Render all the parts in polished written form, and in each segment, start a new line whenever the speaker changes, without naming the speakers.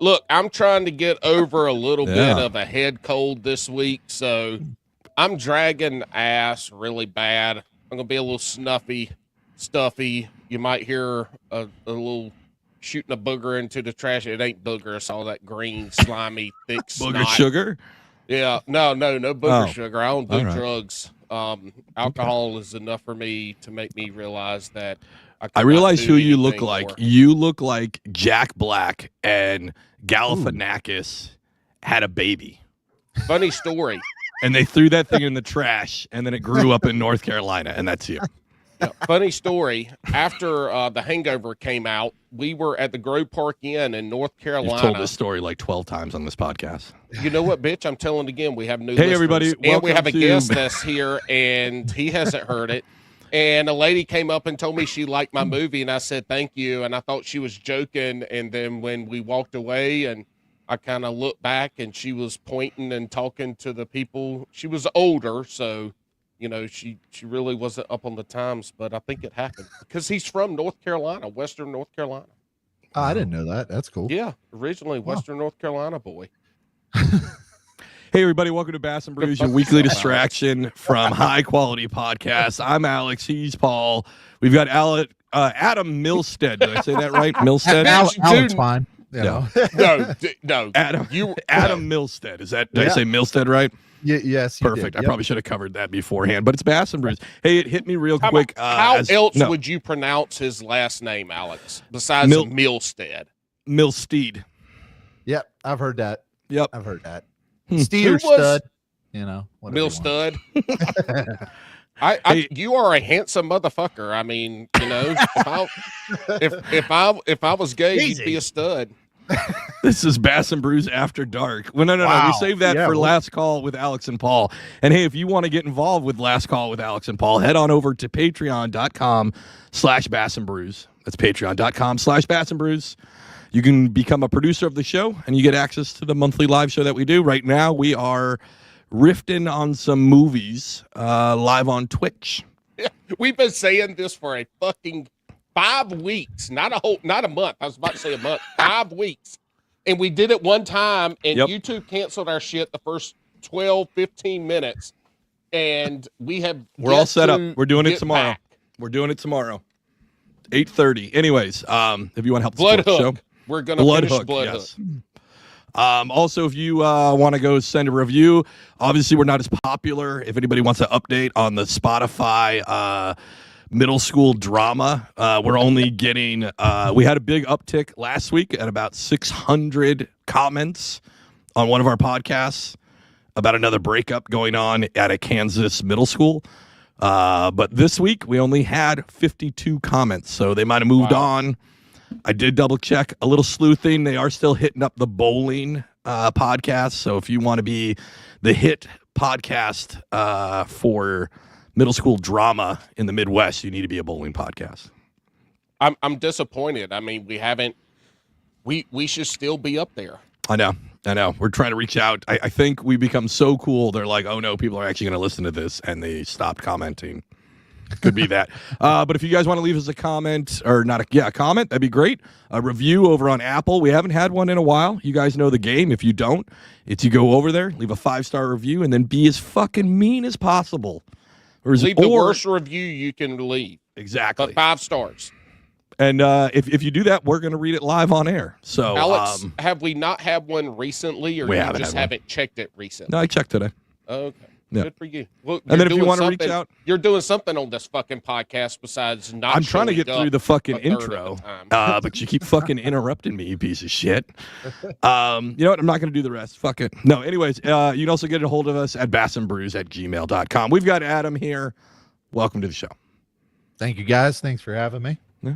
Look, I'm trying to get over a little bit of a head cold this week, so I'm dragging ass really bad. I'm gonna be a little stuffy. You might hear a little shooting a booger into the trash. It ain't booger. It's all that green, slimy, thick
Booger
snot.
sugar?
Yeah, no booger sugar. I don't do drugs. Alcohol is enough for me to make me realize that I
realize who you look
more.
like. You look like Jack Black and Galifianakis had a baby.
Funny story.
And they threw that thing in the trash, and then it grew up in North Carolina, and that's you.
Yeah, funny story. After The Hangover came out, we were at the Grove Park Inn in North Carolina.
You've told this story like 12 times on this podcast.
You know what, bitch? I'm telling it again. We have new
Hey,
listeners.
everybody.
And we have a guest that's here, and he hasn't heard it. And a lady came up and told me she liked my movie, and I said, thank you. And I thought she was joking. And then when we walked away and I kind of looked back, and she was pointing and talking to the people. She was older, so, you know, she really wasn't up on the times, but I think it happened because he's from North Carolina, Western North Carolina.
Oh, I didn't know that. That's cool.
Yeah, originally Western North Carolina boy.
Hey, everybody. Welcome to Bass and Brews, your weekly distraction from high-quality podcasts. I'm Alex. He's Paul. We've got Adam Milstead. Did I say that right? Milstead?
Alan's fine.
No.
No.
Adam Milstead. Is that? Did I say Milstead right?
Yes.
Perfect.
Yep.
I probably should have covered that beforehand, but it's Bass and Brews. Hey, it hit me real quick.
How else would you pronounce his last name, Alex? Besides Milstead.
Milstead.
Yep, I've heard that.
Yep,
I've heard that. Steed or stud, you know.
Milstead. You are a handsome motherfucker. I mean, you know, if I was gay, you'd be a stud.
This is Bass and Brews After Dark. Well, no. We saved that for Last Call with Alex and Paul. And hey, if you want to get involved with Last Call with Alex and Paul, head on over to patreon.com/Bass and Brews. That's patreon.com/Bass and Brews. You can become a producer of the show, and you get access to the monthly live show that we do. Right now, we are riffing on some movies live on Twitch.
Yeah, we've been saying this for a fucking 5 weeks, not a month. I was about to say a month. 5 weeks. And we did it one time, and YouTube canceled our shit the first 12, 15 minutes. And we're
all set up. We're doing it tomorrow. We're doing it tomorrow. 8:30. Anyways, if you want to help
Blood
the
Hook.
show.
We're going to finish Blood Hook.
Also, if you want to go send a review, obviously we're not as popular. If anybody wants an update on the Spotify middle school drama, we're only getting, we had a big uptick last week at about 600 comments on one of our podcasts about another breakup going on at a Kansas middle school. But this week we only had 52 comments, so they might have moved on. I did double check a little sleuthing. They are still hitting up the bowling podcast. So if you want to be the hit podcast for middle school drama in the Midwest, you need to be a bowling podcast.
I'm disappointed. I mean, we should still be up there.
I know. We're trying to reach out. I think we become so cool. They're like, oh no, people are actually going to listen to this, and they stopped commenting. Could be that. But if you guys want to leave us a comment, or not a comment, that'd be great. A review over on Apple. We haven't had one in a while. You guys know the game. If you don't, it's you go over there, leave a 5-star review, and then be as fucking mean as possible.
Leave the worst review you can leave.
Exactly.
But 5 stars.
And if you do that, we're going to read it live on air. So,
Alex, have we not had one recently, or you just haven't checked it recently?
No, I checked today.
Okay.
Yeah.
Good for you. Well,
and then if you want to reach out,
you're doing something on this fucking podcast besides not.
I'm trying to get through the fucking intro, but you keep fucking interrupting me, you piece of shit. You know what? I'm not going to do the rest. Fuck it. No. Anyways, you can also get a hold of us at bassandbrews@gmail.com. We've got Adam here. Welcome to the show.
Thank you, guys. Thanks for having me.
Yeah.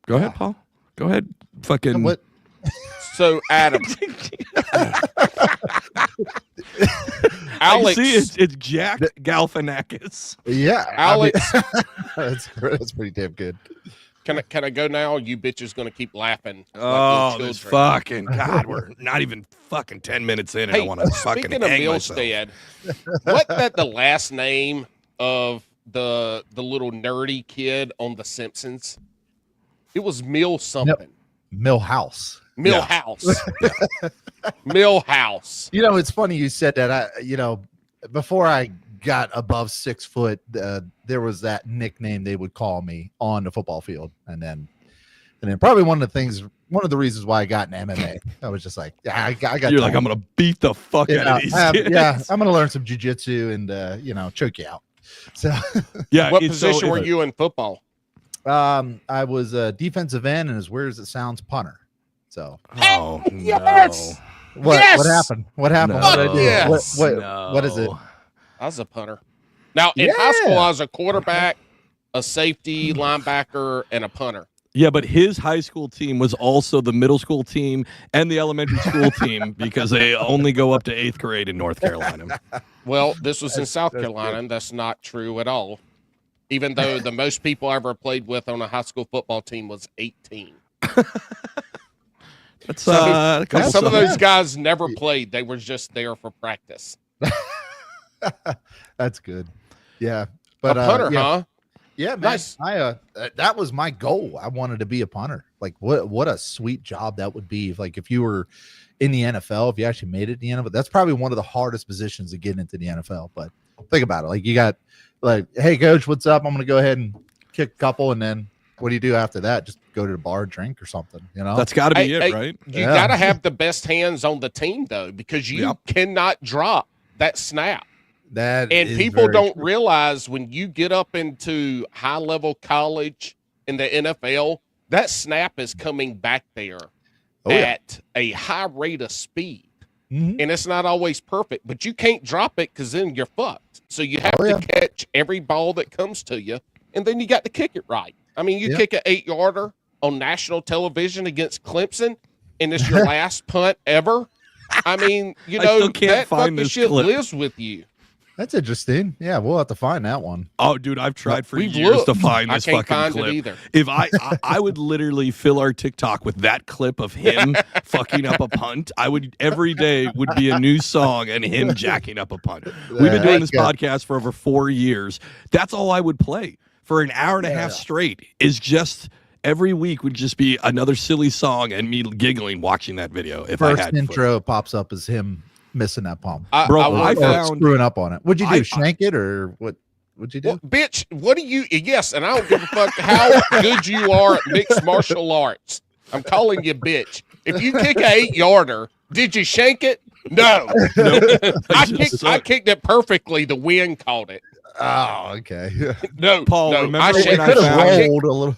Go ahead, Paul. Go ahead. Fucking.
What?
So, Adam. Alex,
it's Jack Galifianakis.
Yeah,
Alex,
that's pretty damn good.
Can I go now? You bitches gonna keep laughing.
Oh, this fucking God! We're not even fucking 10 minutes in, and I want to fucking hang myself.
Speaking of Milstead, what that the last name of the little nerdy kid on The Simpsons? It was Mill something.
Millhouse.
Millhouse. Millhouse.
You know, it's funny you said that. Before I got above 6 foot, there was that nickname they would call me on the football field, and then probably one of the reasons why I got in MMA. I was just like, yeah, I got.
You're like, I'm gonna beat the fuck out of these kids.
Yeah, I'm gonna learn some jujitsu and choke you out. So,
yeah.
What position were you in football?
I was a defensive end, and as weird as it sounds, punter. So,
yes.
What happened? What happened?
No.
What did I do?
Yes.
What is it?
I was a punter. Now in high school, I was a quarterback, a safety, linebacker, and a punter.
Yeah, but his high school team was also the middle school team and the elementary school team because they only go up to 8th grade in North Carolina.
Well, this was in South Carolina, and that's not true at all. Even though the most people I ever played with on a high school football team was 18.
That's
some of those guys never played. They were just there for practice.
That's good. Yeah. But
a punter, huh?
Yeah, man.
Nice.
That was my goal. I wanted to be a punter. Like what a sweet job that would be if you were in the NFL, if you actually made it in the NFL. That's probably one of the hardest positions to get into the NFL. But think about it. Like you got hey coach, what's up? I'm gonna go ahead and kick a couple, and then what do you do after that? Just go to the bar, drink or something,
That's got to be it, right?
You got to have the best hands on the team, though, because you cannot drop that snap.
And
people don't realize when you get up into high-level college in the NFL, that snap is coming back there at a high rate of speed.
Mm-hmm.
And it's not always perfect, but you can't drop it because then you're fucked. So you have to catch every ball that comes to you, and then you got to kick it right. I mean, you kick an 8-yarder on national television against Clemson, and it's your last punt ever. I mean, that fucking shit lives with you.
That's interesting. Yeah, we'll have to find that one.
Oh, dude, I've tried for years to find this fucking
find
clip.
It either.
If I would literally fill our TikTok with that clip of him fucking up a punt. Every day would be a new song and him jacking up a punt. We've been doing this podcast for over 4 years. That's all I would play for an hour and a half straight. Is just every week would just be another silly song and me giggling watching that video. If
First
I had
intro pops up as him missing that palm.
I found
screwing up on it. What'd you do? Shank it or what? What'd you do?
Well, bitch, what do you? Yes, and I don't give a fuck how good you are at mixed martial arts. I'm calling you bitch. If you kick an 8-yarder, did you shank it? No. I kicked it perfectly. The wind caught it.
Oh, okay.
No,
Paul,
no,
remember when
I could have rolled a little.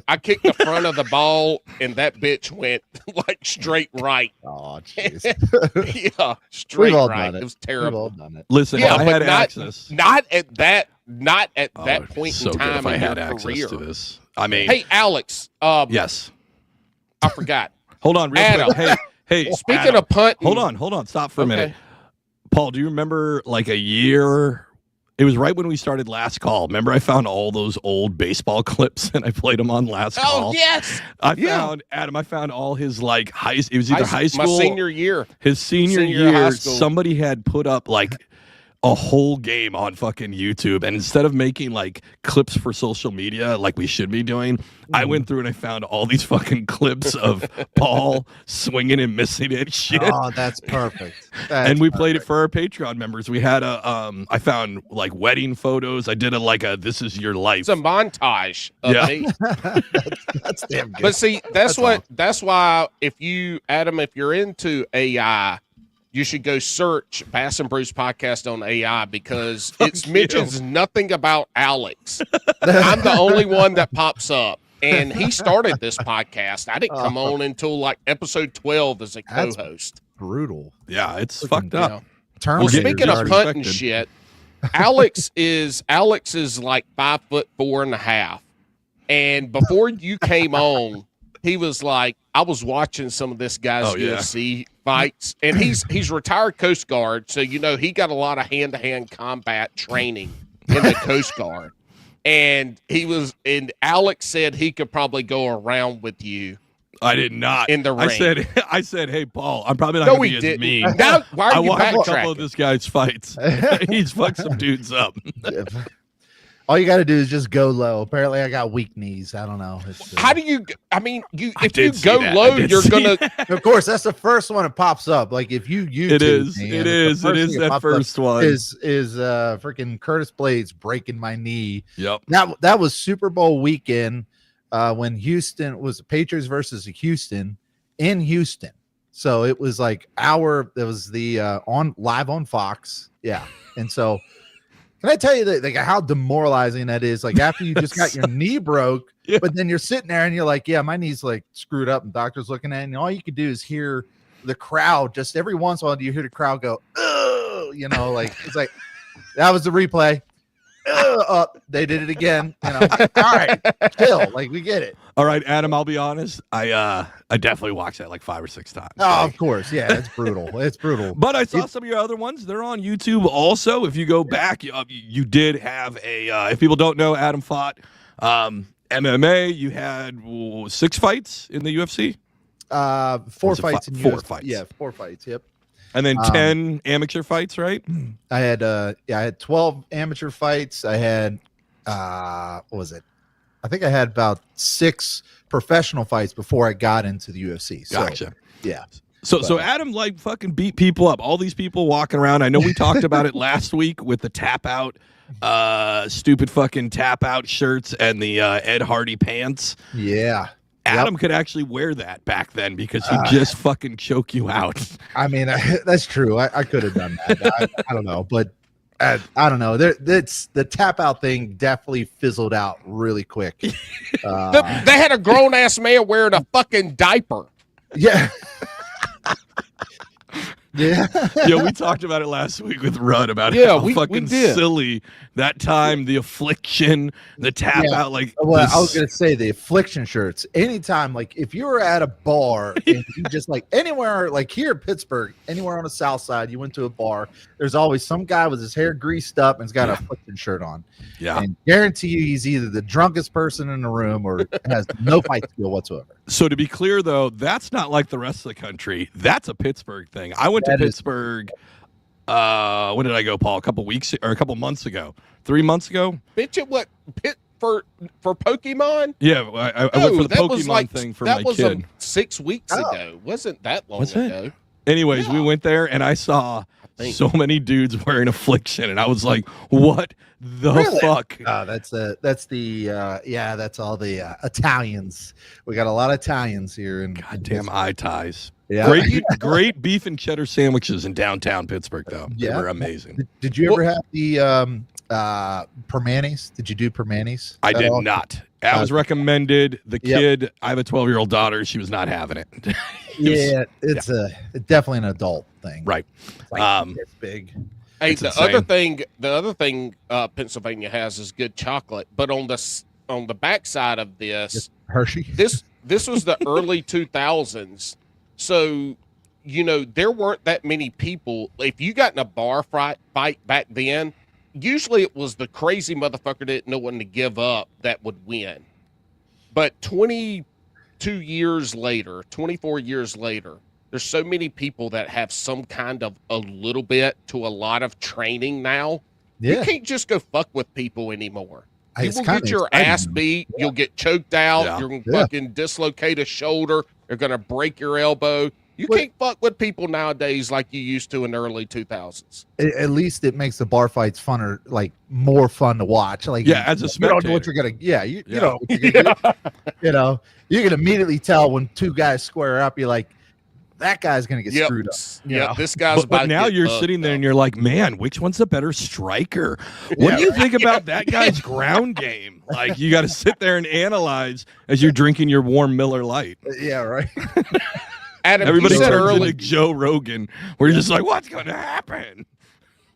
I kicked the front of the ball, and that bitch went like straight right.
Oh, jeez.
Yeah, straight
We've all
right.
done it.
It was terrible.
We've all done it.
Listen,
Yeah,
I
but
had access.
Not at that point
so
in
good
time
if I
in
had
your
access
career.
to this. I mean,
Hey, Alex.
yes.
I forgot.
Hold on, real
Adam.
quick. Hey,
Speaking
Adam,
of punting,
hold on. Stop for a minute. Paul, do you remember like a year? It was right when we started Last Call. Remember, I found all those old baseball clips and I played them on Last Call.
Oh yes,
I found all his like it was either high school,
my senior year.
His senior
year of high
year.
school.
Somebody had put up like a whole game on fucking YouTube, and instead of making like clips for social media like we should be doing, I went through and I found all these fucking clips of Paul swinging and missing it shit.
Oh, that's perfect.
And we played it for our Patreon members. We had I found like wedding photos. I did a this is your life.
It's a montage of me.
That's damn good.
But see, that's why if you're into AI, you should go search Bass and Bruce podcast on AI because it mentions nothing about Alex. I'm the only one that pops up. And he started this podcast. I didn't come on until like episode 12 as a co-host.
Brutal.
Yeah, it's fucked up.
Well, speaking of punting shit, Alex is like 5'4.5". And before you came on, he was like, I was watching some of this guy's UFC fights, and he's retired Coast Guard, so he got a lot of hand-to-hand combat training in the Coast Guard. And Alex said he could probably go around with you.
I did not.
In the ring.
I said, hey, Paul, I'm probably not going to be as mean.
Now, why are you
I watched a couple
backtracking?
of this guy's fights. He's fucked some dudes up.
All you got to do is just go low. Apparently, I got weak knees. I don't know.
How do you? I mean, if you
did
go
see that.
low,
I did
you're
see
gonna.
Of course, that's the first one that pops up. Like if you YouTube,
It is.
man,
It
the
is.
first
It is
thing
that
pops up
first one.
Is freaking Curtis Blades breaking my knee.
Yep.
That was Super Bowl weekend when Houston was the Patriots versus Houston in Houston. So it was like it was the on live on Fox. Yeah. And so can I tell you that like how demoralizing that is? Like after you just got your knee broke,
Yeah.
but then you're sitting there and you're like, yeah, my knee's like screwed up, and doctor's looking at it, and all you could do is hear the crowd. Just every once in a while, you hear the crowd go, oh, like it's like that was the replay. They did it again. All right, chill. Like we get it.
All right, Adam. I'll be honest. I definitely watched that like 5 or 6 times.
Oh, of course. Yeah, it's brutal. It's brutal.
But I saw some of your other ones. They're on YouTube also. If you go back, you did have a. If people don't know, Adam fought MMA. You had 6 fights in the UFC.
4 fights in
4
UFC.
fights.
Yeah, 4 fights. Yep.
And then 10 amateur fights, right?
I had 12 amateur fights. I had what was it? I think I had about 6 professional fights before I got into the UFC. So,
Gotcha.
yeah.
So Adam like fucking beat people up. All these people walking around. I know we talked about it last week with the tap out, stupid fucking tap out shirts and the Ed Hardy pants.
Yeah.
Adam could actually wear that back then because he'd just fucking choke you out.
I mean, that's true. I could have done that. I don't know, but I don't know. That's the tap out thing definitely fizzled out really quick.
They had a grown ass man wearing a fucking diaper.
Yeah. Yeah.
Yeah, we talked about it last week with Rudd about how
we
fucking
did.
silly that time, the affliction, the tap out, like
well, I was gonna say the affliction shirts. Anytime, like if you were at a bar and you just like anywhere, like here in Pittsburgh, anywhere on the south side, you went to a bar, there's always some guy with his hair greased up and he's got an affliction shirt on.
Yeah.
And guarantee you he's either the drunkest person in the room or has no fight skill whatsoever.
So to be clear, though, that's not like the rest of the country. That's a Pittsburgh thing. I went to Pittsburgh. When did I go, Paul? A couple months ago. 3 months ago.
Bitch, it what for Pokemon?
Yeah, I went for the
that was
Pokemon thing for my
That
kid.
was 6 weeks ago. Wasn't that long
Was it?
ago?
Anyways, we went there and I saw so many dudes wearing affliction, and I was like, "What the fuck?"
That's all the Italians. We got a lot of Italians here, and
Goddamn eye ties.
Yeah.
Great beef and cheddar sandwiches in downtown Pittsburgh, though.
Yeah.
They were amazing.
Did you ever have the permanis? Did you do permanis?
I did not. I was recommended. The kid, I have a 12-year-old daughter. She was not having it.
It's definitely an adult thing.
Right.
It's big.
Hey,
It's
the other thing Pennsylvania has is good chocolate, but on the backside of this,
Hershey.
This was the early 2000s, so there weren't that many people. If you got in a bar fight back then, usually it was the crazy motherfucker that didn't know when to give up that would win. But 22 years later, 24 years later, there's so many people that have some kind of a little bit to a lot of training now.
Yeah.
You can't just go fuck with people anymore. You
It's
will
kinda
get your
exciting.
ass beat. You'll get choked out.
Yeah.
You're going to fucking dislocate a shoulder. You're going to break your elbow. You can't fuck with people nowadays like you used to in the early 2000s.
At least it makes the bar fights funner, like more fun to watch. Like
As a
you
spectator.
don't know what you're gonna. Yeah, you don't know what you're gonna do. You can immediately tell when two guys square up. You're like, that guy's gonna get screwed up.
Yeah, this guy's about
But
to
now
get
you're
fucked
sitting there
up.
and you're like, man, which one's the better striker? What do you think about that guy's ground game? Like, you got to sit there and analyze as you're drinking your warm Miller Lite.
Yeah, right.
Adam,
Everybody
you said
turns
earlier,
into Joe Rogan. We're just like, what's going to happen?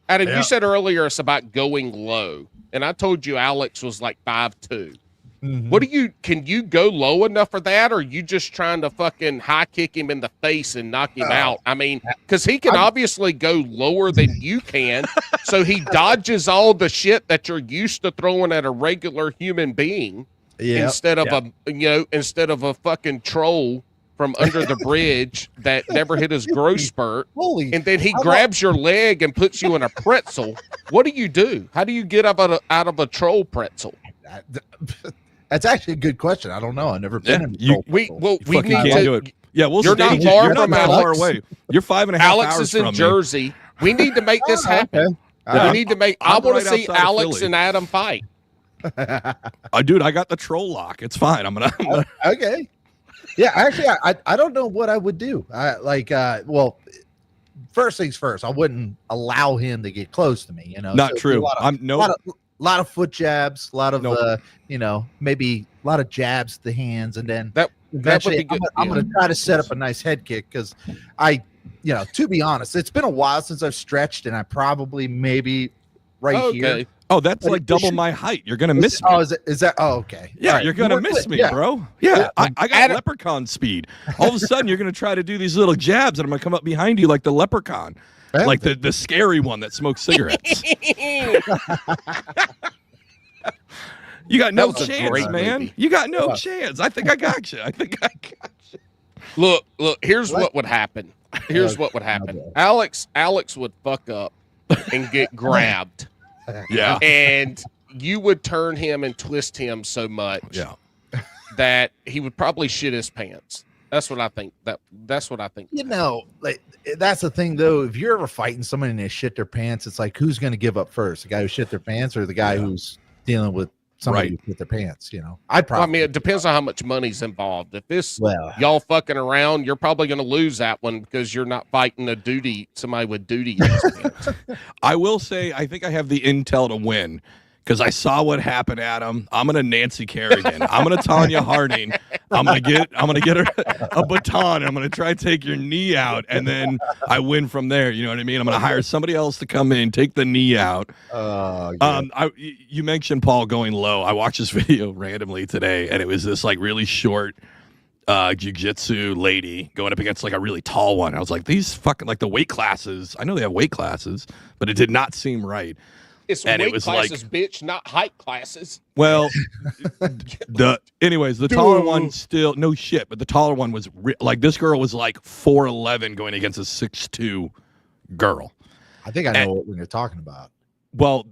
Adam, you said earlier it's about going low, and I told you Alex was like 5'2".
Mm-hmm.
Can you go low enough for that, or are you just trying to fucking high kick him in the face and knock him out? I mean, because he can obviously go lower than you can, so he dodges all the shit that you're used to throwing at a regular human being instead of a fucking troll from under the bridge that never hit his growth spurt,
Holy,
and then he grabs your leg and puts you in a pretzel. What do? How do you get out of a troll pretzel?
that's actually a good question. I don't know. I've never been in a troll pretzel.
We
fucking
need
can't
to
do it. Yeah, we'll
You're
stage
not far
You're not
from
that
Alex.
far away. You're 5.5
Alex
hours
is in
from
Jersey. We need to make this happen.
Okay.
We need to make. I
I'm
want
right
to see
outside of
Alex
Philly.
and Adam fight.
Dude, I got the troll lock. It's fine. I'm gonna
Okay. Yeah, actually, I don't know what I would do. Well, first things first, I wouldn't allow him to get close to me.
Not
So
true.
lot of foot jabs, a lot of
Nope.
maybe a lot of jabs to the hands, and then
That would
eventually
be good.
I'm going to try to set up a nice head kick because to be honest, it's been a while since I've stretched, and I probably maybe here.
Oh, that's
But
like
it
double
should-
my height. You're gonna miss me.
Oh, is that? Oh, okay.
Yeah,
All right.
you're gonna
We're
miss
good.
me,
Yeah.
bro. Yeah, I got
Adam-
leprechaun speed. All of a sudden, you're gonna try to do these little jabs, and I'm gonna come up behind you like the leprechaun,
Yeah.
like the scary one that smokes cigarettes. You got no
That was a
chance,
great
man.
movie.
You got no
Yeah.
chance. I think I got you.
Look. Here's
What?
what would happen. Here's what would happen. Alex would fuck up and get grabbed,
Yeah,
and you would turn him and twist him so much
yeah.
that he would probably shit his pants. That's what I think. That's what I think.
Like that's the thing though. If you're ever fighting somebody and they shit their pants, it's like who's going to give up first? The guy who shit their pants or the guy who's dealing with somebody
Right.
who shit their pants? I'd
Well, I
probably.
mean, it depends on how much money's involved. If this
Well,
y'all fucking around, you're probably going to lose that one because you're not fighting somebody with duty.
I will say, I think I have the intel to win because I saw what happened, Adam. I'm gonna Nancy Kerrigan. I'm gonna Tanya Harding. I'm gonna get her a baton. I'm gonna try to take your knee out, and then I win from there. You know what I mean? I'm gonna hire somebody else to come in, take the knee out. You mentioned Paul going low. I watched this video randomly today, and it was this like really short jiu-jitsu lady going up against like a really tall one. I was like, these fucking like the weight classes. I know they have weight classes, but it did not seem right.
It's
And it
weight
was
classes, bitch, not height classes.
Well, the taller one still no shit, but the taller one was like this girl was like 4'11" going against a 6'2" girl.
I think I know what you're talking about.
Well,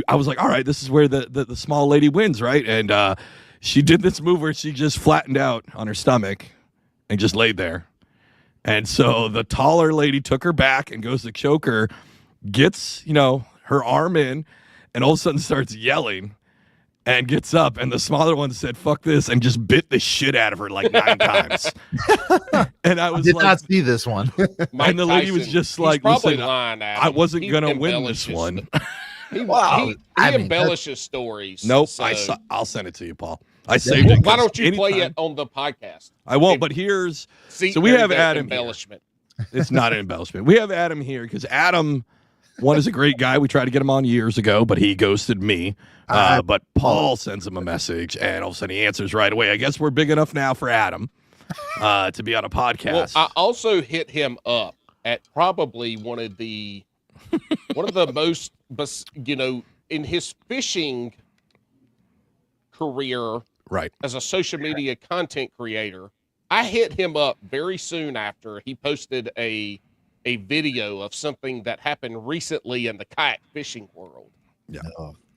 I was like, all right, this is where the small lady wins, right? And she did this move where she just flattened out on her stomach and just laid there. And so the taller lady took her back and goes to choke her, gets, her arm in, and all of a sudden starts yelling and gets up. And the smaller one said, fuck this, and just bit the shit out of her like 9 times. And I was
Did
like,
not see this one.
and the lady was just like,
probably
listen,
lying, Adam.
I wasn't
He
going to win this
embellishes
one.
He embellishes stories.
Nope.
so-
I'll send it to you, Paul. I saved it.
Why don't you play
anytime-
it on the podcast?
I won't, but here's
See,
so we
there's
have
that
Adam here.
embellishment.
It's not an embellishment. We have Adam here because Adam, one, is a great guy. We tried to get him on years ago, but he ghosted me. But Paul sends him a message, and all of a sudden he answers right away. I guess we're big enough now for Adam to be on a
Well,
podcast.
I also hit him up at probably one of the most, in his fishing career
right.
as a social media content creator. I hit him up very soon after he posted a video of something that happened recently in the kayak fishing world.
Yeah.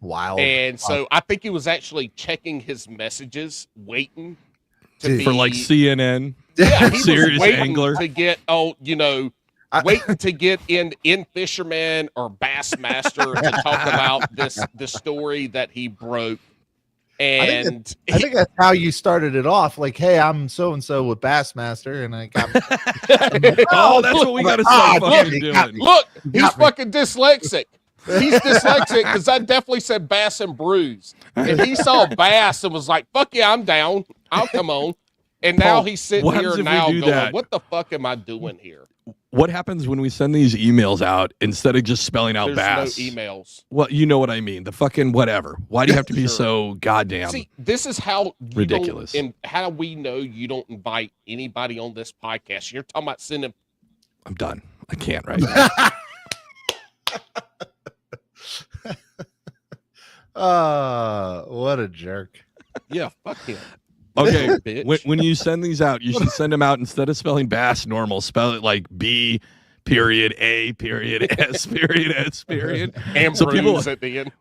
Wild.
And so I think he was actually checking his messages, waiting to be
For like CNN,
yeah, he
serious
was waiting
angler.
to get waiting to get in fisherman or bassmaster to talk about the story that he broke. And
I think that's how you started it off. Like, hey, I'm so and so with Bassmaster, and I got.
Oh, that's what we got to start fucking doing.
look, he's fucking dyslexic. He's dyslexic because I definitely said bass and bruise. And he saw bass and was like, fuck yeah, I'm down. I'll come on. And now
Paul,
he's sitting
what
here
happens if we
now
do
going,
that?
what the fuck am I doing here?
What happens when we send these emails out instead of just spelling out
There's
bass?
no emails.
Well, you know what I mean. The fucking whatever. Why do you have to be
Sure.
so goddamn?
See, this is how you
ridiculous.
And how we know you don't invite anybody on this podcast. You're talking about sending.
I'm done. I can't right now.
What a jerk.
Yeah, fuck him.
Okay,
Bitch.
when you send these out, you should send them out instead of spelling bass normal, spell it like B period A period S period S period.
And
So people-
at the end.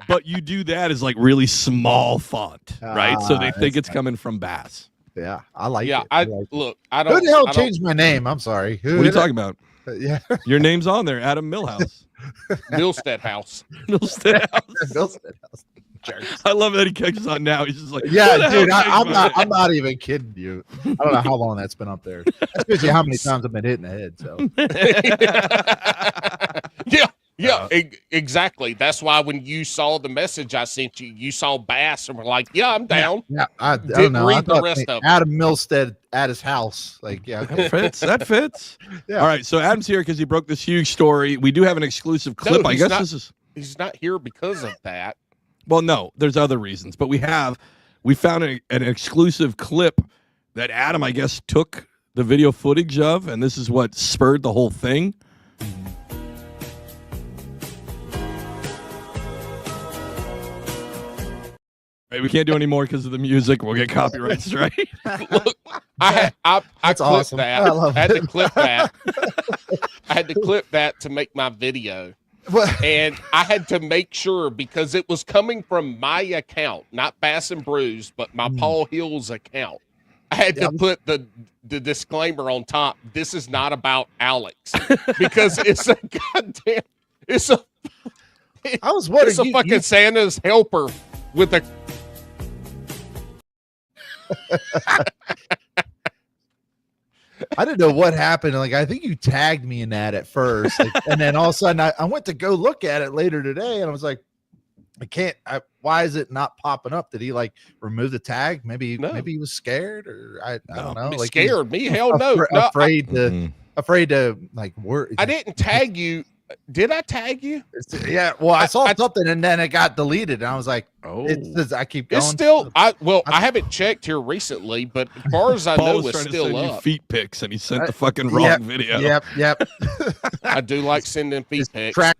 But you do that as like really small font, right? So they think it's coming from bass.
Yeah, I like
Yeah,
it.
I
like it.
look. I don't.
Who the hell
I don't-
changed my name? I'm sorry. Who
What are you
did
talking about?
Yeah,
Your name's on there, Adam Milhouse.
Milstead House.
Milstead House.
Milstead House. Jerks.
I love that he catches on now. He's just like,
Yeah,
"Who the hell
dude,
changed
I'm
my
not.
name?"
I'm not even kidding you. I don't know how long that's been up there. Especially how many times I've been hit in the head. So
Yeah, exactly. That's why when you saw the message I sent you, you saw bass and were like, "Yeah, I'm down."
yeah, I
Didn't
don't know. I
read the
thought
rest of it.
Adam Milstead at his house. Like, yeah,
That fits. That fits.
Yeah.
All right. So Adam's here because he broke this huge story. We do have an exclusive clip.
No,
I
he's
guess
not.
this is.
He's not here because of that.
Well, no, there's other reasons, but we found an exclusive clip that Adam, I guess, took the video footage of, and this is what spurred the whole thing. Right, we can't do any more because of the music. We'll get copyright strike.
Look, I
That's
clipped
awesome.
that.
I love
I had to
it.
clip that. I had to clip that to make my video.
What?
And I had to make sure because it was coming from my account, not Bass and Brews, but my Paul Hills account. I had to put the disclaimer on top. This is not about Alex because it's a goddamn. It's a.
I was wondering.
It's a fucking Santa's helper with a.
I didn't know what happened. Like, I think you tagged me in that at first, like, and then all of a sudden I went to go look at it later today, and I was like, I can't. Why is it not popping up? Did he like remove the tag? Maybe he was scared, or I don't know. Like,
scared me? Hell no. No,
afraid to like work.
I didn't tag you. Did I tag you?
Yeah. Well, I saw something, and then it got deleted, and I was like,
Oh,
I keep going.
It's still. I haven't checked here recently, but as far as I
Paul
know,
was
it's
trying to
still
send you
up.
feet pics, and he sent the fucking wrong video.
Yep.
I do like sending feet
Just
pics.
track-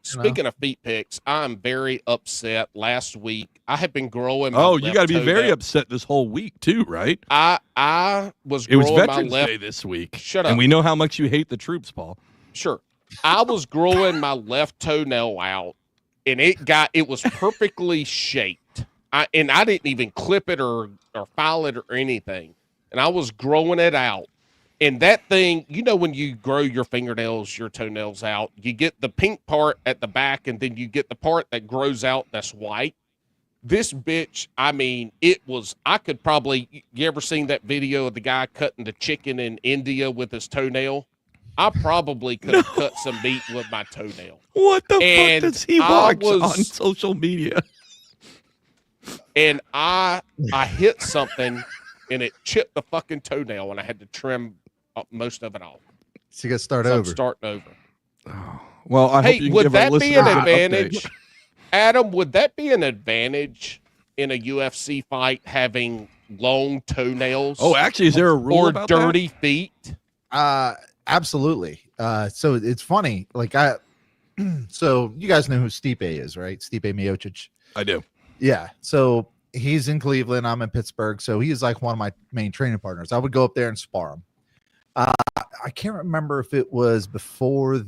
Speaking of feet pics, I'm very upset. Last week, I had been growing. My
Oh, you got to be
left
very
toenail.
upset this whole week too, right?
I was.
It was
growing
Veterans
my left.
Day this week.
Shut up.
And we know how much you hate the troops, Paul.
Sure. I was growing my left toenail out, and it was perfectly shaped. I didn't even clip it or file it or anything. And I was growing it out. And that thing, you know, when you grow your fingernails, your toenails out, you get the pink part at the back, and then you get the part that grows out that's white. This bitch, I mean, I could probably, you ever seen that video of the guy cutting the chicken in India with his toenail? I probably could have cut some meat with my toenail.
What the
And
fuck does he
I
watch
was-
on social media?
And I hit something, and it chipped the fucking toenail, and I had to trim most of it off.
So you got to start
So I'm
over.
starting over.
Well, I hope you
Hey,
can
would
give our
that be
listeners
an
an
advantage?
update.
Adam, would that be an advantage in a UFC fight having long toenails?
Oh, actually, is there a rule
or
about
dirty feet?
Absolutely. So it's funny. Like so you guys know who Stipe is, right? Stipe Miocic.
that? I do.
Yeah. So he's in Cleveland. I'm in Pittsburgh. So he's like one of my main training partners. I would go up there and spar him. I can't remember if it was before I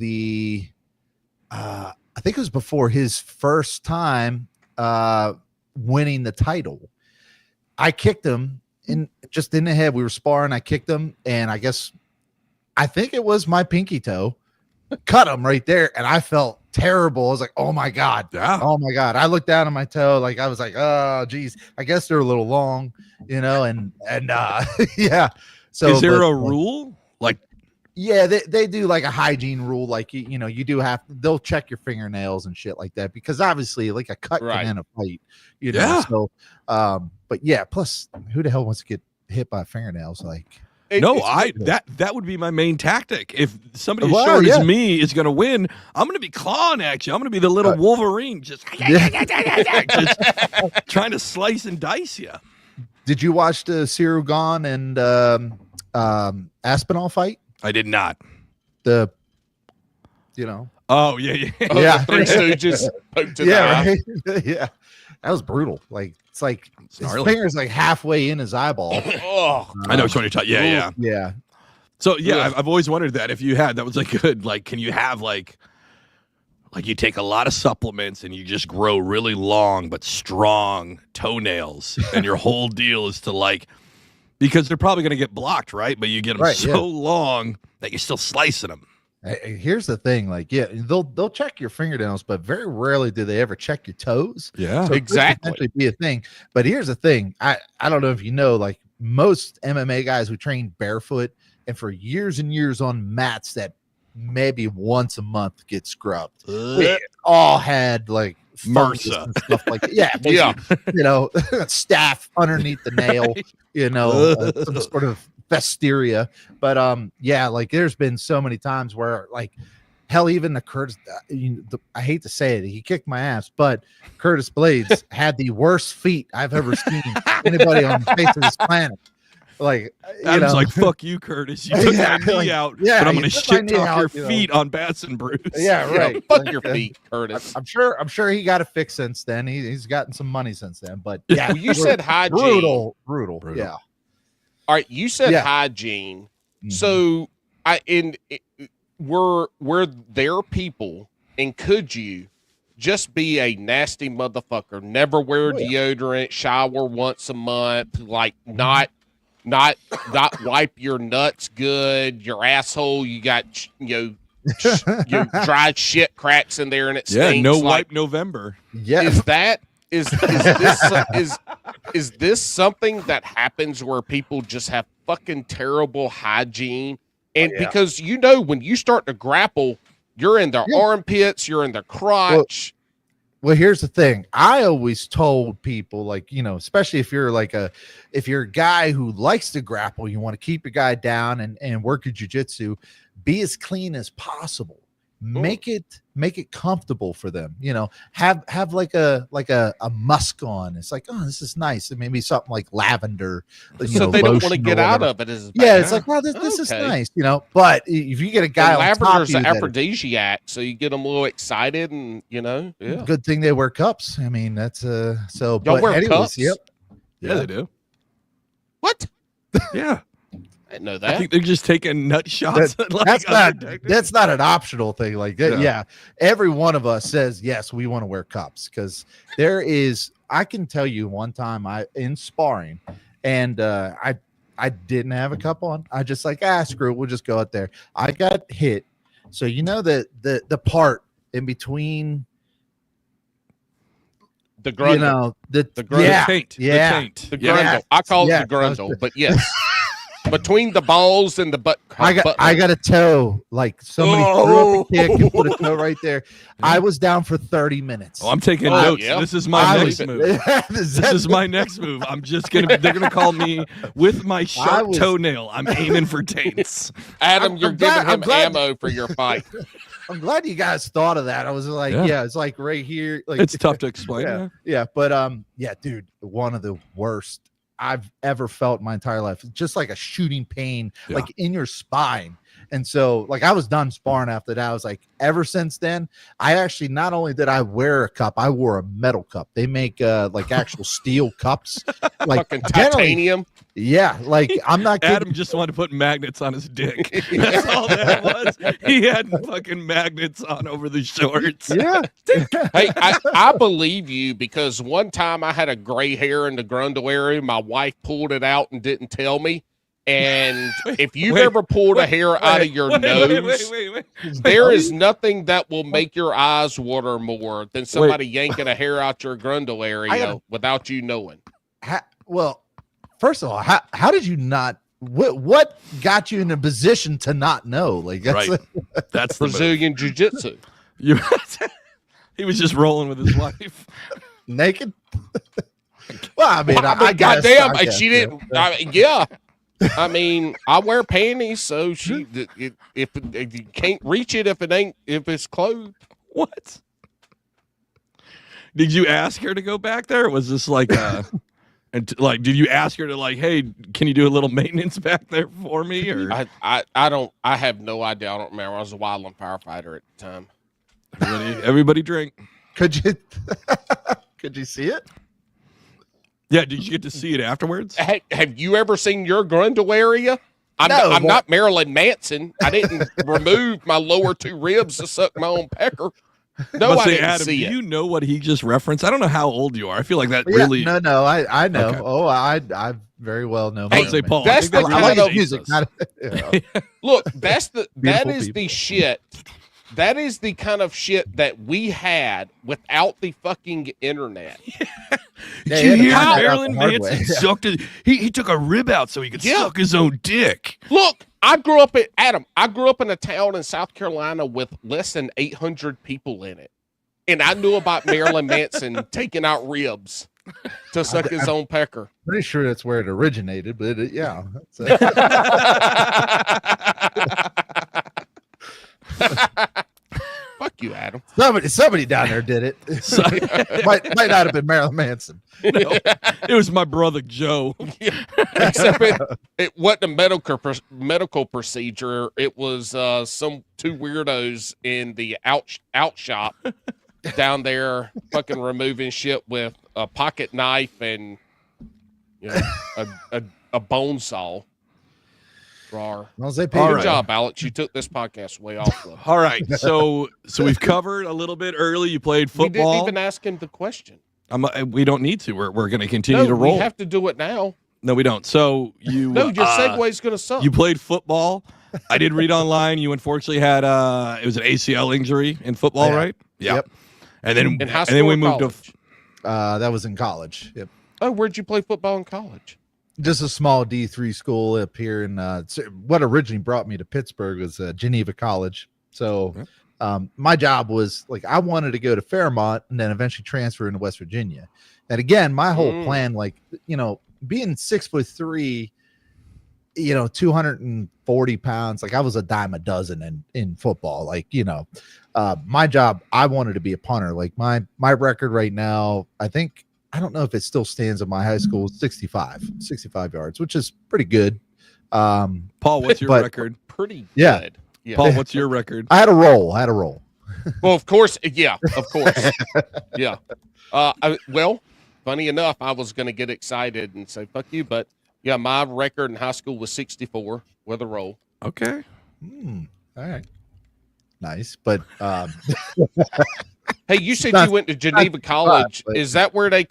think it was before his first time winning the title. I kicked him in the head. We were sparring. I kicked him, and I think it was my pinky toe. Cut him right there, and I felt terrible. I was like, "Oh my god,
Yeah.
oh my god!" I looked down at my toe, like I was like, "Oh geez, I guess they're a little long, you know." And yeah. So
is there
but,
a rule? Like,
yeah, they do like a hygiene rule, like you know, you do have they'll check your fingernails and shit like that, because obviously like a cut
Right.
can end a fight, you know.
Yeah.
So but yeah, plus who the hell wants to get hit by fingernails? Like
that would be my main tactic. If somebody as
Well,
short
yeah.
as me is going to win, I'm going to be clawing at you. I'm going to be the little Wolverine, just trying to slice and dice you.
Did you watch the Cyril Gahn and Aspinall fight?
I did not.
The you know
Oh yeah.
Oh,
Yeah.
the Three Stooges poked to the
yeah
eye.
right? Yeah That was brutal. Like it's like his
gnarly.
finger's like halfway in his eyeball.
Oh,
I know which one you're talking. Yeah.
Yeah.
So yeah, I've always wondered that if you had that was like good. Like, can you have like you take a lot of supplements and you just grow really long but strong toenails, and your whole deal is to like, because they're probably going to get blocked, right? But you get them so long that you're still slicing them.
Here's the thing, like, yeah, they'll check your fingernails, but very rarely do they ever check your toes.
Yeah,
so
exactly.
It could be a thing. But here's the thing, I don't know if you know, like most MMA guys who train barefoot and for years and years on mats that maybe once a month get scrubbed. We all had like
MRSA
and stuff like that. Yeah, you know, staph underneath the nail, you know, some sort of Festeria. But yeah, like there's been so many times where like hell, even the Curtis, I hate to say it, he kicked my ass, but Curtis Blades had the worst feet I've ever seen anybody on the face of this planet. Like,
Adam's like, fuck you, Curtis. You took my knee out, but I'm gonna shit talk your feet on Bats and Bruce.
Yeah, right.
Fuck your feet, Curtis.
I'm sure he got it fixed since then. He's gotten some money since then. But yeah,
well, you said hygiene.
Brutal. Yeah.
All right, you said hygiene. Mm-hmm. So were there people, and could you just be a nasty motherfucker, never wear deodorant, shower once a month, like not wipe your nuts good, your asshole, you got your dried shit cracks in there and it stinks.
Yeah, no wipe November.
Yeah.
Is this something that happens where people just have fucking terrible hygiene? And because when you start to grapple, you're in their armpits, you're in their crotch.
Well, here's the thing. I always told people, like, you know, especially if you're a guy who likes to grapple, you want to keep your guy down and work your jiu-jitsu, be as clean as possible. Make it comfortable for them. You know, have like a musk on. It's like, oh, this is nice. And maybe something like lavender.
So they don't want to get out of it.
It's like, well, this is nice. You know, but if you get a guy,
lavender's an aphrodisiac, so you get them a little excited, and
good thing they wear cups. I mean, that's so.
Y'all wear cups?
Yep. Yeah, they do.
What?
Yeah.
I didn't know that.
I think they're just taking nut shots.
That's not an optional thing. Like that. Yeah. Every one of us says, yes, we want to wear cups, because I can tell you one time in sparring, and I didn't have a cup on. I just like, screw it. We'll just go out there. I got hit. So, you know, the part in between
the grundle.
You know, the
taint.
Yeah.
The
grundle. I call it the grundle, but yes. Between the balls and the butt.
I got a toe. Like somebody threw up a kick and put a toe right there. I was down for 30 minutes.
Oh, I'm taking notes. Yeah. This is my next move. This is my next move. They're gonna call me with my sharp toenail. I'm aiming for taints.
Adam, you're giving him ammo for your fight.
I'm glad you guys thought of that. I was like, it's like right here. Like,
it's tough to explain.
Yeah. But dude, one of the worst I've ever felt in my entire life. Just like a shooting pain, like in your spine. And so, like, I was done sparring after that. I was like, ever since then, I actually, not only did I wear a cup, I wore a metal cup. They make like actual steel cups, like
fucking titanium.
Yeah, like I'm not kidding.
Adam just wanted to put magnets on his dick. That's all that was. He had fucking magnets on over the shorts.
Yeah.
Hey, I believe you, because one time I had a gray hair in the grundle area. My wife pulled it out and didn't tell me. And if you've ever pulled a hair out of your nose, there is nothing that will make your eyes water more than somebody yanking a hair out your grundle area without you knowing.
Well, first of all, how did you not? What got you in a position to not know? Like
that's
Brazilian jiu-jitsu.
He was just rolling with his wife
naked. Well, I mean, I guess,
goddamn, she didn't. Yeah. I mean, I wear panties, so if you can't reach it if it's closed.
What? Did you ask her to go back there? Or was this like did you ask her to, like, hey, can you do a little maintenance back there for me? Or
I have no idea. I don't remember. I was a wildland firefighter at the time.
Everybody drink.
Could you? Could you see it?
Yeah, did you get to see it afterwards?
Have you ever seen your grundle area? I'm not Marilyn Manson. I didn't remove my lower two ribs to suck my own pecker. No, I didn't
Adam,
see
do
it.
you know what he just referenced? I don't know how old you are. I feel like that
Yeah,
really.
No, I know.
Okay.
Oh, I very well know.
Hey,
I'd say Paul.
that's
I
the
think
I
kind
like
of
really
his
dates
music.
us.
Not,
Look, that is
people.
the shit. That is the kind of shit that we had without the fucking internet.
Did you hear
find that out
Marilyn
the hard
Manson
way.
sucked it? He took a rib out so he could suck his own dick.
Look, I grew up in a town in South Carolina with less than 800 people in it. And I knew about Marilyn Manson taking out ribs to suck his own pecker.
Pretty sure that's where it originated, but yeah.
Fuck you, Adam.
Somebody down there did it. might not have been Marilyn Manson.
No, it was my brother Joe.
Except it wasn't a medical procedure. It was some two weirdos in the out shop down there fucking removing shit with a pocket knife and a bone saw. Rar.
Good
Good job, Alex. You took this podcast way off.
All right, so we've covered a little bit early. You played
We
football.
didn't even ask him the question.
We don't need to. We're going to continue to roll.
We have to do it now.
No, we don't. So you
No, your segue's going to suck.
You played football. I did read online. You unfortunately had it was an ACL injury in football, right? Yeah.
Yep.
And then
in high school
and then we
or
moved
college?
That was in college. Yep.
Oh, where'd you play football in college?
Just a small D3 school up here. And what originally brought me to Pittsburgh was Geneva College. So my job was like, I wanted to go to Fairmont and then eventually transfer into West Virginia. And again, my whole plan, like, being 6'3", 240 pounds, like I was a dime a dozen in football. Like, my job, I wanted to be a punter. Like my record right now, I don't know if it still stands at my high school, 65 yards, which is pretty good.
Paul, what's your record?
Pretty
Yeah.
good. Yeah.
Paul, what's your record?
I had a roll.
Well, of course. Yeah, of course. Yeah. Well, funny enough, I was going to get excited and say, fuck you. But yeah, my record in high school was 64 with a roll.
Okay.
All right. Nice. But
hey, you said you went to Geneva College. Is that where they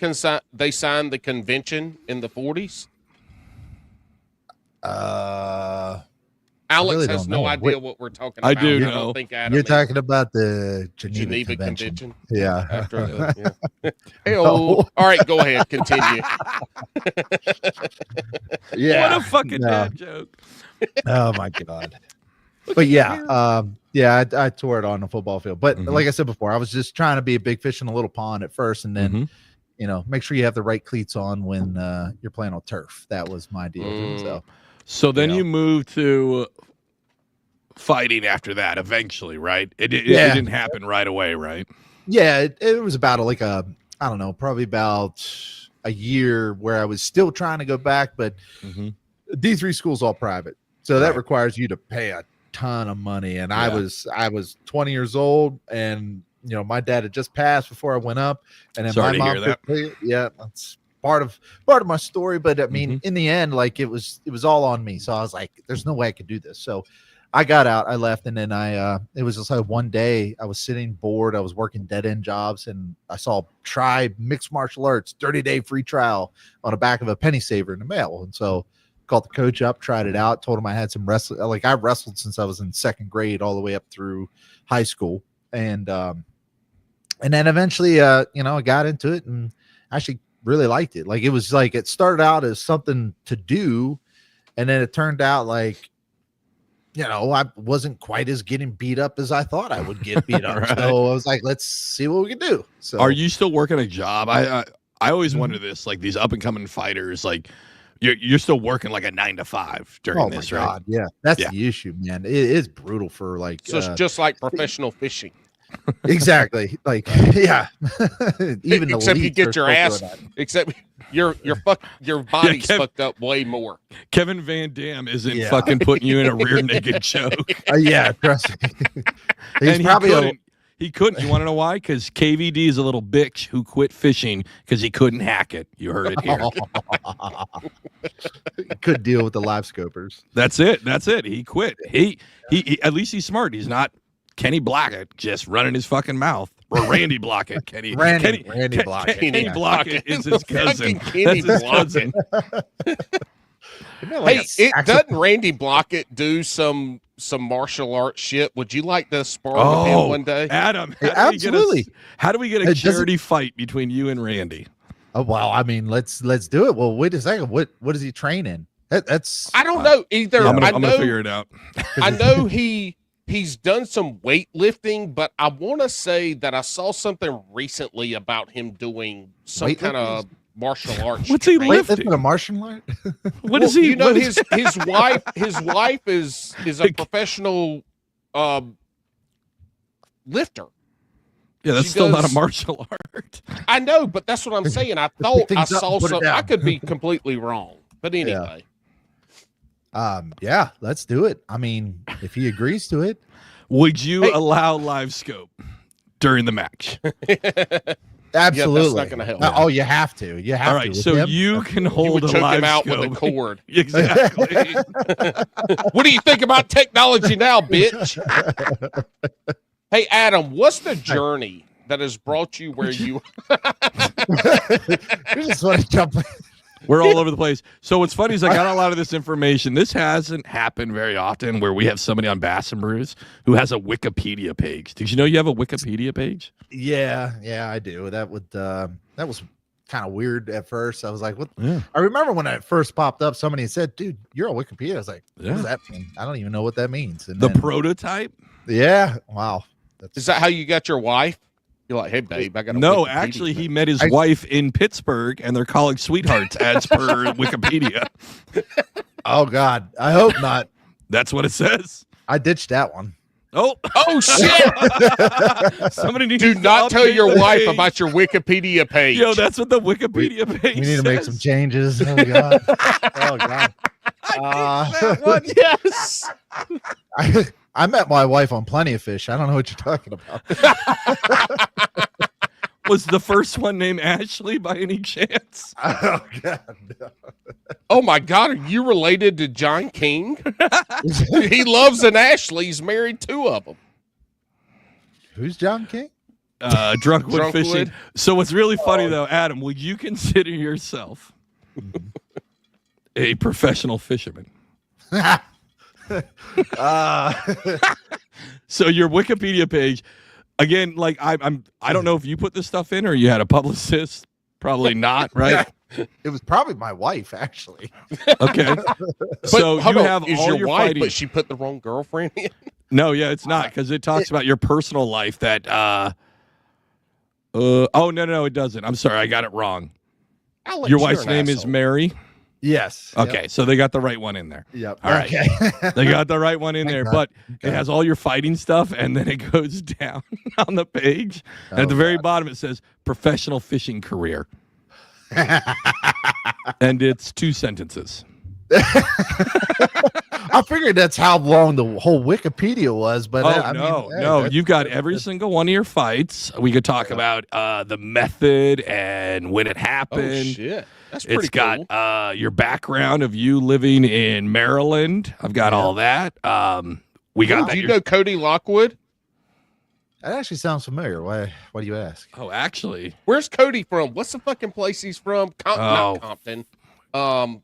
signed the convention in the 40s? Alex
really
has
don't
no
know.
idea what we're talking
I
about.
do
I
know.
don't think Adam
you're
is.
talking about the Geneva
Convention.
Yeah.
After Hey-oh. All right, go ahead. Continue.
Yeah.
What a fucking dad joke.
Oh my God. But yeah, I tore it on the football field. But like I said before, I was just trying to be a big fish in a little pond at first, and then make sure you have the right cleats on when you're playing on turf. That was my deal.
So then you moved to fighting after that eventually, right? It didn't happen right away, right?
Yeah, it was about probably about a year where I was still trying to go back, but D3 school's all private. So that requires you to pay a ton of money. And I was 20 years old, and my dad had just passed before I went up, and then
Sorry
my
to
mom
hear that.
Yeah, that's part of my story. But I mean, in the end, like it was all on me. So I was like, there's no way I could do this. So I got out, I left, and then it was just like one day I was sitting bored. I was working dead end jobs, and I saw Tribe Mixed Martial Arts 30-day free trial on the back of a penny saver in the mail. And so called the coach up, tried it out, told him I had some wrestling. Like I wrestled since I was in second grade all the way up through high school. And then eventually, I got into it and actually really liked it. Like it was like, it started out as something to do. And then it turned out like, I wasn't quite as getting beat up as I thought I would get beat up.
Right.
So I was like, let's see what we can do. So
Are you still working a job? I always wonder this, like these up and coming fighters, like you're still working like a 9 to 5 during this, right?
God, yeah. That's the issue, man. It is brutal for like
So it's just like professional fishing.
Exactly. Like, yeah. Even
except you
elites
get
are
your ass.
still doing that.
Except your body's fucked up way more.
Kevin Van Dam isn't fucking putting you in a rear naked choke.
Yeah, trust me.
And He couldn't. You want to know why? Because KVD is a little bitch who quit fishing because he couldn't hack it. You heard it here.
Could deal with the live scopers.
That's it. He quit. He at least he's smart. He's not Kenny Blackett just running his fucking mouth. Or Randy Blockett.
Randy Blockett.
Kenny Blockett is his cousin.
Kenny Blockett. Doesn't Randy Blockett do some martial arts shit? Would you like to spar with him one day?
Adam,
absolutely.
How do we get a charity fight between you and Randy?
Oh well, I mean, let's do it. Well, wait a second. What does he train in? That's
I don't know either.
I'm gonna figure it out.
I know he's done some weightlifting, but I want to say that I saw something recently about him doing some kind of martial arts.
What's he lifting?
A martial art?
What is he?
You know, his wife is a professional lifter.
Yeah, that's still not a martial art.
I know, but that's what I'm saying. I thought I saw something. I could be completely wrong, but anyway.
Yeah, let's do it. I mean, if he agrees to it.
Would you allow live scope during the match?
Absolutely.
That's not going to help.
Oh, you have to. You have
All right,
to.
So you can hold a live
him out
scope
with a cord.
Exactly.
What do you think about technology now, bitch? Hey, Adam, what's the journey that has brought you where you?
You just want to jump.
We're all over the place. So what's funny is I got a lot of this information. This hasn't happened very often where we have somebody on Bass and Brews who has a Wikipedia page. Did you know you have a Wikipedia page?
Yeah, I do. That was kind of weird at first. I was like, what?
Yeah.
I remember when it first popped up, somebody said, dude, you're on Wikipedia. I was like, what
Yeah.
does that mean? I don't even know what that means. And
The
then-
prototype?
Yeah. Wow.
Is that how you got your wife? You're like, hey, babe, I got a
No,
Wikipedia
actually, he
page.
met his wife in Pittsburgh, and they're college sweethearts, as per Wikipedia.
Oh, God. I hope not.
That's what it says.
I ditched that one.
Oh,
shit!
Somebody needs
Do
to
not tell
update
your
the
wife
page.
about your Wikipedia page.
Yo, that's what the Wikipedia page
We need to make
says.
some changes. Oh, God. Oh, God.
That one.
Yes.
I met my wife on Plenty of Fish. I don't know what you're talking about.
Was the first one named Ashley by any chance?
Oh, God. No.
Oh my God, are you related to John King? He loves an Ashley. He's married 2 of them.
Who's John King?
Drunkwood fishing. So what's really funny though, Adam, would you consider yourself a professional fisherman? So your Wikipedia page, again, like I don't know if you put this stuff in or you had a publicist. Probably not, right?
It was probably my wife, actually.
Okay. So you have
is
all
your
your
wife,
fighting.
but she put the wrong girlfriend in.
No, yeah, it's not because it talks about your personal life. That oh no, it doesn't. I'm sorry, I got it wrong.
Alex,
Your
you're
wife's
an
name is
asshole.
Mary.
Yes.
Okay, so they got the right one in there.
Yep.
All right.
Okay.
They got the right one in
Thank
there,
God.
but
Okay.
it has all your fighting stuff, and then it goes down on the page. And at the very bottom, it says professional fishing career. And it's 2 sentences.
I figured that's how long the whole Wikipedia was, but I mean, hey,
no,
that's-
you've got every single one of your fights. We could talk about the method and when it
Oh
happened.
shit, that's pretty
It's
cool.
got your background of you living in Maryland. I've got all that. We got that.
Do you know Cody Lockwood?
That actually sounds familiar. Why do you ask?
Oh, actually,
Where's Cody from? What's the fucking place he's from?
Oh.
Not Compton. Damn.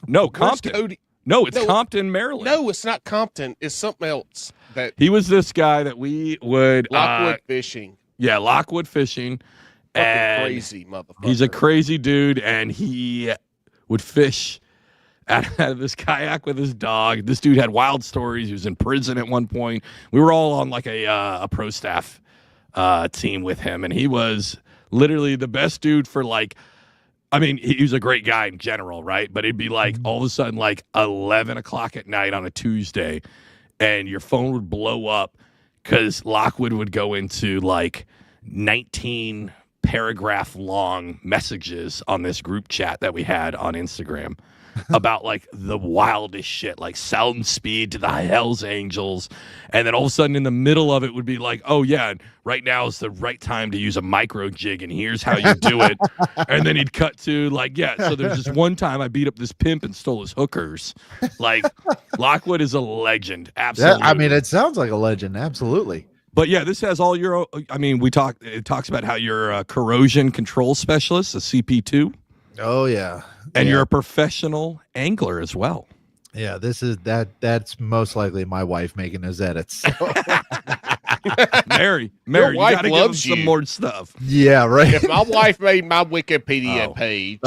no,
Where's
Compton.
Cody?
No, it's
No,
Compton, Maryland.
No, it's not Compton. It's something else. That
He was this guy that we would
Lockwood Fishing.
Yeah, Lockwood Fishing.
Fucking
And
crazy motherfucker.
he's a crazy dude, and he would fish out of this kayak with his dog. This dude had wild stories. He was in prison at one point. We were all on like a pro staff team with him, and he was literally the best dude for like, I mean, he was a great guy in general, right? But it'd be like all of a sudden like 11 o'clock at night on a Tuesday, and your phone would blow up because Lockwood would go into like 19 paragraph long messages on this group chat that we had on Instagram. about like the wildest shit, like sound speed to the Hells Angels. And then all of a sudden in the middle of it would be like, oh yeah, right now is the right time to use a micro jig and here's how you do it. And then he'd cut to like, yeah, so there's this one time I beat up this pimp and stole his hookers. Like Lockwood is a legend. Absolutely.
I mean, it sounds like a legend. Absolutely.
But yeah, this has all your, I mean, it talks about how you're a corrosion control specialist, a CP2.
Oh yeah.
And you're a professional angler as well.
Yeah, that's most likely my wife making those edits.
Mary,
Your
you
wife
gotta give
loves
him some
you.
more stuff.
Yeah, right.
If my wife made my Wikipedia page,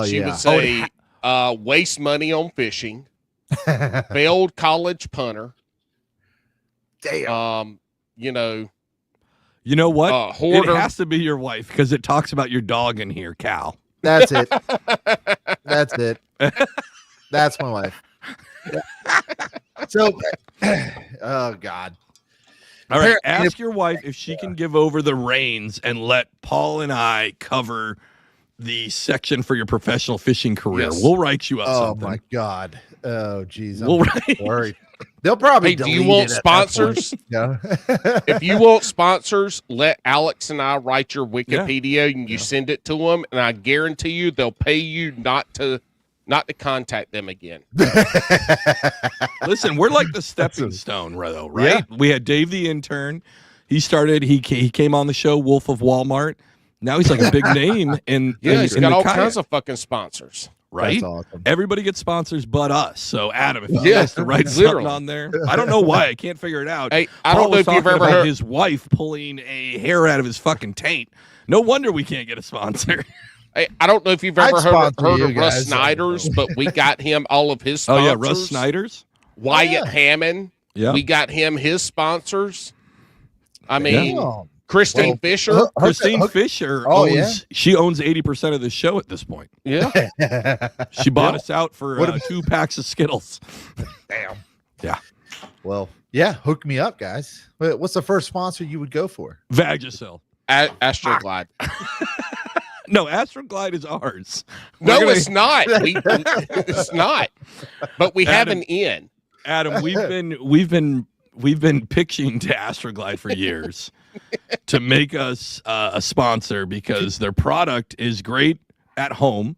she would say, waste money on fishing, failed college punter.
Damn.
You know what?
Hoarder.
It has to be your wife because it talks about your dog in here, Cal.
That's it. That's it. That's my wife. So, oh God.
All right, ask your wife if she can give over the reins and let Paul and I cover the section for your professional fishing career.
Yes.
We'll write you up
Oh
something.
my God. Oh geez.
We'll
I'm worried. They'll probably.
Hey, do you want sponsors?
Yeah.
If you want sponsors, let Alex and I write your Wikipedia and you send it to them, and I guarantee you they'll pay you not to contact them again.
Listen, we're like the stepping stone, though, right? Yeah. We had Dave the intern. He came on the show, Wolf of Walmart. Now he's like a big name
he's got all kinds of fucking sponsors.
Right?
That's awesome.
Everybody gets sponsors but us. So Adam, if you has to write something on there, I don't know why. I can't figure it out.
Hey, I don't know if you've ever heard
his wife pulling a hair out of his fucking taint. No wonder we can't get a sponsor.
Hey, I don't know if you've ever heard of Russ
guys.
Snyder's, but we got him all of his sponsors.
Oh, yeah, Russ Snyder's?
Wyatt Hammond.
Yeah.
We got him his sponsors. I mean, Christine Fisher.
Christine Fisher she owns 80% of the show at this point.
Yeah.
She bought us out for 2 packs of Skittles.
Damn.
Yeah.
Well, yeah, hook me up, guys. What's the first sponsor you would go for?
Vagisil.
Astroglide.
No, Astroglide is ours.
It's not. It's not. But we have an in.
Adam, we've been pitching to Astroglide for years to make us a sponsor because their product is great at home,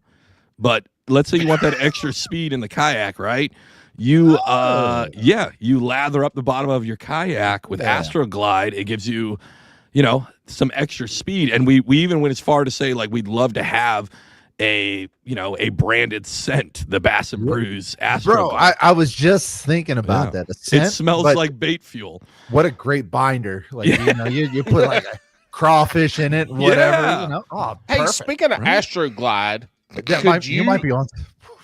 but let's say you want that extra speed in the kayak, right? You lather up the bottom of your kayak with Astroglide. It gives you, some extra speed, and we even went as far to say like we'd love to have a branded scent, the Bass and Brews Astroglide.
Bro, I was just thinking about that.
It smells like bait fuel.
What a great binder! Like you put like a crawfish in it, whatever.
Yeah.
Oh,
hey,
perfect.
Speaking of Astroglide,
you might be on.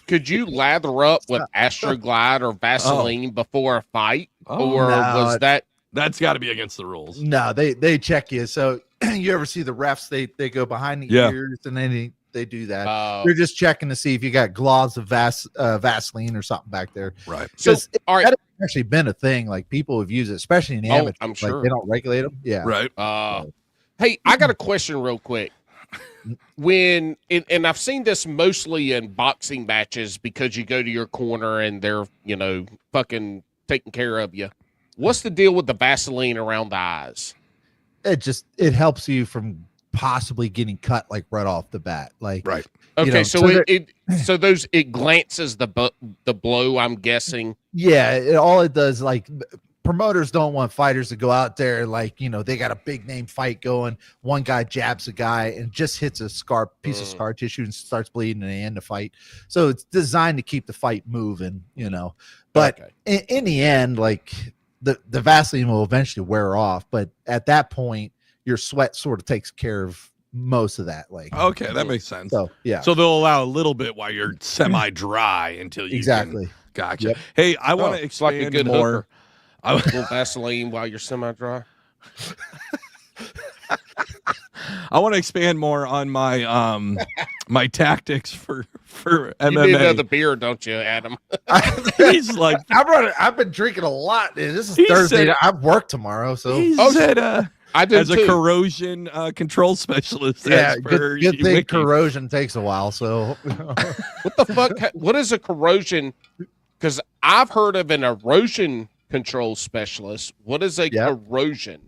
Could you lather up with Astroglide or Vaseline before a fight, was that?
That's got to be against the rules.
No, they check you. So you ever see the refs? They go behind the ears and then they do that. They're just checking to see if you got gloves of Vaseline or something back there.
Right.
So
that has actually been a thing. Like people have used it, especially in the amateur.
I'm sure.
Like, they don't regulate them. Yeah.
Right.
Hey, I got a question real quick. And I've seen this mostly in boxing matches because you go to your corner and they're, fucking taking care of you. What's the deal with the Vaseline around the eyes?
It helps you from possibly getting cut like right off the bat. Like
right.
Okay, so it glances the blow, I'm guessing.
Yeah, all it does, like promoters don't want fighters to go out there like, they got a big name fight going. One guy jabs a guy and just hits a piece of scar tissue and starts bleeding and they end the fight. So it's designed to keep the fight moving, But in the end, like the Vaseline will eventually wear off, but at that point, your sweat sort of takes care of most of that. Like,
okay, that makes sense.
So yeah,
so they'll allow a little bit while you're semi-dry until you can. Gotcha.
Yep.
Hey, I want to expand
like a good
more.
A little Vaseline while you're semi-dry.
I want to expand more on my my tactics for MMA.
You need another beer, don't you, Adam?
He's like,
I've been drinking a lot. This is Thursday. I work tomorrow, so
I
I do
as a
too.
corrosion control specialist.
Yeah,
as per
good thing
Wiki.
corrosion takes a while. So
What the fuck? What is a corrosion? Because I've heard of an erosion control specialist. What is a corrosion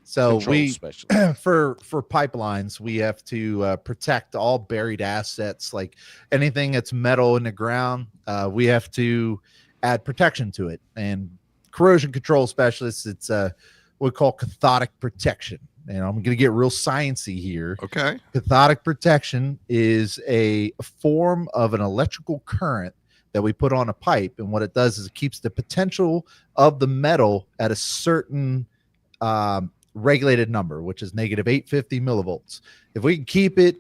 control specialist?
for pipelines, we have to protect all buried assets, like anything that's metal in the ground. We have to add protection to it. And corrosion control specialists, it's what we call cathodic protection. And I'm going to get real sciencey here.
Okay.
Cathodic protection is a form of an electrical current that we put on a pipe, and what it does is it keeps the potential of the metal at a certain regulated number, which is negative 850 millivolts. If we can keep it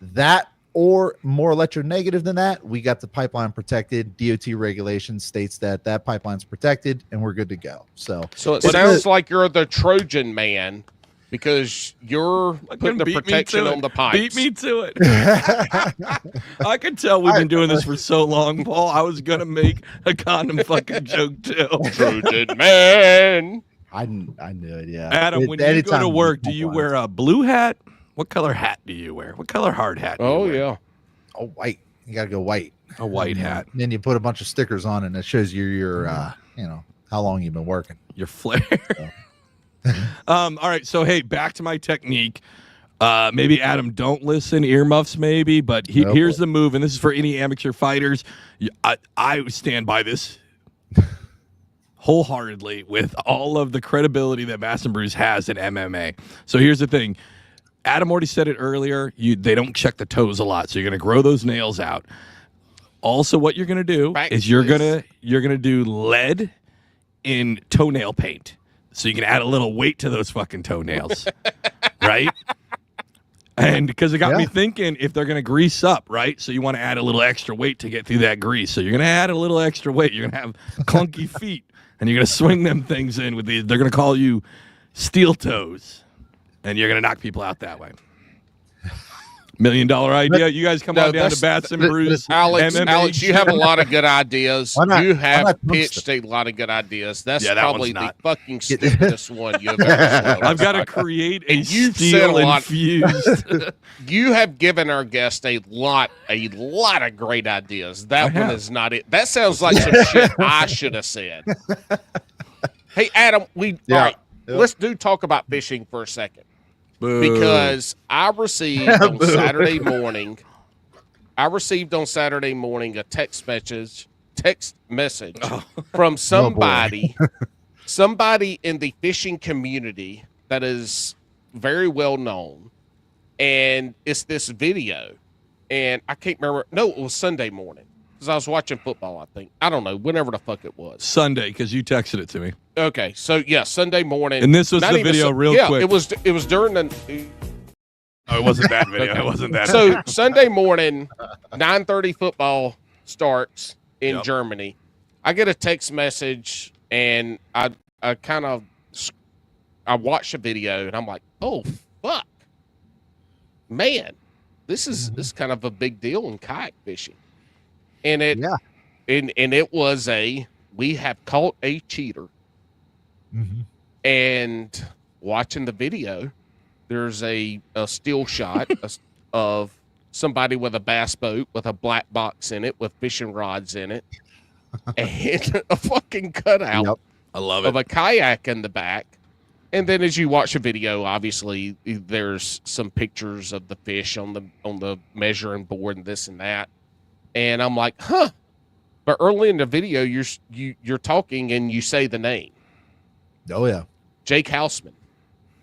that or more electronegative than that, we got the pipeline protected. DOT regulation states that that pipeline's protected, and we're good to go. So
it sounds like you're the Trojan man, because you're putting the protection on the pipes.
Beat me to it. I can tell we've been doing this for so long, Paul. I was going to make a condom fucking joke, too.
Trojan man.
I knew it, yeah.
Adam, when you go to work, do you wear a blue hat? What color hat do you wear? What color hard hat do you wear?
Yeah.
Oh, white. You got to go white.
A white hat.
And then you put a bunch of stickers on, and it shows you your, how long you've been working.
Your flair.
So.
All right, so hey, back to my technique. Maybe Adam, don't listen, earmuffs maybe, but here's the move, and this is for any amateur fighters. I stand by this wholeheartedly with all of the credibility that Bass and Bruce has in MMA. So here's the thing. Adam already said it earlier. They don't check the toes a lot, so you're going to grow those nails out. Also, what you're going to do is you're going to do lead in toenail paint. So you can add a little weight to those fucking toenails, right? And because it got me thinking, if they're going to grease up, right? So you want to add a little extra weight to get through that grease. So you're going to add a little extra weight. You're going to have clunky feet, and you're going to swing them things in with these. They're going to call you steel toes, and you're going to knock people out that way. $1 million idea. You guys come on down to Bats and Brews.
Alex, you have a lot of good ideas. You have pitched a lot of good ideas. That's probably the fucking stupidest one you have ever said.
I've got to create a steel infused.
You have given our guest a lot of great ideas. That one is not it. That sounds like some shit I should have said. Hey, Adam, let's talk about fishing for a second.
Boo.
Because I received on Saturday morning a text message from somebody in the fishing community that is very well known, and it's this video, and I can't remember. No, it was Sunday morning because I was watching football. I think, I don't know, whenever the fuck it was.
Sunday, because you texted it to me.
Okay, so yeah, Sunday morning.
And this was the video quick.
It was during the.
Oh, it wasn't that video. Okay. It wasn't that.
So
video.
Sunday morning, 9:30 football starts in Germany. I get a text message, and I watch the video, and I'm like, oh fuck, man, this is kind of a big deal in kayak fishing, and it was we have caught a cheater.
Mm-hmm.
And watching the video, there's a still shot of somebody with a bass boat with a black box in it with fishing rods in it, and a fucking cutout
I love it.
of a kayak in the back. And then as you watch the video, obviously there's some pictures of the fish on the measuring board and this and that. And I'm like, huh. But early in the video, you're talking and you say the name.
Oh, yeah.
Jake Houseman.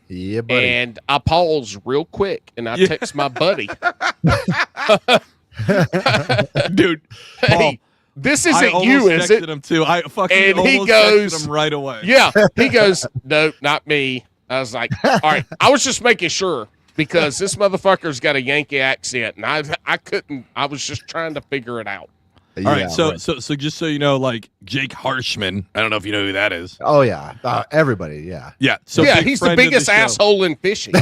Yeah, buddy.
And I pause real quick and I text my buddy.
Dude,
hey,
Paul,
this isn't you, is it?
Him too. I fucking
and
almost
he goes,
texted him right away.
Yeah. He goes, no, not me. I was like, all right. I was just making sure because this motherfucker's got a Yankee accent and I couldn't. I was just trying to figure it out.
All right, so just so you know, like Jake Harshman, I don't know if you know who that is.
Oh yeah, everybody, yeah.
Yeah, so
he's the biggest asshole in fishing.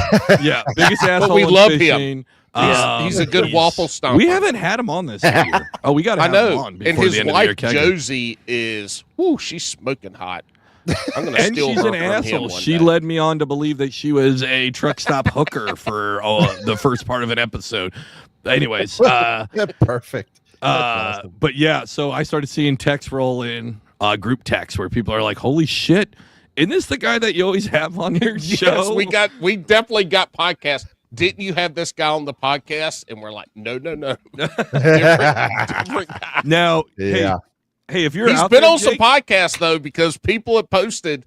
Yeah, biggest asshole.
But we
in
love
fishing.
him. He's a good waffle stomper.
We haven't had him on this year. Oh, we got to have him on before
and his
the end
wife
of the year.
Josie is, she's smoking hot. I'm gonna
And
steal
she's
her
an
from him
asshole.
one
She
day.
led me on to believe that she was a truck stop hooker for the first part of an episode. Anyways,
Perfect. That's awesome.
but yeah, so I started seeing texts roll in, group texts where people are like, "Holy shit, isn't this the guy that you always have on your show?"
Yes, we definitely got podcasts. Didn't you have this guy on the podcast? And we're like, no. different guy.
Now,
Yeah.
hey, if you're
He's
out
been
there,
on some
Jake,
podcasts though, because people have posted,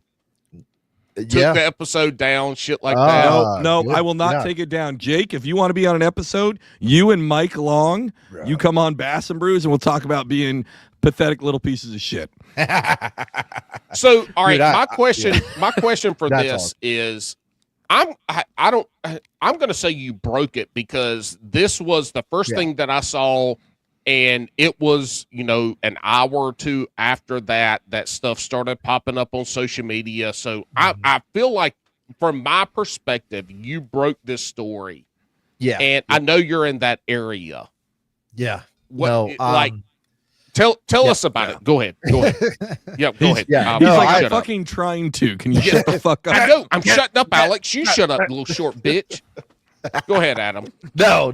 took the episode down, shit like that.
no,
good.
I will not
Yeah.
take it down. Jake, if you want to be on an episode, you and Mike Long, you come on Bass and Brews, and we'll talk about being pathetic little pieces of shit.
So, all right,
Dude,
my question for
That's
this
awesome.
is, I'm going to say you broke it because this was the first thing that I saw, and it was, an hour or two after that stuff started popping up on social media. So I feel like, from my perspective, you broke this story.
Yeah.
And I know you're in that area.
Yeah.
What, tell us about it. Go ahead. Yeah, go ahead.
Yeah,
He's
No,
like,
I-
I'm fucking trying to. Can you shut the fuck up?
I know. I'm shutting up, Alex. You shut up, little short bitch. Go ahead, Adam.
No,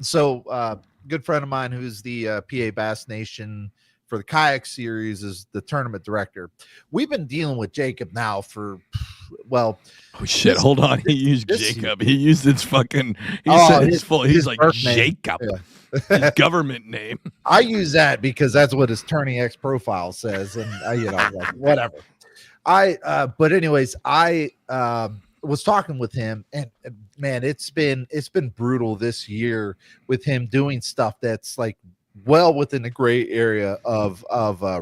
so good friend of mine who's the PA Bass Nation for the Kayak series is the tournament director. We've been dealing with Jacob now for
Oh shit! Hold on. He used Jacob. He used his fucking. He said his full. He's like
birth name.
Jacob. His government name.
I use that because that's what his Tourney X profile says, and like, whatever. But anyways, I was talking with him, and man, it's been brutal this year with him doing stuff that's like well within the gray area of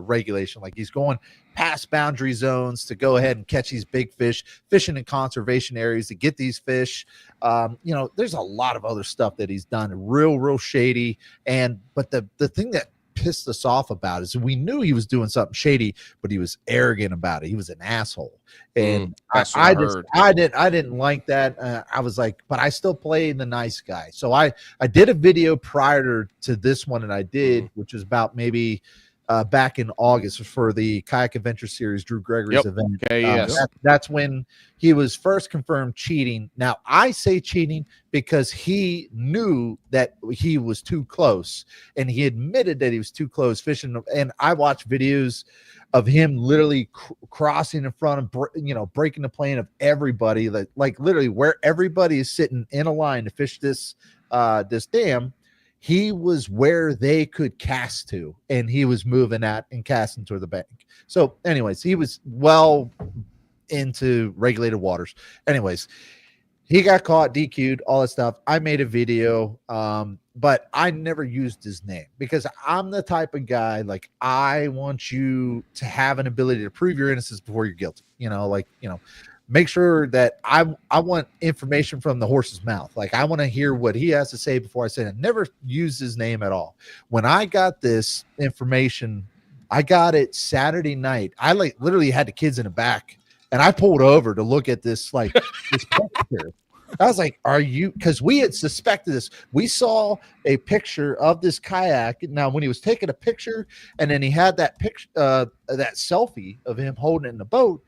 regulation. Like he's going past boundary zones to go ahead and catch these big fish, fishing in conservation areas to get these fish. There's a lot of other stuff that he's done, real shady. But the thing that pissed us off about is we knew he was doing something shady, but he was arrogant about it. He was an asshole. And I didn't like that. I was like, but I still play the nice guy. So I did a video prior to this one, and I did, which was about maybe back in August for the Kayak Adventure Series, Drew Gregory's event.
Okay, yes.
That's when he was first confirmed cheating. Now, I say cheating because he knew that he was too close, and he admitted that he was too close fishing. And I watched videos of him literally crossing in front of, breaking the plane of everybody, like literally where everybody is sitting in a line to fish this dam. He was where they could cast to, and he was moving at and casting toward the bank. So anyways, he was well into regulated waters. Anyways, he got caught, DQ'd, all that stuff. I made a video, but I never used his name because I'm the type of guy, like, I want you to have an ability to prove your innocence before you're guilty. Make sure that I want information from the horse's mouth. Like, I want to hear what he has to say before I say it. I never used his name at all. When I got this information, I got it Saturday night. I literally had the kids in the back, and I pulled over to look at this, this picture. I was like, are you, because we had suspected this. We saw a picture of this kayak. Now, when he was taking a picture and then he had that picture, that selfie of him holding it in the boat,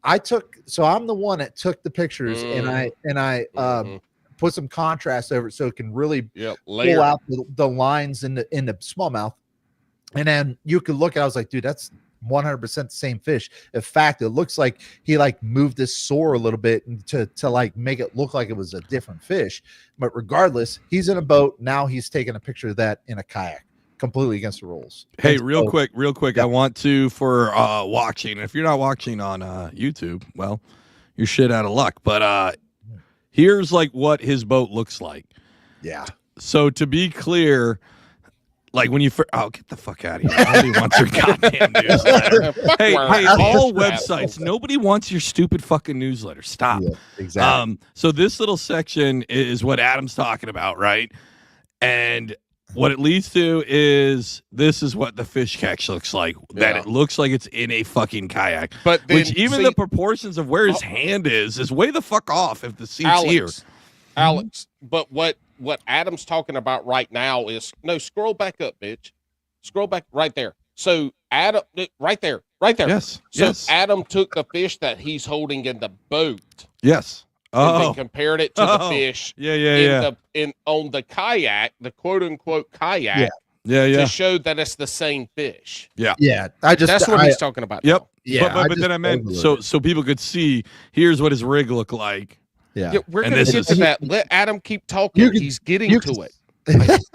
I'm the one that took the pictures and I put some contrast over it so it can really pull out the lines in the smallmouth. And then you could look at it, I was like, dude, that's 100% the same fish. In fact, it looks like he moved this sore a little bit to make it look like it was a different fish. But regardless, he's in a boat. Now he's taking a picture of that in a kayak. Completely against the rules.
Hey, real quick. Yeah. I want to, for watching, if you're not watching on YouTube, well, you're shit out of luck. But here's what his boat looks like.
Yeah.
So to be clear, when you get the fuck out of here. Nobody wants your goddamn newsletter. hey, all websites. Nobody wants your stupid fucking newsletter. Stop.
Yeah, exactly.
So this little section is what Adam's talking about, right? And what it leads to is this is what the fish catch looks like. Yeah. That it looks like it's in a fucking kayak. But then, which even the proportions of where his hand is way the fuck off if the seat's here.
Alex, but what Adam's talking about right now is scroll back up, bitch. Scroll back right there. So Adam, right there. Right there.
Yes.
So
yes.
Adam took the fish that he's holding in the boat
Yes.
and then compared it to the fish on the kayak, the quote unquote kayak, to show that it's the same fish.
Yeah.
Yeah.
That's what he's talking about.
Yep.
Now.
Yeah. But then I meant so people could see here's what his rig looked like.
Yeah.
We're gonna get to that. Let Adam keep talking. He's getting to it.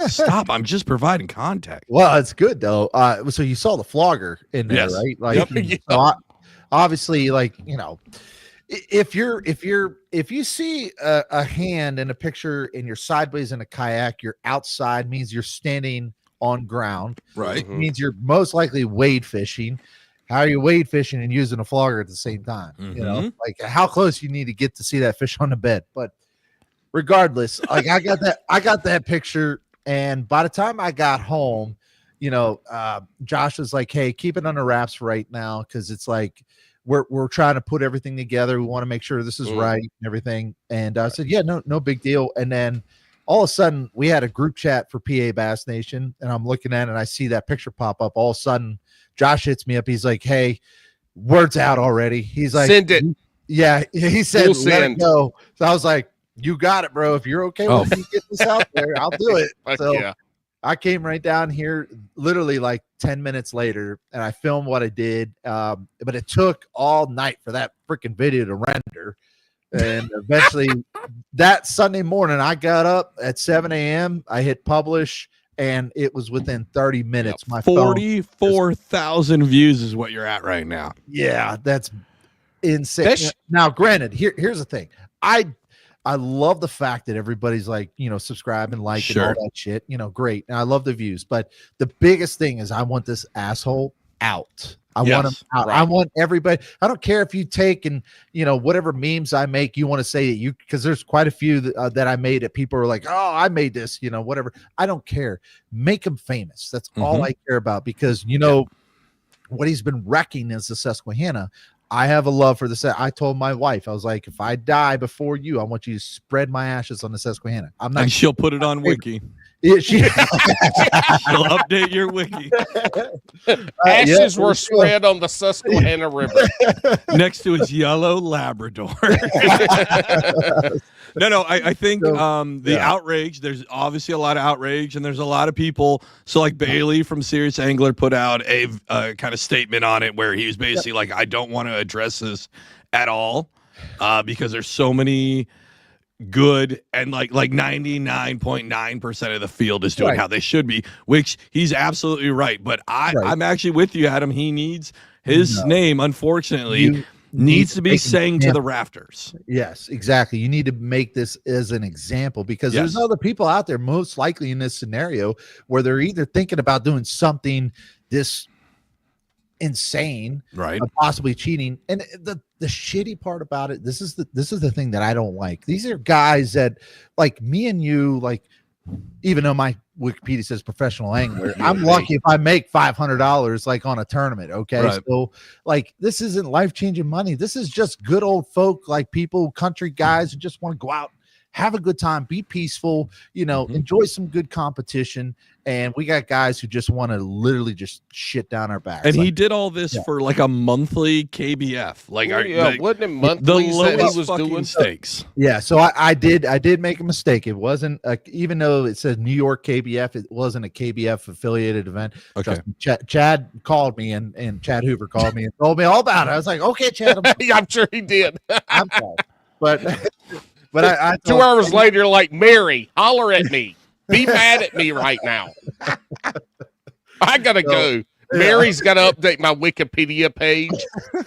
Stop! I'm just providing context.
Well, it's good though. So you saw the flogger in there, right? Like, so obviously, like, you know, if you see a hand in a picture and you're sideways in a kayak, you're outside, means you're standing on ground,
right?
Means you're most likely wade fishing. How are you wade fishing and using a flogger at the same time? You know, like how close you need to get to see that fish on the bed. But regardless, like I got that picture, and by the time I got home, you know, Josh was like, "Hey, keep it under wraps right now, because it's like we're trying to put everything together. We want to make sure this is right and everything." And I said, "Yeah, no big deal." And then all of a sudden, we had a group chat for PA Bass Nation, and I'm looking at it, and I see that picture pop up. All of a sudden, Josh hits me up. He's like, "Hey, word's out already." He's like,
"Send it."
Yeah, he said, "Let it go." So I was like, "You got it, bro. If you're okay with me getting this out there, I'll do it." So I came right down here literally like 10 minutes later, and I filmed what I did. But it took all night for that freaking video to render. And eventually that Sunday morning, I got up at 7 a.m. I hit publish, and it was within 30 minutes. My
44,000 views is what you're at right now.
Yeah, that's insane. Now, granted, here's the thing. I love the fact that everybody's like, you know, subscribe and like and all that shit. You know, great. And I love the views. But the biggest thing is I want this asshole out. I want him out. Right. I want everybody. I don't care if you take and, you know, whatever memes I make, you want to say that you, because there's quite a few that I made that people are like, "Oh, I made this," you know, whatever. I don't care. Make him famous. That's all I care about, because, you know, what he's been wrecking is the Susquehanna. I have a love for this. I told my wife, I was like, if I die before you, I want you to spread my ashes on the Susquehanna. I'm not.
And she'll put it on Wiki.
She'll
update your Wiki.
Ashes were spread on the Susquehanna River
next to his yellow Labrador. No, I think the outrage, there's obviously a lot of outrage, and there's a lot of people. So like Bailey from Serious Angler put out a kind of statement on it where he was basically like, I don't want to address this at all because there's so many good, and like 99.9% of the field is doing how they should be, which he's absolutely right. But I'm actually with you, Adam. He needs his name, unfortunately, needs to be sang to the rafters.
Yes, exactly. You need to make this as an example, because there's other people out there, most likely in this scenario, where they're either thinking about doing something this insane, right, or possibly cheating. And the shitty part about it, this is the thing that I don't like. These are guys that, like me and you, like, even though my Wikipedia says professional angler, I'm lucky if I make $500 like on a tournament. Okay. Right. So like, this isn't life-changing money. This is just good old folk, like people, country guys who just want to go out, have a good time, be peaceful, you know, enjoy some good competition. And we got guys who just want to literally just shit down our backs.
And he did all this for like a monthly KBF. Like,
wasn't it monthly?
The lowest was doing stakes.
Yeah, so I did make a mistake. It wasn't even though it says New York KBF, it wasn't a KBF affiliated event. Okay. Chad called me, and Chad Hoover called me and told me all about it. I was like, okay, Chad.
I'm sure he did.
I'm sorry. But I
2 hours later, like, Mary, holler at me. Be mad at me right now. I gotta go. Mary's got to update my Wikipedia page,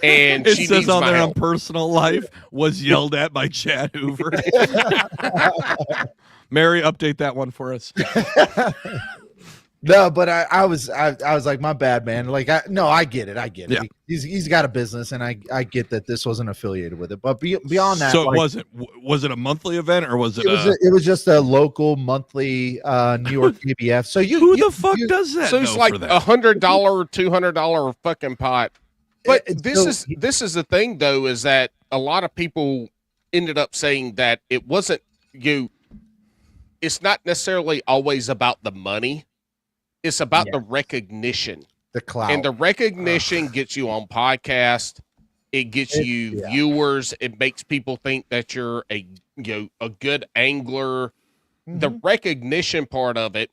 and
it
she
says
needs
on
my
there
help.
on personal life was yelled at by Chad Hoover. Mary, update that one for us.
No, but I was like, my bad, man. Like, I get it.
Yeah.
He's got a business, and I get that this wasn't affiliated with it. But beyond that,
so
like,
was it a monthly event, or was it?
It was just a local monthly New York KBF. So
who the fuck does that?
So it's like $100, $200 fucking pot. But this is the thing, though, is that a lot of people ended up saying that it wasn't you. It's not necessarily always about the money. It's about the recognition
The clout.
And the recognition gets you on podcast. It gets you viewers. It makes people think that you're a good angler. The recognition part of it,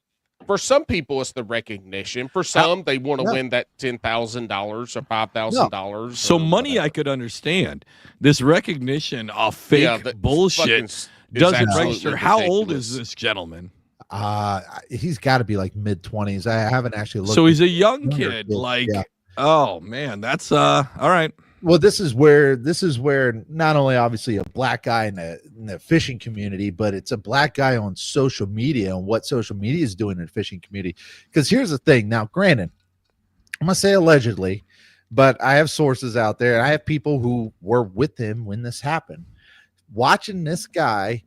for some people, it's the recognition. For some, they want to win that $10,000 or $5,000.
So money, I could understand. This recognition of fake bullshit doesn't register. How old is this gentleman?
He's got to be like mid-20s. I haven't actually looked.
So he's a young kid. Oh man, that's all right.
Well, this is where not only obviously a black guy in the fishing community, but it's a black guy on social media and what social media is doing in the fishing community. Because here's the thing. Now, granted, I'm gonna say allegedly, but I have sources out there. And I have people who were with him when this happened, watching this guy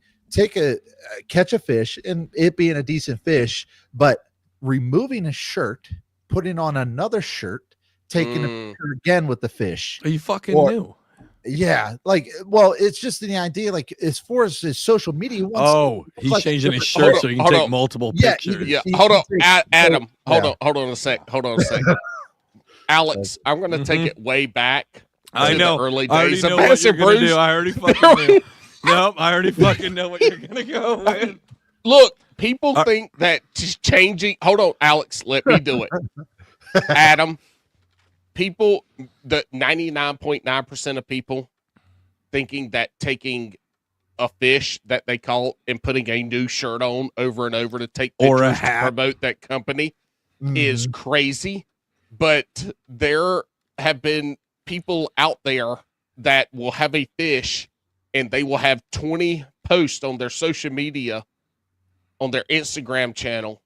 catch a fish and it being a decent fish, but removing a shirt, putting on another shirt, taking a picture again with the fish.
Are you fucking new?
Yeah, it's just the idea, like as far as his social media.
He's changing his shirt so he can take multiple pictures.
Hold on, Adam. Hold on a sec. Alex, I'm going to take it way back.
I know.
The early days.
I already know what you're going to do. I already fucking knew. Nope, I already fucking know what you're going to go with.
Look, people think that just changing. Hold on, Alex. Let me do it. Adam. People, the 99.9% of people thinking that taking a fish that they caught and putting a new shirt on over and over to take pictures
or a hat
to promote that company is crazy. But there have been people out there that will have a fish and they will have 20 posts on their social media, on their Instagram channel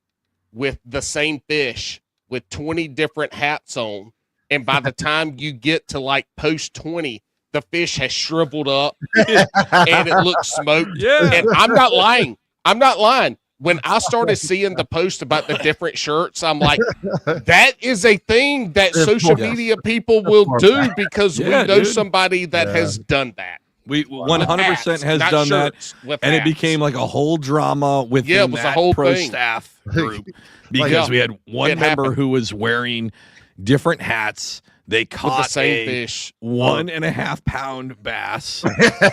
with the same fish with 20 different hats on. And by the time you get to like post 20, the fish has shriveled up and it looks smoked.
Yeah.
And I'm not lying. When I started seeing the post about the different shirts, I'm like, that is a thing that social media people will do because we know somebody that has done that.
We 100% has done that, and it became like a whole drama within that pro staff group because we had one member who was wearing different hats. They caught
the same fish,
1.5 pound bass,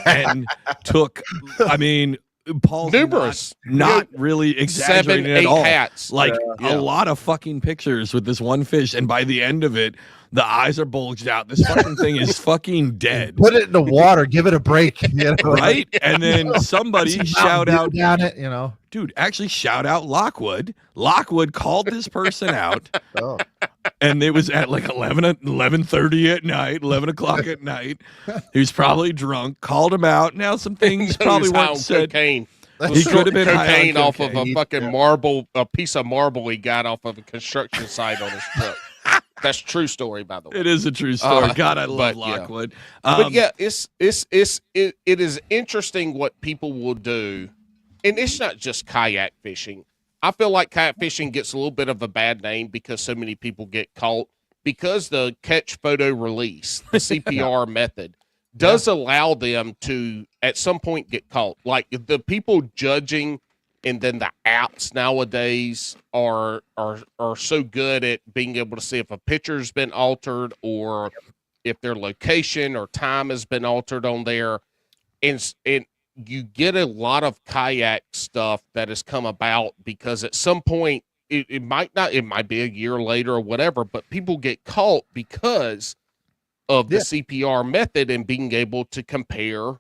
and took. I mean, Paul's
numerous,
not really exaggerating
7, 8
at all.
Hats,
like a lot of fucking pictures with this one fish, and by the end of it, the eyes are bulged out. This fucking thing is fucking dead.
Put it in the water, give it a break,
right? And then somebody shout out
down it,
dude. Actually, shout out Lockwood. Lockwood called this person out. And it was at like 11:30 at night, 11 o'clock at night. He was probably drunk, called him out. Now some things probably weren't said.
Cocaine.
He could have been
cocaine
high on
off of a fucking marble, a piece of marble he got off of a construction site on his truck. That's true story, by the way.
It is a true story. God, I love Lockwood.
But yeah, it is interesting what people will do, and it's not just kayak fishing. I feel like kayak fishing gets a little bit of a bad name because so many people get caught because the catch photo release, the CPR method, does allow them to at some point get caught. Like the people judging and then the apps nowadays are so good at being able to see if a picture's been altered or if their location or time has been altered on there. And you get a lot of kayak stuff that has come about because at some point it might be a year later or whatever, but people get caught because of the CPR method and being able to compare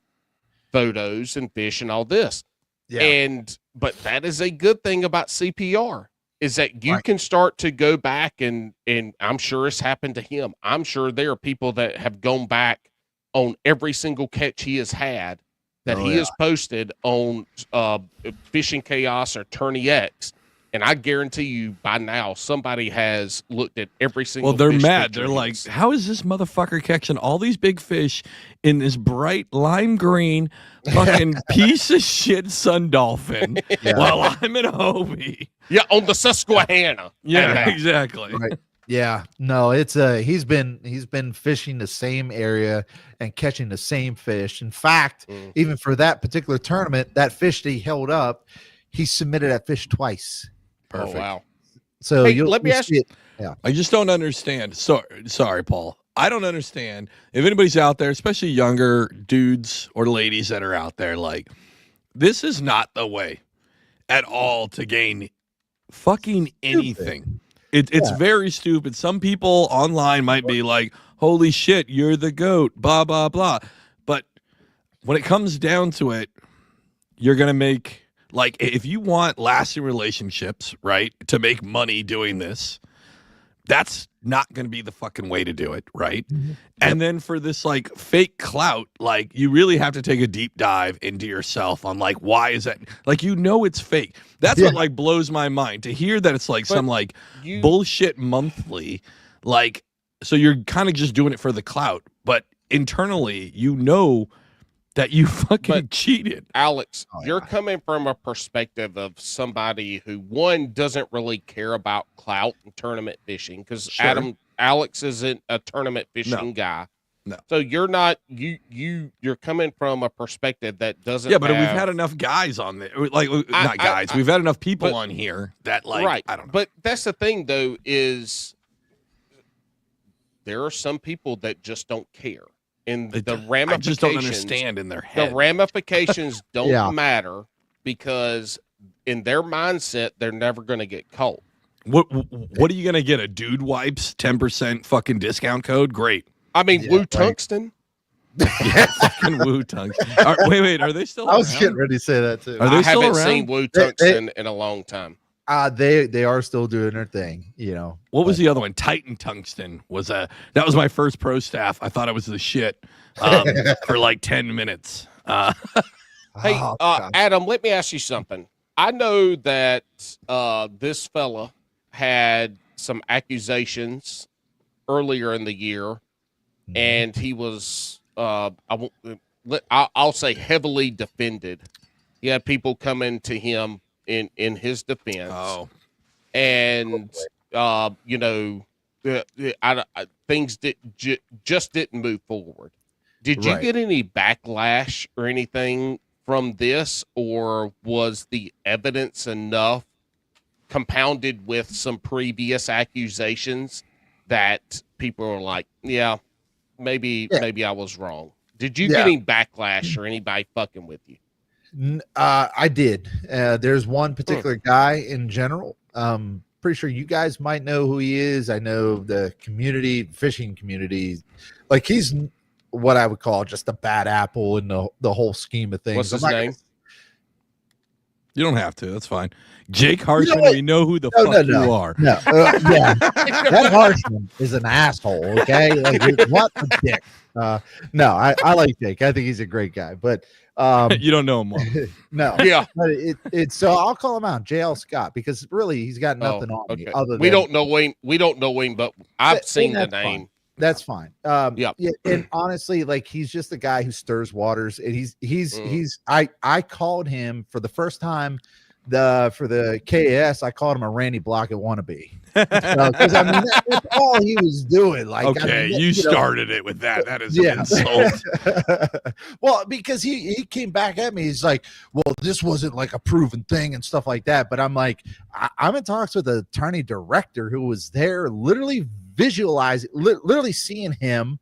photos and fish and all this. Yeah. But that is a good thing about CPR is that you can start to go back and I'm sure it's happened to him. I'm sure there are people that have gone back on every single catch he has had that he has posted on Fishing Chaos or Tourney X. And I guarantee you by now somebody has looked at every single
they're
fish
mad. They're like, how is this motherfucker catching all these big fish in this bright lime green fucking piece of shit sun dolphin while I'm in Hobie?
Yeah, on the Susquehanna.
Yeah, exactly.
Right. Yeah, no, it's he's been fishing the same area and catching the same fish. In fact, even for that particular tournament, that fish that he held up, he submitted that fish twice.
Perfect. Oh, wow.
So
Hey, let me ask
see it. Yeah.
I just don't understand. Sorry, Paul. I don't understand if anybody's out there, especially younger dudes or ladies that are out there, like, this is not the way at all to gain fucking anything. It's very stupid. Some people online might be like, holy shit, you're the GOAT, blah, blah, blah. But when it comes down to it, you're going to make, like, if you want lasting relationships, right, to make money doing this, that's not going to be the fucking way to do it, right?
Mm-hmm.
And then for this, like, fake clout, like, you really have to take a deep dive into yourself on, like, why is that? Like, it's fake. That's what, like, blows my mind. To hear that it's, like, some, like, bullshit monthly, like, so you're kind of just doing it for the clout. But internally, that you fucking cheated.
Alex, you're coming from a perspective of somebody who, one, doesn't really care about clout and tournament fishing, because Alex isn't a tournament fishing guy.
No.
So you're not you're coming from a perspective that doesn't.
Yeah, but we've had enough guys on there, like not guys. We've had enough people on here that, like, I don't know.
But that's the thing, though, is there are some people that just don't care. And the ramifications,
I just don't understand in their head.
The ramifications don't matter, because in their mindset, they're never going to get caught.
What are you going to get? A Dude Wipes 10% fucking discount code? Great.
I mean, Woo Tungsten.
Yeah, fucking Woo Tungsten. Wait, are they still
I was
around?
getting ready to say that too.
Are they
I
still
haven't
around?
seen Woo Tungsten in a long time.
They are still doing their thing,
What was the other one? Titan Tungsten that was my first pro staff. I thought it was the shit for like 10 minutes.
Hey, Adam, let me ask you something. I know that this fella had some accusations earlier in the year, and he was I'll say heavily defended. He had people coming to him in his defense.
Oh,
and things just didn't move forward. Did you get any backlash or anything from this, or was the evidence enough, compounded with some previous accusations, that people are like, maybe I was wrong? Did you get any backlash or anybody fucking with you?
I did. There's one particular guy in general. Pretty sure you guys might know who he is. I know the fishing community, like, he's what I would call just a bad apple in the whole scheme of things.
What's his name?
You don't have to. That's fine. Jake Harshman, we know who the fuck you are.
No, that Harshman is an asshole. Okay, like, what a dick. No, I like Jake. I think he's a great guy, but
you don't know him well.
No, but it's so I'll call him out, JL Scott, because really he's got nothing on me other than
we don't know him, but I've seen the name.
Fine. That's fine. Yeah, and honestly, like, he's just a guy who stirs waters, and I called him for the first time for the KS. I called him a Randy Blockett wannabe, because I mean that's all he was doing. Like,
okay, I mean, you started it with that. That is an insult.
Well, because he came back at me. He's like, "Well, this wasn't like a proven thing and stuff like that." But I'm like, I'm in talks with the attorney director who was there, literally literally seeing him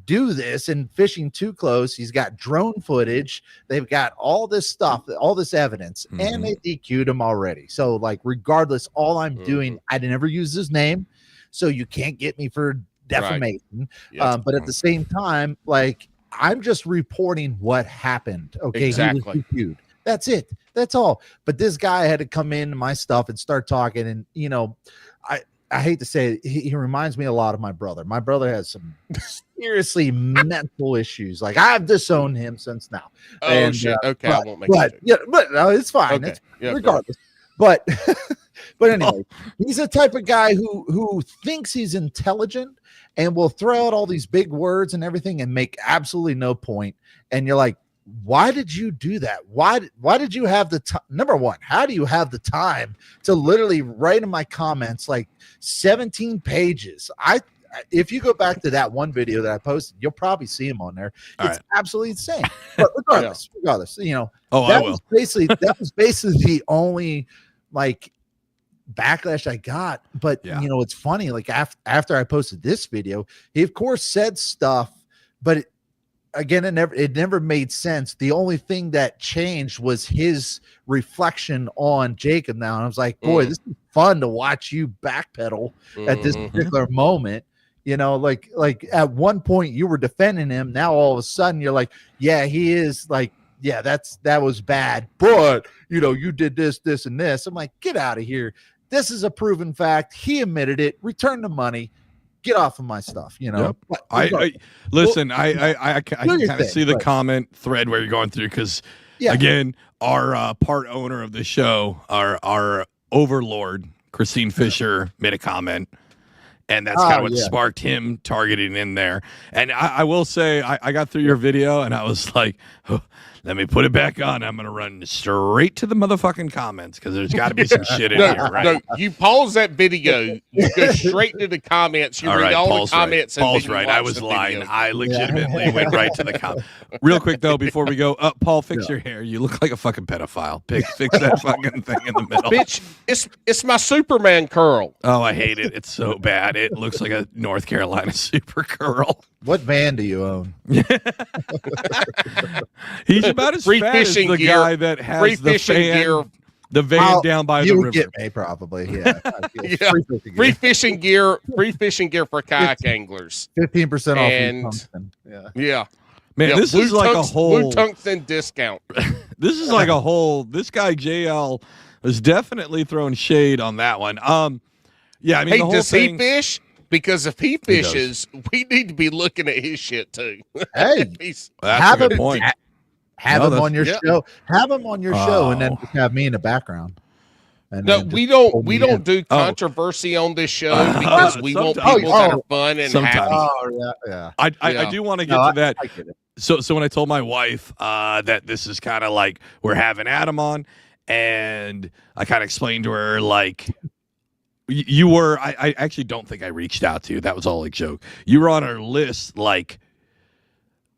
do this and fishing too close. He's got drone footage. They've got all this stuff, all this evidence, and they DQ'd him already. So, like, regardless, all I'm doing, I never use his name, so you can't get me for defamation. Right. But at the same time, like, I'm just reporting what happened. Okay,
exactly.
He was DQ'd. That's it. That's all. But this guy had to come into my stuff and start talking, and I hate to say it, he reminds me a lot of my brother. My brother has some seriously mental issues. Like, I've disowned him since now.
Oh, shit. Okay, I won't make it.
But no, it's fine.
Okay.
It's, regardless. But anyway, he's the type of guy who thinks he's intelligent and will throw out all these big words and everything and make absolutely no point. And you're like, why did you do that? Why did you have the time? Number one, how do you have the time to literally write in my comments like 17 pages? If you go back to that one video that I posted, you'll probably see him on there. It's absolutely insane. But regardless,
I will.
that was basically the only, like, backlash I got. But
Yeah.
you know, it's funny. Like after I posted this video, he of course said stuff, but again, it never made sense. The only thing that changed was his reflection on Jacob now. And I was like, boy, this is fun to watch you backpedal at this particular moment. You know, like at one point you were defending him. Now all of a sudden you're like, yeah, he is like, yeah, that was bad. But you know, you did this, and this. I'm like, get out of here. This is a proven fact. He admitted it. Return the money. Get off of my stuff, you know.
Yep. I listen. I can kind of see the comment thread where you're going through because, again, our part owner of the show, our overlord, Christine Fisher, made a comment, and that's kind of what sparked him targeting in there. And I will say, I got through your video, and I was like, oh, let me put it back on. I'm going to run straight to the motherfucking comments because there's got to be some shit in here, right?
No, you pause that video. You go straight to the comments. You read all the comments.
Paul's right. I was lying. I legitimately went right to the comments. Real quick, though, before we go, Paul, fix your hair. You look like a fucking pedophile. Fix that fucking thing in the middle.
Bitch, it's my Superman curl.
Oh, I hate it. It's so bad. It looks like a North Carolina super curl.
What van do you own?
He's about as fat as the guy that has the van down by the river.
Get me probably, yeah.
Free fishing gear for kayak anglers.
15% off.
And
man, this is like a whole
blue tungsten discount.
This is like a whole. This guy JL is definitely throwing shade on that one. Yeah, I mean,
hey,
the whole
does
thing,
he fish? Because if he fishes, we need to be looking at his shit too.
Hey,
that's a good point.
Have him on your show. Have him on your show, and then have me in the background. And
no, we don't do controversy on this show because we want people that are fun and happy.
Oh, yeah.
I do want to get to that. I get it. So when I told my wife that this is kind of like we're having Adam on, and I kind of explained to her like. You were. I actually don't think I reached out to you. That was all a joke. You were on our list. Like,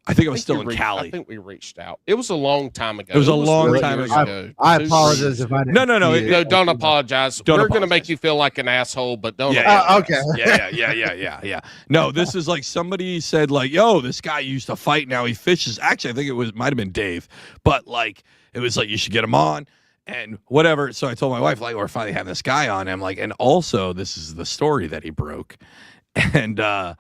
I think I was still in Cali.
I think we reached out. It was a long time ago.
It was a long time ago.
I apologize if I didn't.
No.
Don't apologize. We're going to make you feel like an asshole, but don't.
Okay.
Yeah. No, this is like somebody said, like, yo, this guy used to fight. Now he fishes. Actually, I think it might have been Dave, but like, it was like you should get him on. And whatever. So I told my wife, like, we're finally having this guy on. I'm like, and also this is the story that he broke. And my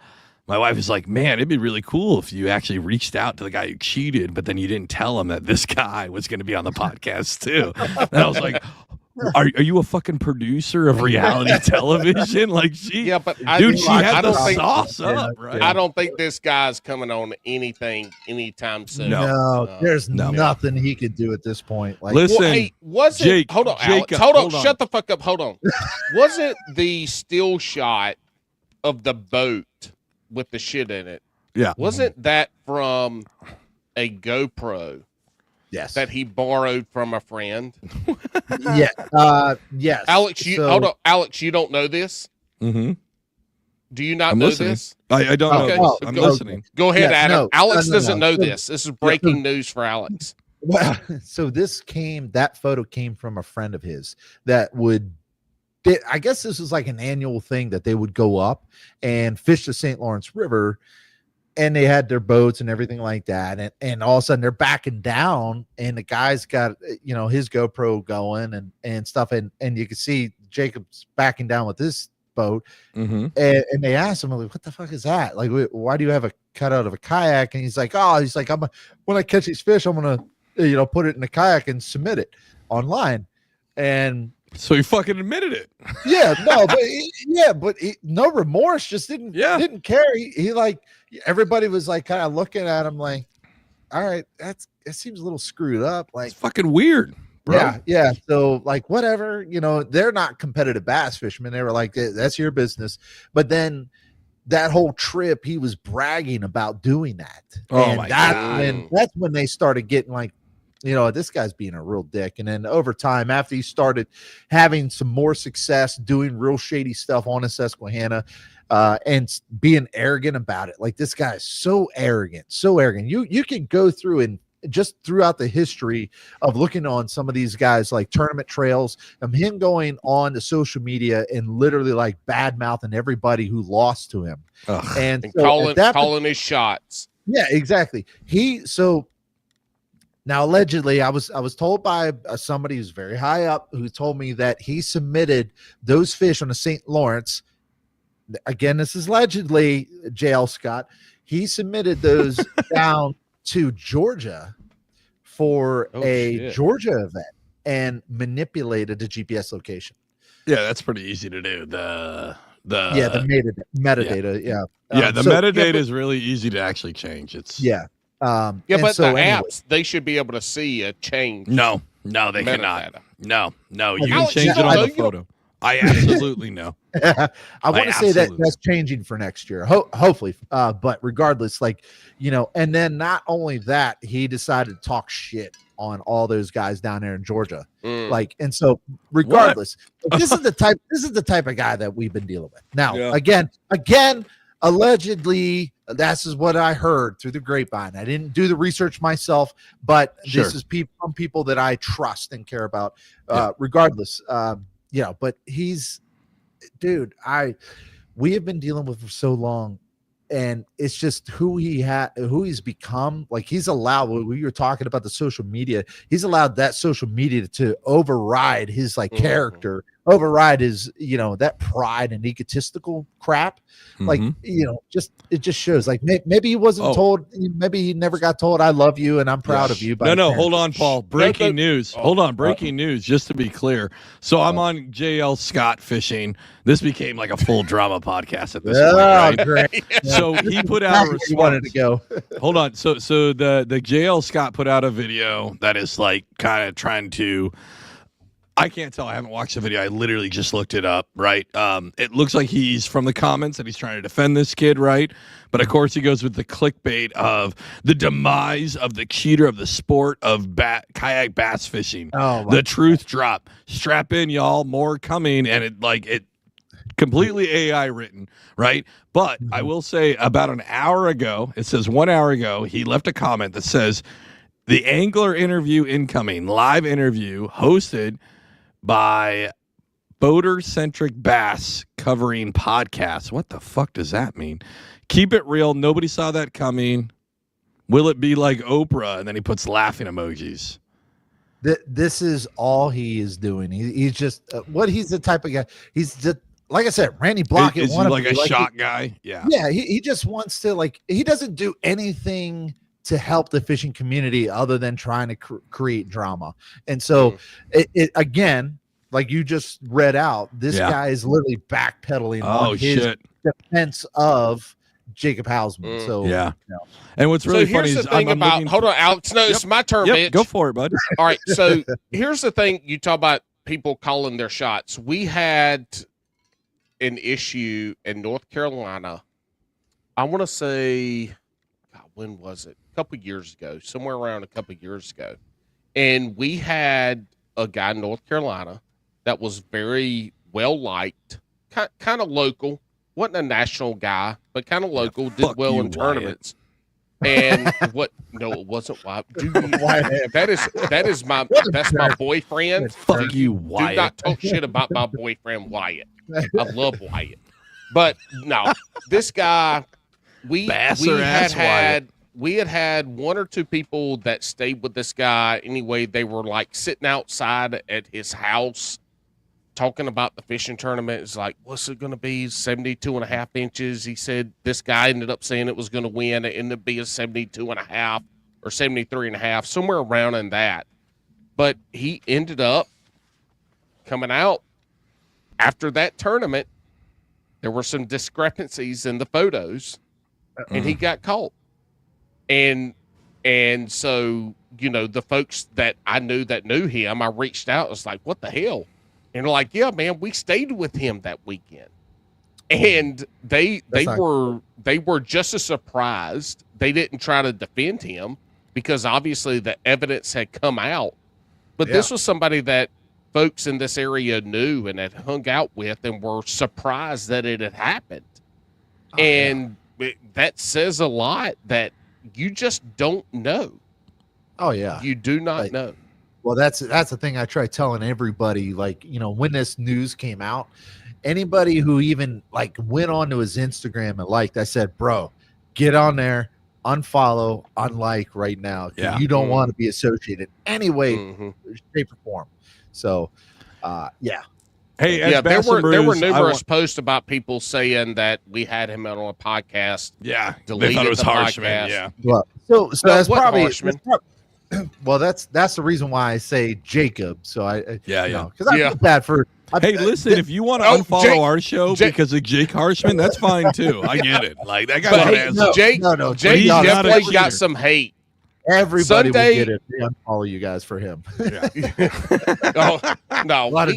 wife is like, man, it'd be really cool if you actually reached out to the guy who cheated, but then you didn't tell him that this guy was going to be on the podcast too. And I was like, are you a fucking producer of reality television? Like she had the sauce up, right?
I don't think this guy's coming on anything anytime soon.
No, there's nothing he could do at this point. Like,
listen,
Jake, hold on, Alex, hold on, shut the fuck up, hold on. Wasn't the still shot of the boat with the shit in it?
Yeah,
wasn't that from a GoPro?
Yes,
that he borrowed from a friend.
Yes.
Alex, hold on. Alex, you don't know this?
Mm-hmm.
Do you not know this?
I don't know this. I'm listening.
Go ahead, Adam. Alex doesn't know this. This is breaking news for Alex.
Well, so that photo came from a friend of his that I guess this was like an annual thing that they would go up and fish the St. Lawrence River. And they had their boats and everything like that. And all of a sudden they're backing down and the guy's got, his GoPro going and stuff. And you can see Jacob's backing down with this boat.
Mm-hmm.
And they asked him, like, what the fuck is that? Like, why do you have a cutout of a kayak? And he's like, when I catch these fish, I'm going to, put it in a kayak and submit it online. And
so he fucking admitted it.
But no remorse, just didn't care. He like, everybody was like kind of looking at him like, all right, that seems a little screwed up. Like,
it's fucking weird, bro.
Yeah. So like, whatever, they're not competitive bass fishermen. They were like, that's your business. But then that whole trip, he was bragging about doing that.
Oh my God.
That's when they started getting like, this guy's being a real dick. And then over time, after he started having some more success doing real shady stuff on the Susquehanna, and being arrogant about it, like this guy is so arrogant. You can go through and just throughout the history of looking on some of these guys like tournament trails, him going on to social media and literally like bad mouthing everybody who lost to him. And so
calling his shots.
Yeah, exactly. Now, allegedly, I was told by somebody who's very high up who told me that he submitted those fish on the St. Lawrence. Again, this is allegedly, JL Scott. He submitted those down to Georgia for Georgia event and manipulated the GPS location.
Yeah, that's pretty easy to do. The
metadata. Yeah.
The metadata is really easy to actually change. It's
but
the apps, they should be able to see a change.
No, they cannot. No, you can
Alex,
change it on the photo. I absolutely know.
I want to say that's changing for next year, hopefully. But regardless, and then not only that, he decided to talk shit on all those guys down there in Georgia. And so regardless, this is the type of guy that we've been dealing with. Now, again, allegedly, this is what I heard through the grapevine. I didn't do the research myself, but this is from people that I trust and care about. Regardless, but we have been dealing with for so long, and it's just who he's become. Like, he's allowed, when we were talking about the social media, he's allowed that social media to override his character, override his, that pride and egotistical crap. It just shows like maybe he wasn't told, maybe he never got told, I love you and I'm proud of you.
No, hold on, Paul. Breaking news. Hold on. Breaking news, just to be clear. So I'm on JL Scott Fishing. This became like a full drama podcast at this point, right?
Great.
So he put out a response.
He wanted to go.
Hold on. So the JL Scott put out a video that is like kind of trying to, I can't tell. I haven't watched the video. I literally just looked it up, right? It looks like he's from the comments that he's trying to defend this kid, right? But of course he goes with the clickbait of the demise of the cheater of the sport of kayak bass fishing. The truth drop. Strap in, y'all. More coming. And it completely AI written, right? But I will say about an hour ago, it says 1 hour ago, he left a comment that says, the angler interview incoming, live interview hosted by Boater Centric Bass covering podcasts. What the fuck does that mean? Keep it real. Nobody saw that coming. Will it be like Oprah? And then he puts laughing emojis.
This is all he is doing. He's just he's the type of guy. He's just, like I said, Randy Blockett.
Is he like a shot guy? Yeah.
Yeah. He just wants to he doesn't do anything to help the fishing community other than trying to create drama. And so it again, like you just read out, this guy is literally backpedaling on his defense of Jacob Hausman. So
and what's really funny is
hold on, Alex. No, it's my turn, bitch.
Go for it, bud.
All right. So here's the thing. You talk about people calling their shots. We had an issue in North Carolina. I want to say, God, when was it? A couple years ago, somewhere around a couple years ago. And we had a guy in North Carolina that was very well liked, kind of local, wasn't a national guy, but kind of local, did well in tournaments. And no, it wasn't Wyatt. That's my boyfriend.
Fuck you, Wyatt.
Do not talk shit about my boyfriend Wyatt. I love Wyatt. But no, this guy, we had one or two people that stayed with this guy. Anyway, they were like sitting outside at his house talking about the fishing tournament. It's like, what's it going to be? 72.5 inches. He said this guy ended up saying it was going to win. It ended up being 72.5 or 73.5, somewhere around in that. But he ended up coming out after that tournament. There were some discrepancies in the photos, and he got caught. And so, the folks that I knew that knew him, I reached out. I was like, what the hell? And they're like, yeah, man, we stayed with him that weekend. And they were just as surprised. They didn't try to defend him because obviously the evidence had come out. But this was somebody that folks in this area knew and had hung out with and were surprised that it had happened. That says a lot that you just don't know.
Oh yeah.
You do not
Like,
know.
well, that's the thing I try telling everybody. Like, when this news came out, anybody who even like went onto his Instagram and liked, I said, bro, get on there, unfollow, unlike right now.
Yeah.
You don't want to be associated any way,
Mhm.
shape, or form. So, yeah.
Hey,
Yeah, there were
Bruce,
numerous posts about people saying that we had him on a podcast.
Yeah, they
Deleted
thought it was
the
Harshman.
podcast.
Yeah,
Well, so
No,
that's
what
probably,
Harshman?
well, that's the reason why I say Jacob. So
Yeah.
because I
Yeah.
feel bad for.
Hey, listen, if you want to
Oh,
unfollow
Jake-
our show
Jake-
because of Jake Harshman, that's fine too. I get it. Like that
But
guy's an
hey,
asshole.
Jake,
no,
Jake
he's not a
definitely
cheater.
got some hate.
Everybody
Sunday-
will get it. They unfollow you guys for him.
Oh, no,
A lot of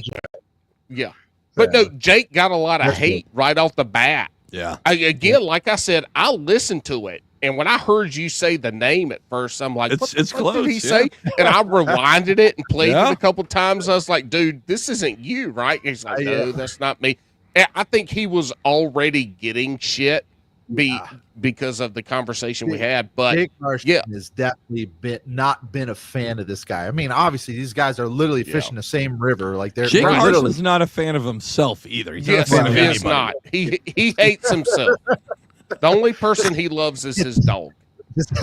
yeah. But no, Jake got a lot of
That's
hate right off the bat.
Yeah,
Again, like I said, I listened to it. And when I heard you say the name at first, I'm like, what the
It's
fuck
close,
did he
yeah.
say? And I rewinded it and played
Yeah.
it a couple times. I was like, dude, this isn't you, right? And he's like, no,
Yeah.
that's not me. And I think he was already getting shit because of the conversation we had. But
Jake Marshman
yeah.
has definitely not been a fan of this guy. I mean, obviously, these guys are literally
Yeah.
fishing the same river. Like they're
Jake
Right.
literally.
Harsman's not a fan of himself either. He's
yes,
not a fan
he
of
is
anybody.
not. He hates himself. The only person he loves is his dog.
Just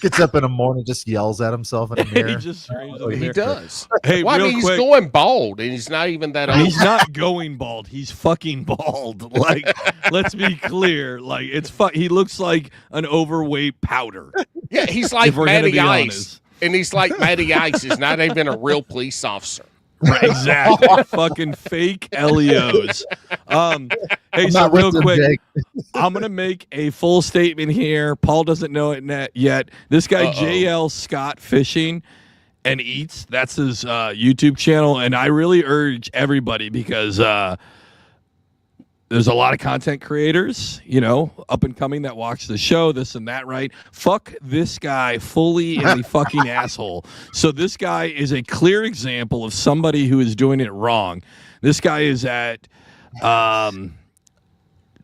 gets up in the morning, just yells at himself in the
he
mirror.
just screams in
Oh,
the
He
mirror.
does.
Hey,
Well, I
real
mean, he's
quick.
going bald, and he's not even that old.
He's not going bald. He's fucking bald. Like, let's be clear. Like, he looks like an overweight powder.
Yeah, he's like
If we're gonna
Matty
be
Ice,
honest.
and he's like Matty Ice is not even a real police officer.
Right, exactly. Fucking fake LEOs. Hey,
I'm
so
not with
real
them,
quick,
Jake.
I'm gonna make a full statement here. Paul doesn't know it yet. This guy
Uh-oh.
JL Scott Fishing and Eats. That's his YouTube channel, and I really urge everybody because there's a lot of content creators, up and coming that watch the show, this and that, right? Fuck this guy fully in the fucking asshole. So this guy is a clear example of somebody who is doing it wrong. This guy is at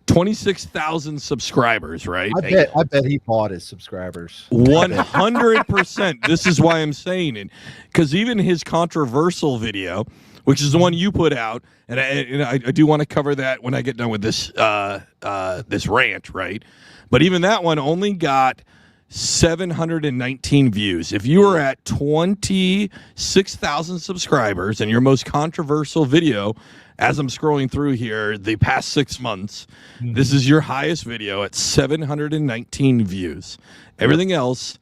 26,000 subscribers, right?
I bet he bought his subscribers.
100%. This is why I'm saying it, because even his controversial video, which is the one you put out, and I do want to cover that when I get done with this this rant, right? But even that one only got 719 views. If you were at 26,000 subscribers and your most controversial video, as I'm scrolling through here, the past 6 months, this is your highest video at 719 views. Everything else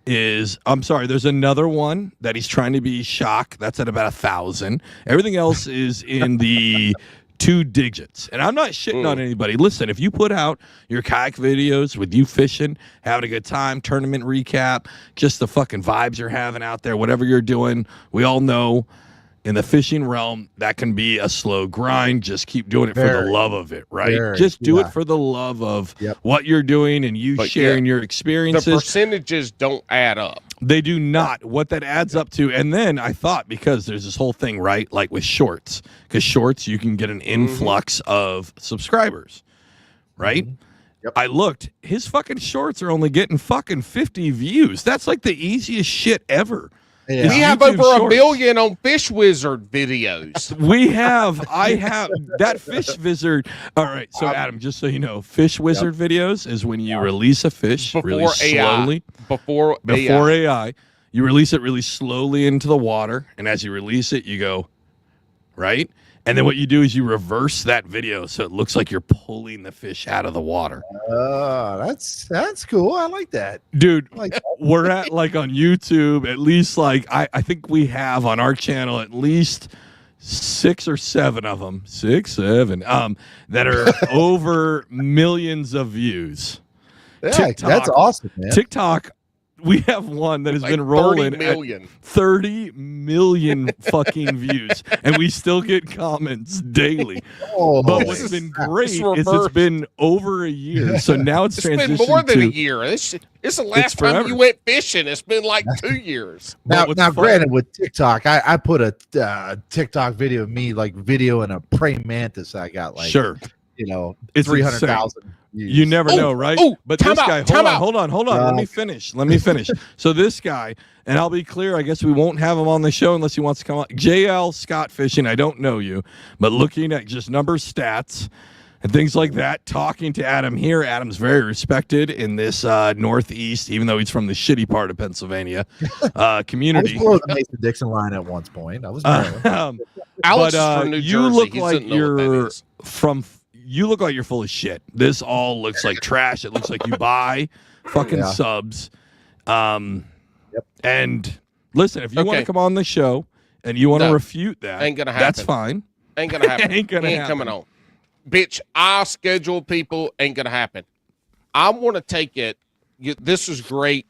is, I'm sorry, there's another one that he's trying to be shock. That's at about 1,000. Everything else is in the 2 digits. And I'm not shitting on anybody. Listen, if you put out your kayak videos with you fishing, having a good time, tournament recap, just the fucking vibes you're having out there, whatever you're doing, we all know in the fishing realm, that can be a slow grind. Just keep doing it for the love of it, right? Just do it for the love of what you're doing and you sharing your
The
experiences.
percentages don't add up.
They do not. What that adds up to, and then I thought, because there's this whole thing, right? Like with shorts, because shorts, you can get an influx of subscribers, right?
Yep.
I looked, his fucking shorts are only getting fucking 50 views. That's like the easiest shit ever.
Yeah.
We have
YouTube
over a
Shorts.
billion on Fish Wizard videos.
I have that Fish Wizard. All right, so Adam, just so you know, Fish Wizard videos is when you release a fish really slowly.
Before
AI, you release it really slowly into the water, and as you release it, you go, right? And then what you do is you reverse that video so it looks like you're pulling the fish out of the water.
That's cool. I like that.
Dude,
I like that.
we're at like on YouTube, at least like I think we have on our channel at least 6 or 7 of them, 6, 7, that are over millions of views.
Yeah,
TikTok.
that's awesome, man.
TikTok, we have one that has
like
been rolling
30 million.
at 30 million fucking views, and we still get comments daily.
Oh,
But
This
what's
is-
been great
it's
is
reversed.
it's been over a year, so now it's
It's been
transitioned
more than
to
a year. It's the last time
forever.
you went fishing. It's been like 2 years.
now,
what's
now
fun-
granted, with TikTok, I put a TikTok video of me like videoing a praying mantis. I got like
sure.
you know
It's
300,000
You never know, right? But this guy, hold on. Let me finish. So this guy, and I'll be clear, I guess we won't have him on the show unless he wants to come on. JL Scott Fishing, I don't know you, but looking at just numbers, stats, and things like that, talking to Adam here, Adam's very respected in this Northeast, even though he's from the shitty part of Pennsylvania community.
I was below the Mason-Dixon line at one point. I was
Alex is from New
you
Jersey.
look
He
like
doesn't know what that
you're
is.
from. You look like you're full of shit. This all looks like trash. It looks like you buy fucking subs. And listen, if you want to come on the show and you want to refute that,
ain't gonna happen.
That's fine.
Ain't gonna happen.
Ain't gonna happen.
Coming on. Bitch, I schedule people. Ain't gonna happen. I want to take it. This is great,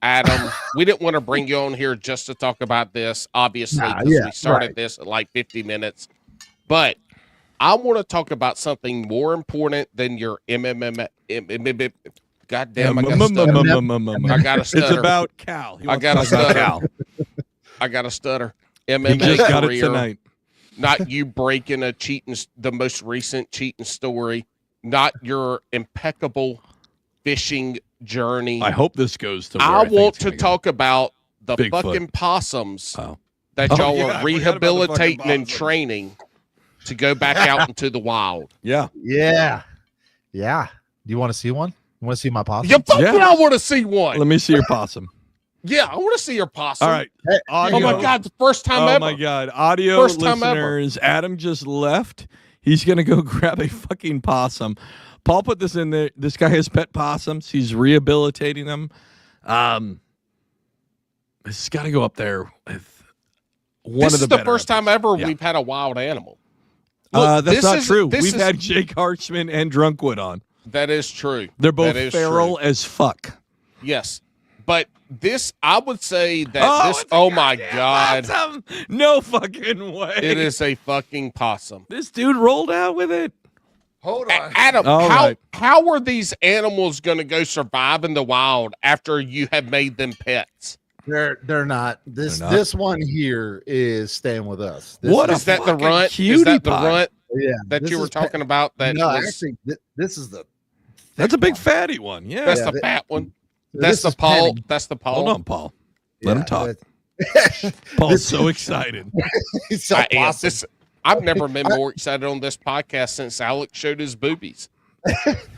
Adam. We didn't want to bring you on here just to talk about this, obviously, because we started this at like 50 minutes. But I want to talk about something more important than your MMM. Goddamn, I got a stutter.
It's about Cal.
I got a stutter. I got a stutter. MMA
he just got
career.
it tonight.
Not you breaking the most recent cheating story. Not your impeccable fishing journey.
I hope this goes to.
I want to talk about the
Bigfoot.
fucking possums that y'all are rehabilitating and training to go back out into the wild.
Yeah. Do you want to see one? You want to see my possum?
I want to see one.
Let me see your possum.
Yeah, I want to see your possum.
All right.
Oh my God, the first time ever.
Oh my God. Audio
First time
listeners, Adam just left. He's going to go grab a fucking possum. Paul put this in there. This guy has pet possums. He's rehabilitating them. This has got to go up there with one of the better. This is
the first time ever we've had a wild animal.
Look, that's not true. We've had Jake Harchman and Drunkwood on.
That is true.
They're both feral as fuck.
Yes. But this, I would say that oh my God.
Possum. No fucking way.
It is a fucking possum.
This dude rolled out with it.
Hold on.
Adam, how are these animals going to go survive in the wild after you have made them pets?
They're not. This one here is staying with us.
Is that the runt? Is that the runt that you were talking about?
Actually, this is the.
That's a big fatty one. Yeah.
That's the fat one. That's the Paul. That's the Paul.
Hold on, Paul. Let him talk. Paul's so excited.
He's so awesome.
I've never been more excited on this podcast since Alex showed his boobies.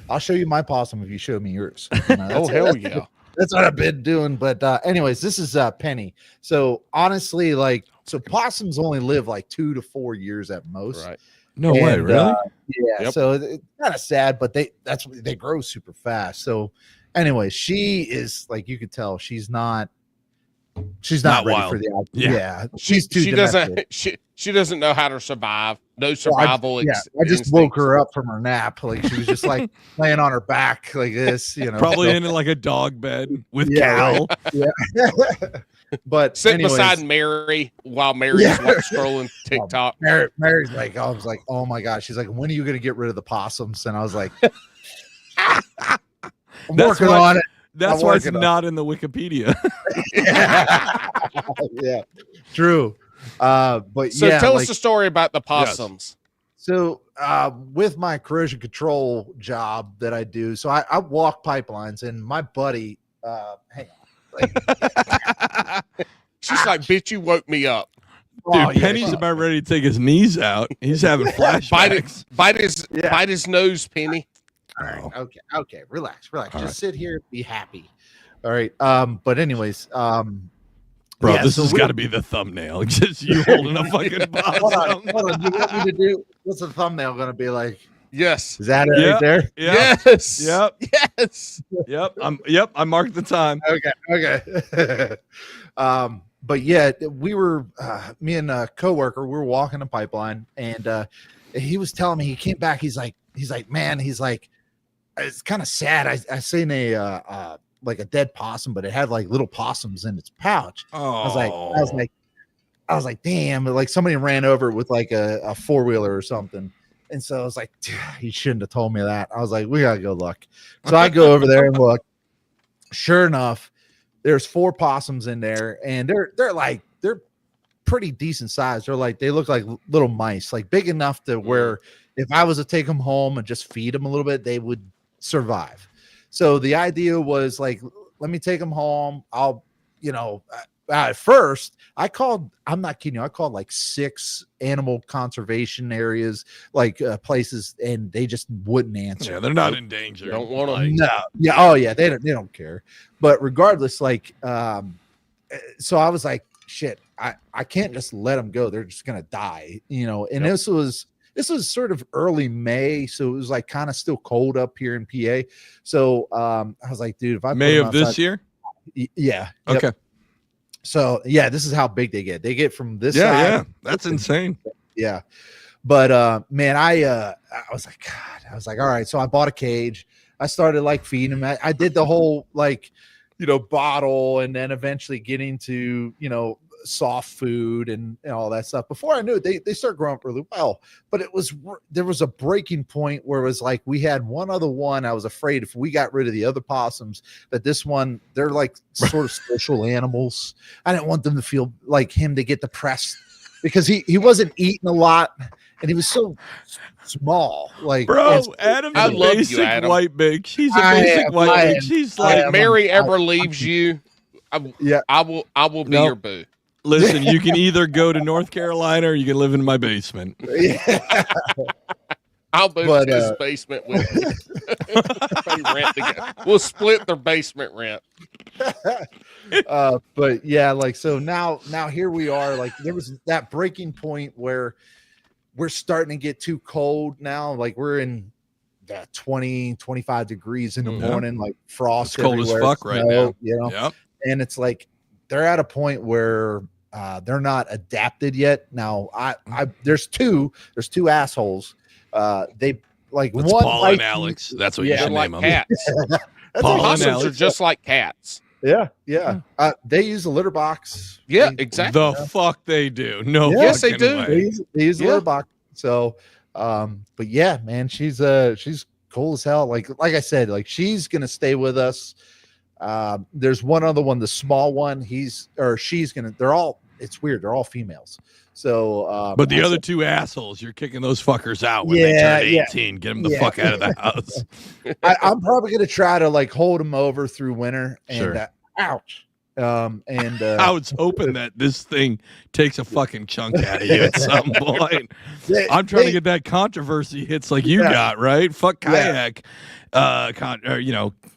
I'll show you my possum if you show me yours.
Hell yeah.
That's what I've been doing. But anyways, this is Penny. So honestly, possums only live like 2 to 4 years at most.
Right.
No way, really?
So it's kind of sad, but they grow super fast. So anyway, she is, like, you could tell she's not ready
wild.
for the
she's too she doesn't know how to survive. No survival.
I just woke her up from her nap. Like, she was just like laying on her back like this,
Probably in like a dog bed with Cal.
Yeah. But
sitting beside Mary while Mary's scrolling TikTok.
Mary's like, I was like, oh my gosh. She's like, when are you gonna get rid of the possums? And I was like, I'm working on it.
That's why it's not in the Wikipedia.
Yeah, true. But
tell us the story about the possums.
Yes. So with my corrosion control job that I do, so I walk pipelines, and my buddy, hang on.
She's like, bitch, you woke me up.
Dude, Penny's about ready to take his knees out. He's having flashbacks.
Bite his nose, Penny.
All right. Okay. Relax. Just sit here and be happy. All right. But anyways,
bro, this has got to be the thumbnail. Just you holding a fucking possum.
Hold on. You want me to do? What's the thumbnail going to be like?
Yes.
Is that it right there?
Yep. Yes.
Yep.
Yes.
Yep. I marked the time.
Okay. But yeah, we were me and a coworker, we were walking a pipeline, and he was telling me, he came back, he's like, man, it's kind of sad. I seen a like a dead possum, but it had like little possums in its pouch.
Oh.
I was like, damn, like somebody ran over it with like a four-wheeler or something. And so I was like, he shouldn't have told me that. I was like, we gotta go look. So I go over there and look. Sure enough, there's 4 possums in there, and they're pretty decent size. They look like little mice, like big enough to where if I was to take them home and just feed them a little bit, they would survive. So the idea was like, let me take them home. I'll, at first I called, I'm not kidding you, I called like 6 animal conservation areas, like places, and they just wouldn't answer.
Yeah, they're not in danger.
Don't want them.
No. Yeah. Oh yeah. They don't care. But regardless, like, so I was like, shit, I can't just let them go. They're just going to die, and this was sort of early May. So it was like kind of still cold up here in PA. So I was like, dude, if I
May of this year.
Yeah.
Okay.
Yep. So yeah, this is how big they get. They get from this side.
Yeah, that's insane.
Yeah. But man, I was like, God, I was like, all right. So I bought a cage. I started like feeding them. I did the whole like, bottle, and then eventually getting to, soft food and all that stuff. Before I knew it, they start growing up really well. But there was a breaking point where it was like we had one other one. I was afraid if we got rid of the other possums, that this one, they're like sort of social animals. I didn't want them to feel like him to get depressed because he wasn't eating a lot and he was so small. Like,
bro, Adam's
I
a
love you,
basic
Adam.
white bitch. She's a basic white bitch. She's like,
if Mary ever leaves you, I will be your boo.
Listen, you can either go to North Carolina or you can live in my basement.
Yeah.
I'll move to his basement with you. Pay rent together. We'll split their basement rent.
But yeah, like, so now here we are. Like, there was that breaking point where we're starting to get too cold now. Like, we're in 20, 25 degrees in the morning, like frost.
It's cold as fuck right now.
Yep. And it's like they're at a point where they're not adapted yet. Now, there's two assholes. They like
That's
one
Paul and Alex. That's what you should
like
name them.
cats.
Paul and
Possums
Alex
are just like cats.
Yeah. They use a litter box.
Yeah, exactly.
The fuck they do. No,
Yes, they
fucking
do.
way.
They use a litter box. So, but yeah, man, she's cool as hell. Like I said, like she's gonna stay with us. There's one other one, the small one. She's gonna. It's weird. They're all females. So,
but the other 2 assholes, you're kicking those fuckers out when they turn 18. Get them the fuck out of the house.
I'm probably gonna try to like hold them over through winter. And
Sure.
Ouch. And
I was hoping that this thing takes a fucking chunk out of you at some point. I'm trying to get that controversy hits like you got, right? Fuck Kayak,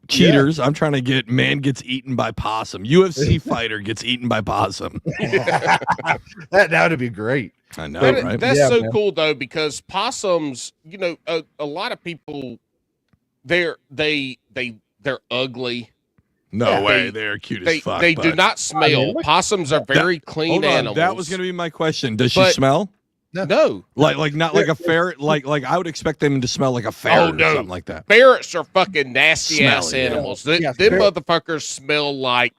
cheaters. I'm trying to get man gets eaten by possum. UFC Fighter gets eaten by possum.
that would be great.
I know, right?
That's so cool though, because possums, a lot of people, they're ugly.
No way, they're cute as fuck.
They do not smell. Possums are very clean animals.
That was going to be my question. Does she smell?
No.
Like not like a ferret. Like I would expect them to smell like a ferret or something like that.
Ferrets are fucking nasty ass
Smelly,
animals. Them motherfuckers smell like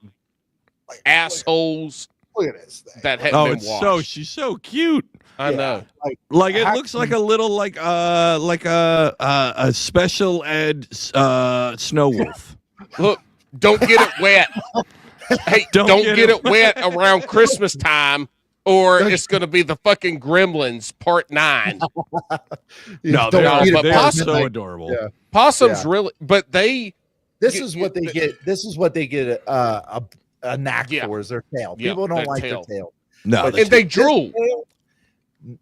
assholes.
Look at this thing.
That haven't been washed.
She's so cute.
I know.
Like it looks like a little like a special ed snow wolf.
Look. Don't get it wet. Hey, don't get it wet around Christmas time, or it's going to be the fucking Gremlins Part 9.
No, they're so adorable.
Yeah.
Possums really, but
this is what they get. This is what they get a knack for is their tail. People don't like their tail.
No,
and they drool.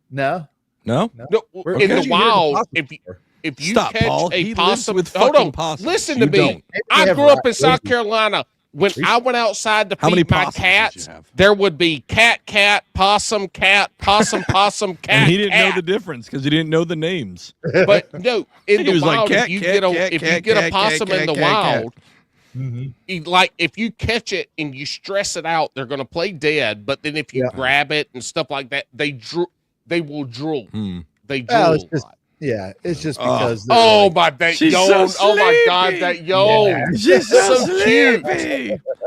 No.
In the wild, if you
Stop,
catch
Paul.
a
He
possum,
lives with
hold
fucking
on,
possums.
listen
You
to me.
don't.
I grew up in South Carolina. When I went outside to feed my cats, there would be cat, possum, cat, possum, cat.
And he didn't know the difference because he didn't know the names.
But no, in the wild,
like,
if you get a possum in the wild, if you catch it and you stress it out, they're going to play dead. But then if you grab it and stuff like that, they will drool. They drool a lot.
Yeah, it's just because.
Oh my god, that yawn.
Yeah.
She's
so cute.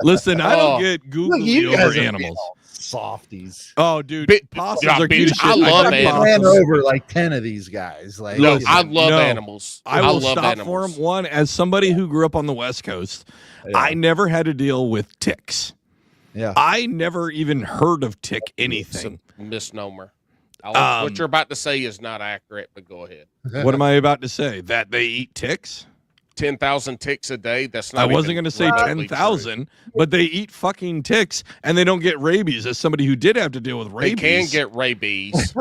Listen, I don't get googly over animals.
Softies.
Oh, dude, possums are cute.
I love
animals. I ran over like 10 of these guys. Like,
I love animals.
I will stop for them. One, as somebody who grew up on the West Coast, I never had to deal with ticks.
Yeah,
I never even heard of tick anything.
It's a misnomer. What you're about to say is not accurate, but go ahead.
What am I about to say? That they eat ticks?
10,000 ticks a day. That's not.
I wasn't going to say 10,000, but they eat fucking ticks and they don't get rabies. As somebody who did have to deal with rabies,
they can get rabies.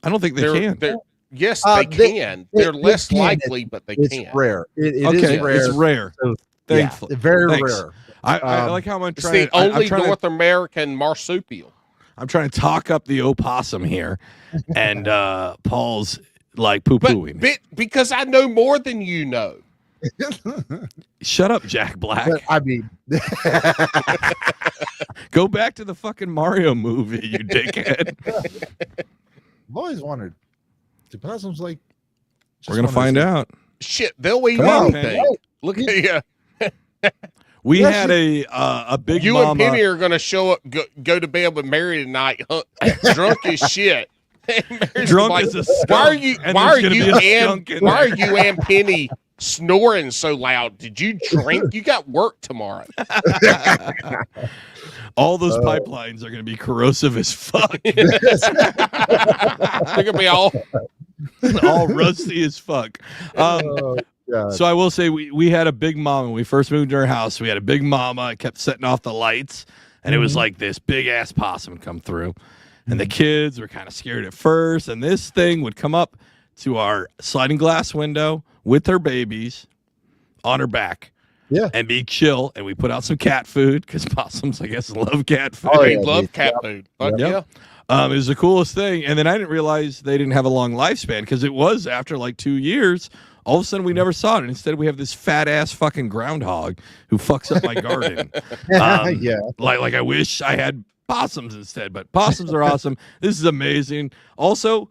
I don't think they can.
Yes, they can. They're less likely, but they can.
It's rare. It
okay,
is rare.
It's rare.
So,
Thankfully,
very rare.
I like how I'm trying.
It's the only North American marsupial.
I'm trying to talk up the opossum here, and Paul's like poo-pooing.
Because I know more than you know.
Shut up, Jack Black.
But, I mean,
go back to the fucking Mario movie, you dickhead.
I've always wondered, do possums like?
We're gonna find out.
Shit, they'll eat anything. Look at you.
We had a big.
You
mama.
and Penny are gonna show up, go to bed with Mary tonight, drunk as shit.
Drunk as a skunk.
Why are you and Penny snoring so loud? Did you drink? You got work tomorrow.
All those pipelines are going to be corrosive as fuck.
They're gonna be all
rusty as fuck. So I will say we had a big mama when we first moved to our house. We had a big mama. It kept setting off the lights, and it was like this big ass possum come through. And the kids were kind of scared at first, and this thing would come up to our sliding glass window with her babies on her back, and be chill. And we put out some cat food because possums, I guess, love cat food.
They love cat food. But
it was the coolest thing. And then I didn't realize they didn't have a long lifespan because it was after like 2 years. All of a sudden, we never saw it. And instead, we have this fat ass fucking groundhog who fucks up my garden. Like I wish I had possums instead, but possums are awesome. This is amazing. Also,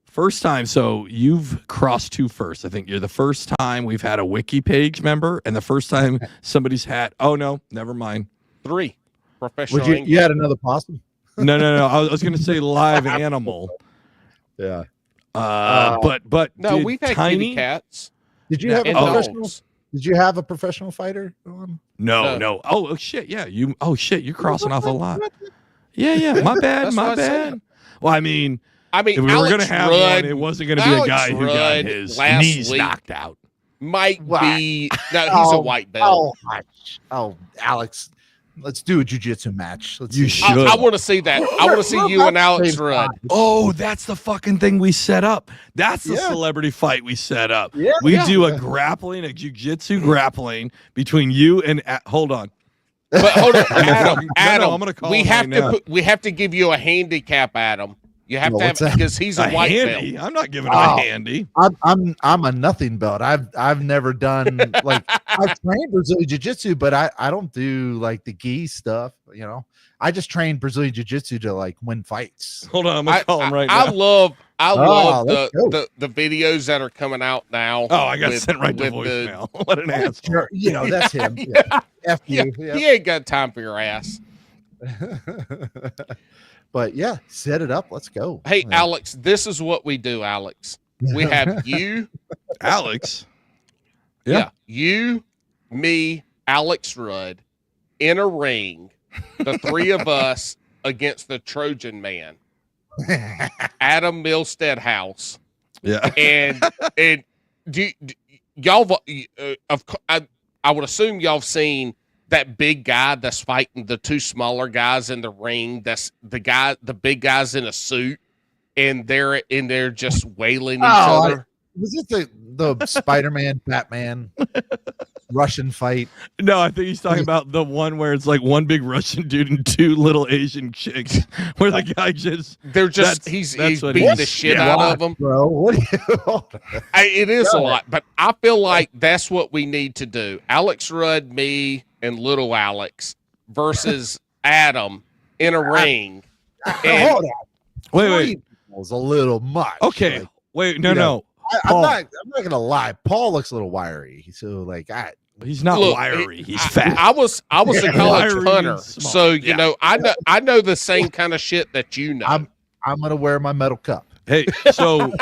first time, so you've crossed 2 firsts. I think you're the first time we've had a wiki page member, and the first time somebody's had. Oh no, never mind.
3 professional.
You had another possum?
No. I was going to say live animal.
Yeah.
But
no, we've had kitty cats.
Did you have a professional? Did you have a professional fighter?
No. Oh shit, yeah. You're crossing off a lot. Yeah. My bad. Well, I mean, if we were going to have one, it wasn't going to be a guy who got his knees knocked out.
Might be. No, he's a white belt.
Oh, Alex, let's do a jiu-jitsu match.
I want to see that. I want to see you and Alex Rudd.
Oh, that's the fucking thing we set up. That's the celebrity fight we set up. We do a jiu-jitsu grappling between you and hold on.
But hold on, Adam.
I'm gonna call
we have to give you a handicap, Adam. You have to have because he's a white
handy
belt.
I'm not giving him a handy.
I'm a nothing belt. I've never done like I've trained Brazilian jiu-jitsu, but I don't do like the gi stuff. You know, I just train Brazilian jiu-jitsu to like win fights.
Hold on, I'm gonna call him right now.
I love the videos that are coming out now.
Oh, I got sent right to voicemail. What an asshole.
You know, that's him. F you.
He ain't got time for your ass.
But yeah, set it up. Let's go.
Hey, Alex, this is what we do, Alex. We have you,
Alex.
Yeah. You, me, Alex Rudd in a ring, the 3 of us against the Trojan Man. Adam Milstead house.
Yeah.
And y'all I would assume y'all have seen that big guy that's fighting the 2 smaller guys in the ring. That's the big guys in a suit, and they're in there just wailing each other.
Was it the Spider-Man, Batman, Russian fight?
No, I think he's talking about the one where it's like one big Russian dude and 2 little Asian chicks, where the guy he's beating the shit out of them.
Bro, what
it is a lot, but I feel like that's what we need to do. Alex Rudd, me, and little Alex versus Adam in a ring.
Hold on.
Wait.
It was a little much.
Okay.
Like,
wait. No.
I'm not gonna lie. Paul looks a little wiry. So like
he's not wiry. He's fat.
I was a college punter, so you know I know the same kind of shit that you know.
I'm gonna wear my metal cup.
Hey, so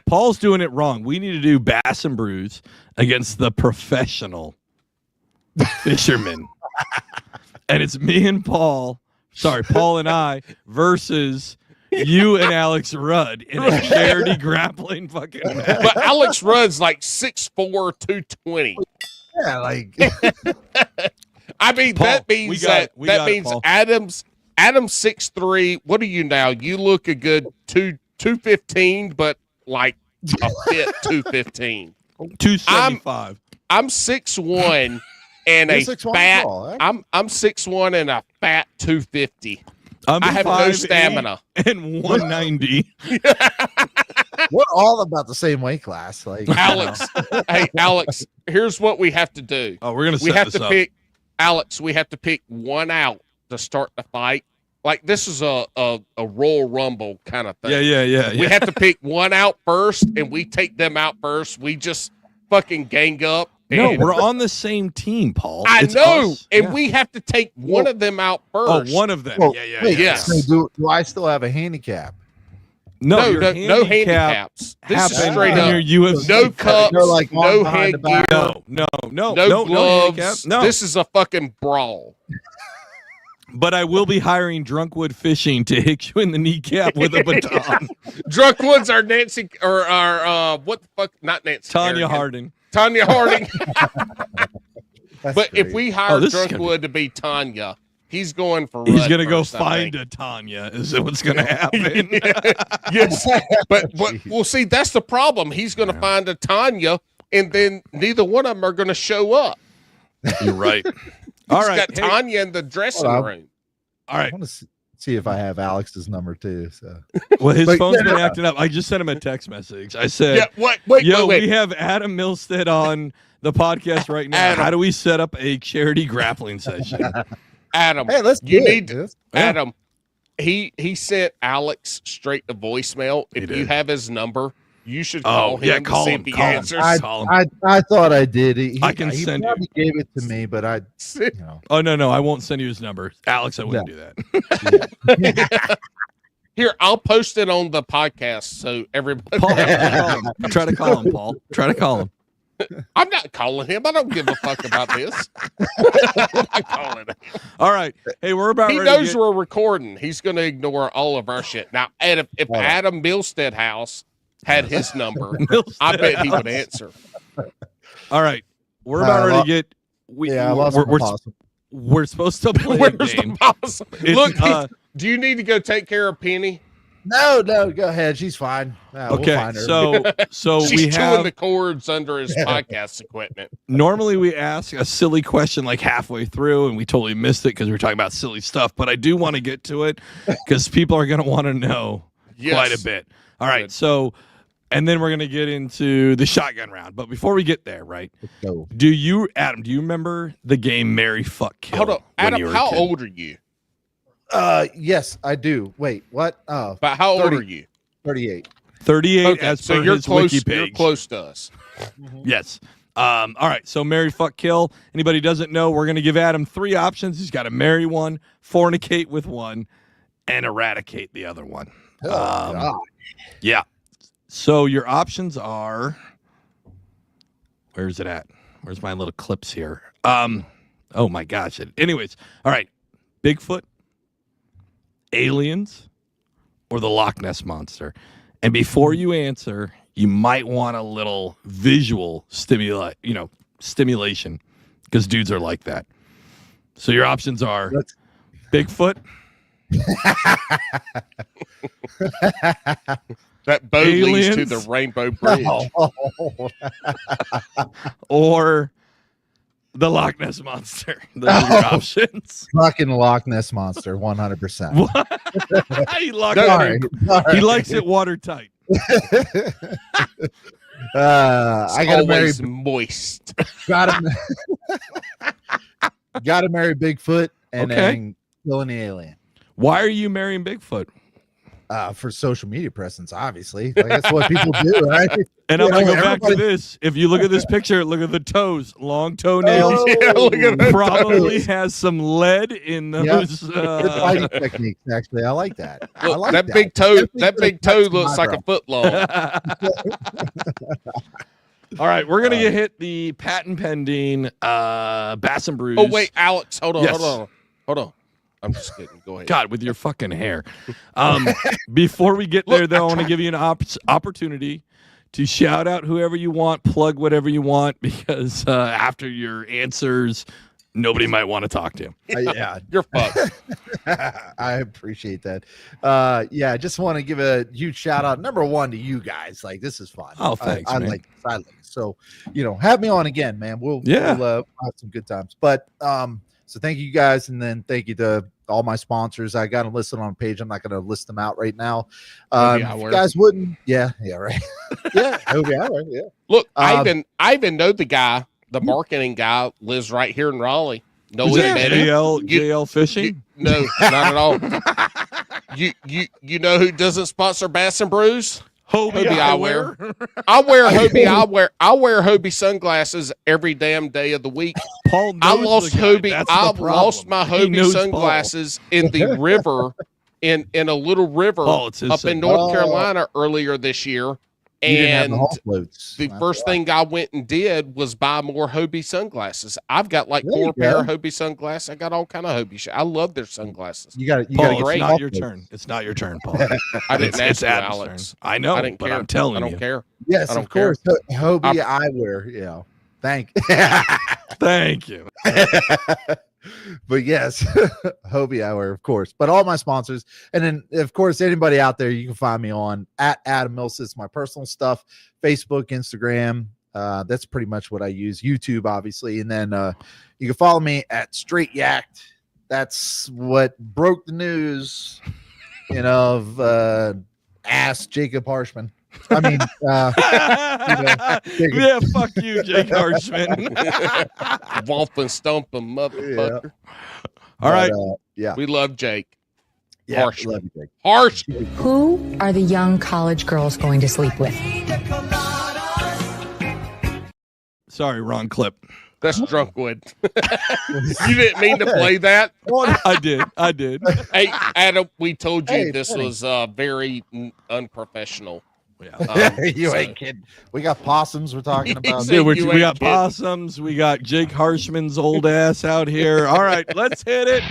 Paul's doing it wrong. We need to do Bass and Brews against the professional fisherman, and it's me and Paul and I versus you and Alex Rudd in a charity grappling fucking match.
But Alex Rudd's like 6'4", 220.
Yeah, like
I mean,
Paul,
that means
that means
Paul. Adam's 6'3". What are you now? You look a good 215, but like a fit 215.
275.
I'm 6'1" and
You're
a
6'1"
fat.
tall, eh?
I'm 6'1" and a fat 250.
I
have no stamina.
And 190.
we're all about the same weight class. Like
Alex, hey Alex, here's what we have to do.
Oh, we're gonna.
We
set
have
this
to
up.
pick Alex. We have to pick one out to start the fight. Like this is a Royal Rumble kind of thing.
Yeah.
We have to pick one out first, and we take them out first. We just fucking gang up.
No,
and-
we're on the same team, Paul.
I
It's
know,
us.
and
Yeah.
we have to take one of them out first.
Oh, one of them.
Well,
yeah.
wait,
yeah.
so do I still have a handicap?
No,
no
your
handicaps. This is
happened
straight
in
up.
your UFC.
No
fight.
cups,
They're like
no
behind the
headgear,
back.
No
no gloves.
handicap. No.
This is a fucking brawl.
But I will be hiring Drunkwood Fishing to hit you in the kneecap with a baton.
Drunkwood's our Nancy or our what the fuck? Not Nancy.
Tanya
Kerrigan.
Harding.
Tanya Harding.
That's
But if
great.
we hire
this is gonna
Drunkwood to be Tanya, he's going for.
He's
Rudd
gonna go
first, I
find
think.
a Tanya. Is what's gonna happen?
Yes, but well, see, that's the problem. He's going to find a Tanya, and then neither one of them are going to show up.
You're right. All
He's
right.
got
Hey,
Tanya in the dressing
Hold on.
room.
all
I
right.
want to see if I have Alex's number too. So
Well, his
But-
phone's been acting up. I just sent him a text message. I said,
Yeah, wait,
"Yo,
wait.
we have Adam Milstead on the podcast right now.
Adam.
How do we set up a charity grappling session?"
Adam,
hey, let's
you
do it,
need
dude.
Adam. He sent Alex straight to voicemail. If
did.
you have his number, you should
Oh,
call him
yeah, call
to see
him,
if he
call him.
answers.
Call him.
I thought I did. He,
I can
he
send you.
probably gave it to me, but I, you know,
Oh no, I won't send you his number, Alex. I wouldn't do that.
Here, I'll post it on the podcast so everybody.
Paul, try to call him. Paul, try to call him.
I'm not calling him. I don't give a fuck about this. I'm not calling him.
All right. Hey, we're about
He
ready
knows
to get,
we're recording. He's going to ignore all of our shit. Now, if Adam Milstead House had his number, I bet he would answer.
All right. We're about ready to get.
I lost my possum.
we're supposed to play a
Where's
game.
the boss?
It's,
Look, do you need to go take care of Penny?
No, go ahead. She's fine. We'll
Okay,
find her.
so
She's
we
chewing
have
the cords under his podcast equipment.
normally we ask a silly question like halfway through, and we totally missed it because we were talking about silly stuff. But I do want to get to it because people are going to want to know quite a bit. All right,
Good.
so and then we're going to get into the shotgun round. But before we get there, right?
Let's go.
Adam? Do you remember the game Marry, Fuck, Kill?
Hold on,
when
Adam.
you were a
How
kid?
old are you?
Yes, I do. Wait, what? Oh,
About how old
30.
are you?
38.
38
Okay,
as
so
per
you're
his
close.
wiki
You're
page.
close to us.
Yes. All right. So marry, fuck, kill. Anybody doesn't know, we're going to give Adam 3 options. He's got to marry one, fornicate with one, and eradicate the other one.
Oh, God.
Yeah. So your options are. Where's it at? Where's my little clips here? Oh my gosh. Anyways. All right. Bigfoot, aliens, or the Loch Ness Monster. And before you answer, you might want a little visual stimulation because dudes are like that. So your options are Bigfoot,
That boat leads to
Aliens.
the Rainbow Bridge.
or the Loch Ness Monster. Those are your options.
Fucking Loch Ness Monster, 100%.
He likes it watertight.
I gotta marry.
Always moist.
Gotta marry Bigfoot and
Okay.
then kill an alien.
Why are you marrying Bigfoot?
For social media presence, obviously. Like, that's what people do, right?
And
You
I'm going to
know,
go back to
everybody-
this. If you look at this picture, look at the toes, long toenails.
Oh,
Yeah, look at that.
Probably has some lead in those.
Good fighting techniques, actually. I like that. I
Look,
like
that big toe.
Definitely
That
could've
big toe
touched my
looks like a
eyebrow.
foot long.
All right, we're gonna hit the patent pending Bass and Brews.
Oh wait, Alex, hold on,
Yes.
hold on. I'm just kidding. Go ahead.
God, with your fucking hair. Before we get there, though, I want to give you an opportunity to shout out whoever you want, plug whatever you want, because after your answers, nobody might want to talk to you.
Yeah,
You're fucked.
I appreciate that. Yeah, I just want to give a huge shout out. Number one to you guys. Like, this is fun.
Oh, thanks,
I
man.
like this. I like it. So, have me on again, man. We'll have some good times. But so thank you guys, and then thank you to all my sponsors. I got them listed on a page. I'm not going to list them out right now. If you guys wouldn't, right. Yeah, yeah.
Look, I even know the guy, the marketing guy, lives right here in Raleigh. No,
JL Fishing?
No, not at all. You know who doesn't sponsor Bass and Brews? Hobie Eyewear. I wear Hobie. I wear Hobie sunglasses every damn day of the week.
Paul knows
I lost Hobie. I lost my Hobie sunglasses in the river, in a little river up in North Carolina earlier this year. And the first thing I went and did was buy more Hobie sunglasses. I've got like 4 pair of Hobie sunglasses. I got all kind of Hobie. I love their sunglasses.
You got
Paul, it's not your turn. It's not your turn, Paul.
I didn't ask you,
Adam's
Alex.
Turn. I know,
I didn't
but
care.
I'm telling you.
I don't care.
Yes, of course. Hobie Eyewear. Yeah.
Thank you.
But yes, Hobie Eyewear, of course. But all my sponsors, and then of course anybody out there, you can find me on at Adam Milstead, my personal stuff, Facebook, Instagram. That's pretty much what I use. YouTube, obviously, and then you can follow me at Straight Yacked. That's what broke the news, of ass Jacob Harshman. I mean,
yeah, fuck you, Jake Harshman.
Womp and stomp him, motherfucker.
Yeah.
All right.
Yeah.
We love Jake.
Yeah,
Harsh.
love you, Jake.
Harsh.
Who are the young college girls going to sleep with?
Sorry, wrong clip.
That's Drunkwood. You didn't mean to play that.
I did.
Hey, Adam, we told you this was very unprofessional.
Yeah.
You ain't kidding. We got possums we're talking about.
Dude, we got possums. We got Jake Harshman's old ass out here. All right, let's hit it.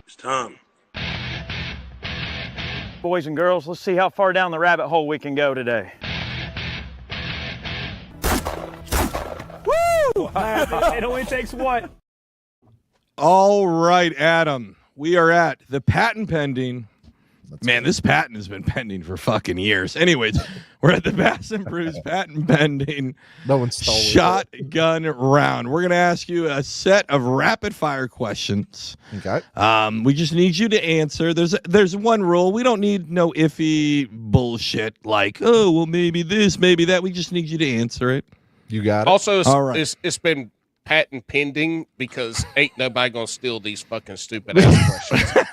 It's time.
Boys and girls, let's see how far down the rabbit hole we can go today. Woo! It only takes one.
All right, Adam. We are at the patent pending. Man, this patent has been pending for fucking years. Anyways, we're at the Bass and Brews patent pending shotgun round. We're going to ask you a set of rapid fire questions.
Okay.
We just need you to answer. There's one rule. We don't need no iffy bullshit like, oh, well, maybe this, maybe that. We just need you to answer it.
You got it.
Also,
All right.
It's been patent pending because ain't nobody gonna steal these fucking stupid ass questions.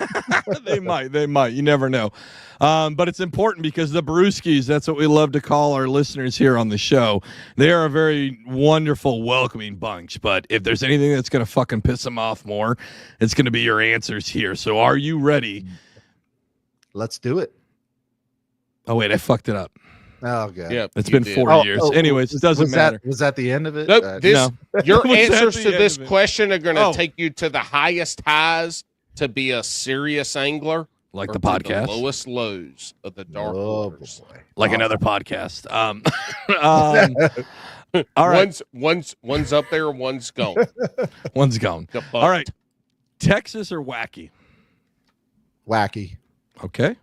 They might. You never know. But it's important because the Brewskis, that's what we love to call our listeners here on the show. They are a very wonderful, welcoming bunch. But if there's anything that's going to fucking piss them off more, it's going to be your answers here. So are you ready?
Let's do it.
Oh, wait, I fucked it up.
Oh, God.
Yeah,
It's been 4 years. Anyways, it doesn't matter.
Was that the end of it?
Nope, your
Was that
answers
the
to
end
this
of it?
question are going to take you to the highest highs to be a serious angler.
Like
or
the
to
podcast?
the lowest lows of the dark waters.
Boy.
Like another podcast. All right.
One's up there, one's gone.
One's gone.
Debunked.
All right. Texas or wacky?
Wacky.
Okay.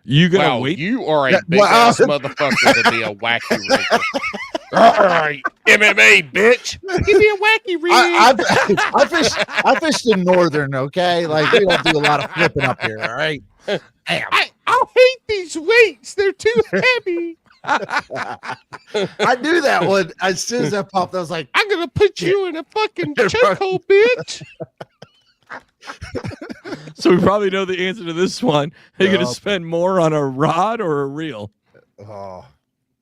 You got to
Wow,
wait.
you are a big ass motherfucker to be a wacky rigger. All right, MMA, bitch. Give me a wacky rig.
I fished in northern, okay? Like, we don't do a lot of flipping up here, all right? Damn.
I hate these weights. They're too heavy.
I knew that one. As soon as that popped, I was like,
I'm gonna put you in a fucking chokehold, bitch.
So we probably know the answer to this one. Are you going to
Yep.
spend more on a rod or a reel?
oh,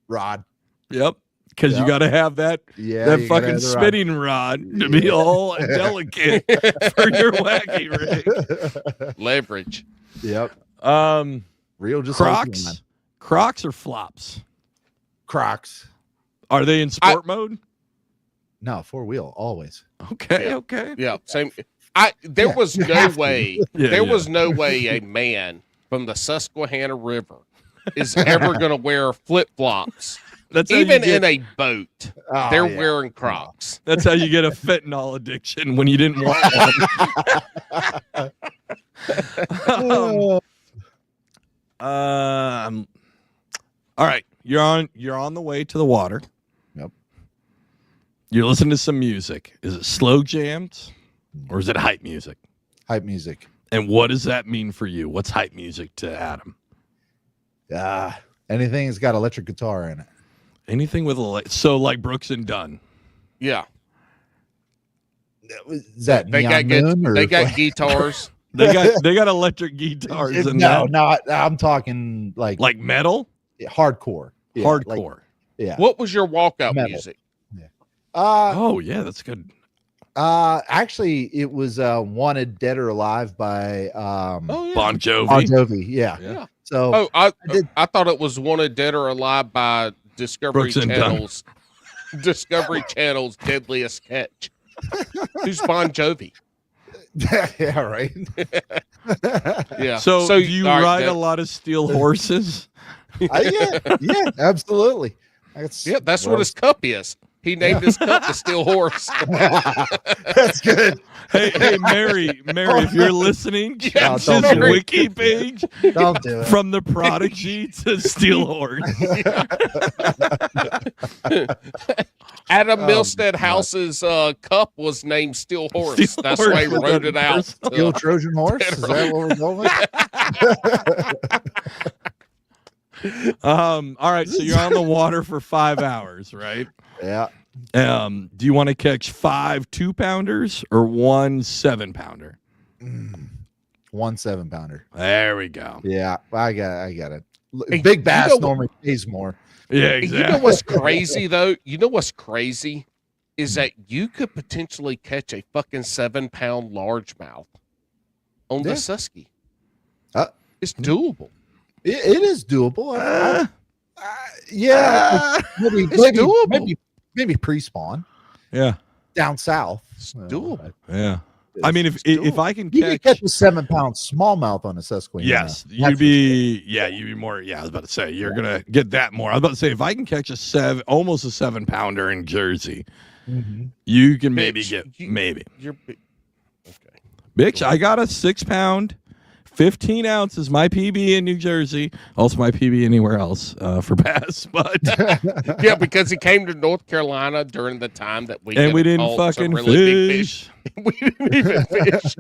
rod.
Yep. Because you
Yep.
got to have that
Yeah.
that
you gotta
fucking
have the rod.
spinning rod to be all delicate for your wacky rig.
Leverage.
Yep. Real just
Crocs or flops?
Crocs.
Are they in sport mode?
No, 4-wheel, always.
Okay,
Yeah.
okay.
Yeah, same. There was no way.
Yeah,
There
yeah.
was no way a man from the Susquehanna River is ever going to wear flip flops.
That's how you
Even
get-
in a boat,
Oh,
they're
yeah.
wearing Crocs.
That's how you get a fentanyl addiction when you didn't want one. All right, you're on the way to the water.
Yep.
You're listening to some music. Is it slow jams or is it hype music?
Hype music.
And what does that mean for you? What's hype music to Adam?
Anything that's got electric guitar in it.
Anything with so like Brooks and Dunn.
Yeah,
Is that
they got
Neon Moon, or
they got guitars.
They got electric guitars in
no,
that.
no. I'm talking like
metal,
hardcore. Yeah, like-
hardcore.
yeah.
What was your walkout
Metal.
music?
Oh yeah, that's good.
Actually, it was "Wanted Dead or Alive" by
Oh yeah.
Bon Jovi.
Bon Jovi. Yeah.
Yeah.
So
Oh,
did-
I thought it was Wanted Dead or Alive by Discovery
Brooks and Dunn.
Channel's Discovery Channel's Deadliest Catch. Who's Bon Jovi?
yeah, right.
Yeah.
So, do you
all right,
ride
that-
a lot of steel horses?
Yeah, absolutely. That's
Yeah, what his cup is. He named his cup the Steel Horse.
That's good.
Hey, Mary, if you're listening,
Yeah,
change
don't
his
do it.
wiki page
Don't do it.
from the Prodigy to Steel Horse.
Adam
Oh,
Milstead
my.
House's cup was named Steel Horse.
Steel
That's
Horse
why he
was
wrote
a
it out.
Steel Trojan horse. Is that what we're going with?
All right, so you're on the water for 5 hours, right?
Yeah.
Do you want to catch 5 2-pounders or 1 7-pounder?
1 7-pounder.
There we go.
Yeah, I got it.
Hey,
Big bass
you know-
normally pays more.
Yeah,
You
exactly.
know what's crazy though? You know what's crazy is that you could potentially catch a fucking 7-pound largemouth on
Yeah.
the Susky.
Uh,
It's doable.
It is doable. Yeah, maybe,
It's doable.
maybe pre-spawn
Yeah,
down south.
It's doable.
yeah. I mean, if
doable.
I can
You can
catch,
catch a 7-pound smallmouth on a Susquehanna.
yes,
That's
you'd be more. Yeah, I was about to say you're gonna get that more. I was about to say if I can catch almost a 7-pounder in Jersey,
Mhm.
you can maybe
Bitch,
get
you-
maybe.
You're okay.
Bitch, I got a 6-pound, 15 ounces, my PB in New Jersey. Also my PB anywhere else for bass, but
Yeah, because he came to North Carolina during the time that we
and we
couldn't
didn't
catch some
fucking
really big
fish.
We didn't even fish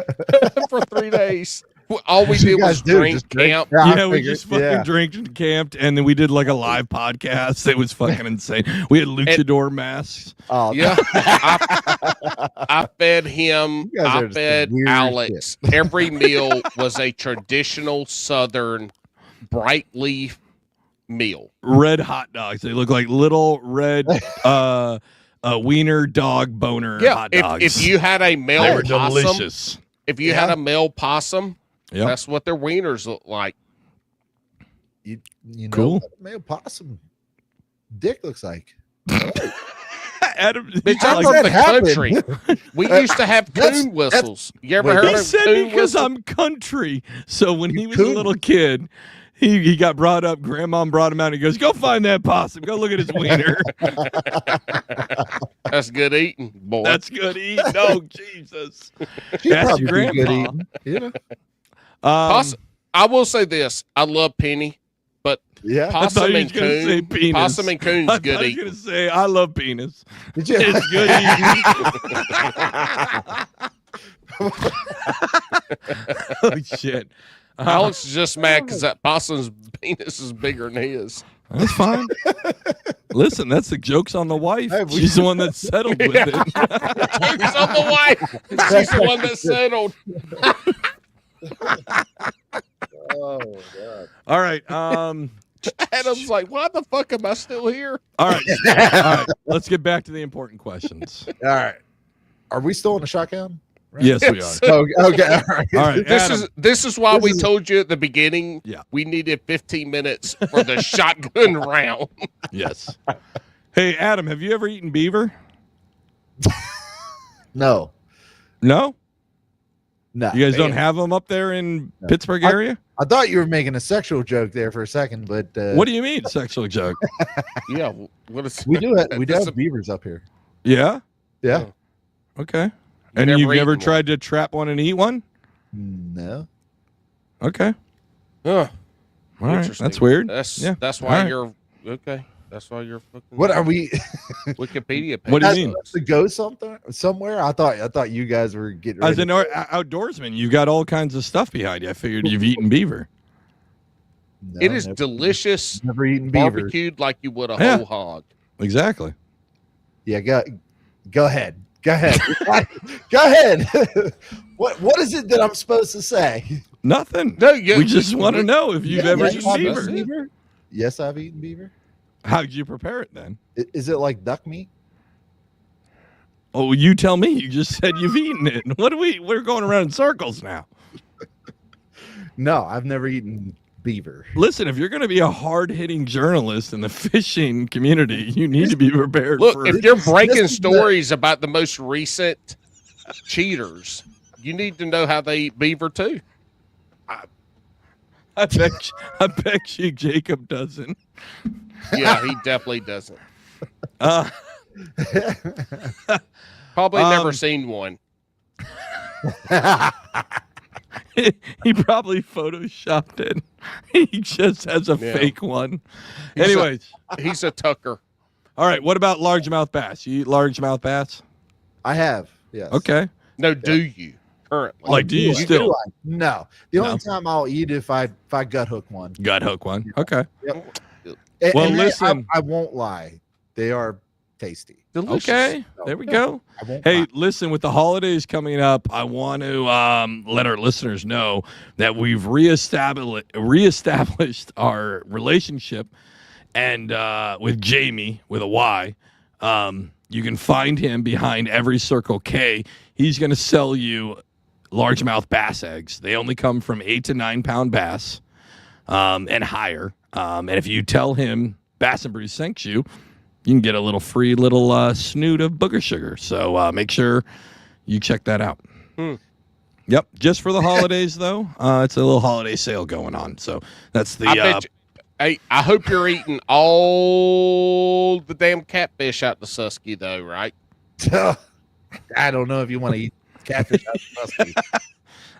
for 3 days. All we
What you
did was
guys do,
drink,
just drink.
camp.
Yeah, I
Yeah, we
figured,
just fucking
yeah.
drank and camped, and then we did like a live podcast. It was fucking insane. We had luchador masks.
Oh,
Yeah, I fed him.
You guys are
I
just
fed
weird as
Alex. Every meal was a traditional Southern bright leaf meal.
Red hot dogs. They look like little red wiener dog boner
Yeah,
hot dogs.
if you had a male
they were
possum,
delicious.
if you had
Yeah.
a male possum,
Yep.
that's what their wieners look like.
you know
Cool.
what a male possum dick looks like.
Adam,
Bitch,
he's
I'm
like,
from
that
the
happened?
country. We used to have
That's-
coon whistles. You ever
wait,
heard
he
of
said
coon
because
whistle?
I'm country. So when he was
coon.
a little kid, he got brought up. Grandma brought him out. And he goes, "Go find that possum. Go look at his wiener."
That's good eating, boy.
That's good eating. No, Jesus.
She'd
That's
probably
your
be good
grandpa.
eating. Yeah.
Possum, I will say this: I love penny, but
Yeah.
I thought
possum
you
and
was gonna say
coon,
penis.
possum and coon's
I
good
thought you
eating.
were gonna say I love penis.
Did you?
It's good eating. Oh shit.
Alex is just mad because that possum's penis is bigger than his.
That's fine. Listen, that's the joke's on the wife.
Hey, we-
She's the one that settled with it.
Joke's on the wife. She's the one that settled.
Oh God.
All right.
Adam's like, why the fuck am I still here?
All right. All right. Let's get back to the important questions.
All right. Are we still in the shotgun? Right?
Yes, we
Yes.
are.
Okay. Okay. All right.
All right.
This is why
This
we
is-
told you at the beginning.
Yeah.
We needed 15 minutes for the shotgun round.
Yes. Hey, Adam, have you ever eaten beaver?
No.
No?
No,
You guys don't have them up there in Pittsburgh area?
I thought you were making a sexual joke there for a second, but
What do you mean, sexual joke?
Yeah, what is
we do have beavers up here.
Yeah.
Yeah.
Okay. And you've
never
never
eaten
tried to trap one and eat one?
No.
Okay.
Huh.
All right.
Interesting.
That's weird.
That's why
All right.
you're okay. That's why you're fucking.
What are we?
Wikipedia page.
What do you mean?
To go somewhere? I thought you guys were getting ready.
As an outdoorsman, you've got all kinds of stuff behind you. I figured you've eaten beaver.
No,
It is delicious,
Never eaten beaver.
barbecued like you would a
Yeah.
whole hog.
Exactly.
Yeah, go ahead. Go ahead. Go ahead. What is it that I'm supposed to say?
Nothing.
No,
We just want to know if you've ever eaten beaver.
Yes, I've eaten beaver.
How did you prepare it then?
Is it like duck meat?
Oh, you tell me. You just said you've eaten it. We're going around in circles now.
No, I've never eaten beaver.
Listen, if you're going to be a hard-hitting journalist in the fishing community, you need to be prepared.
Look, if you're breaking
this is
stories about the most recent cheaters, you need to know how they eat beaver too.
I bet you Jacob doesn't.
Yeah, he definitely doesn't.
Uh,
Probably never seen one.
he probably photoshopped it. He just has a fake one. Anyways,
He's a tucker.
all right. What about largemouth bass? You eat largemouth bass?
I have. Yes.
Okay.
No, do you currently?
Like, do you still
Do I? No. The only time I'll eat it if I gut hook one.
gut hook one? Okay.
Yep.
Well,
And
listen.
I won't lie. They are tasty.
Delicious.
Okay. There we go.
I won't
Hey,
lie.
listen, with the holidays coming up, I want to let our listeners know that we've reestablished our relationship and with Jamie with a Y. You can find him behind every Circle K. He's going to sell you largemouth bass eggs. They only come from 8 to 9 pound bass and higher. And if you tell him Bass and Brew sent you, you can get a little free snoot of booger sugar. So make sure you check that out. Yep. Just for the holidays, though. It's a little holiday sale going on. So that's the.
Hey, I hope you're eating all the damn catfish out the Susky, though, right?
I don't know if you want to eat catfish out of musky.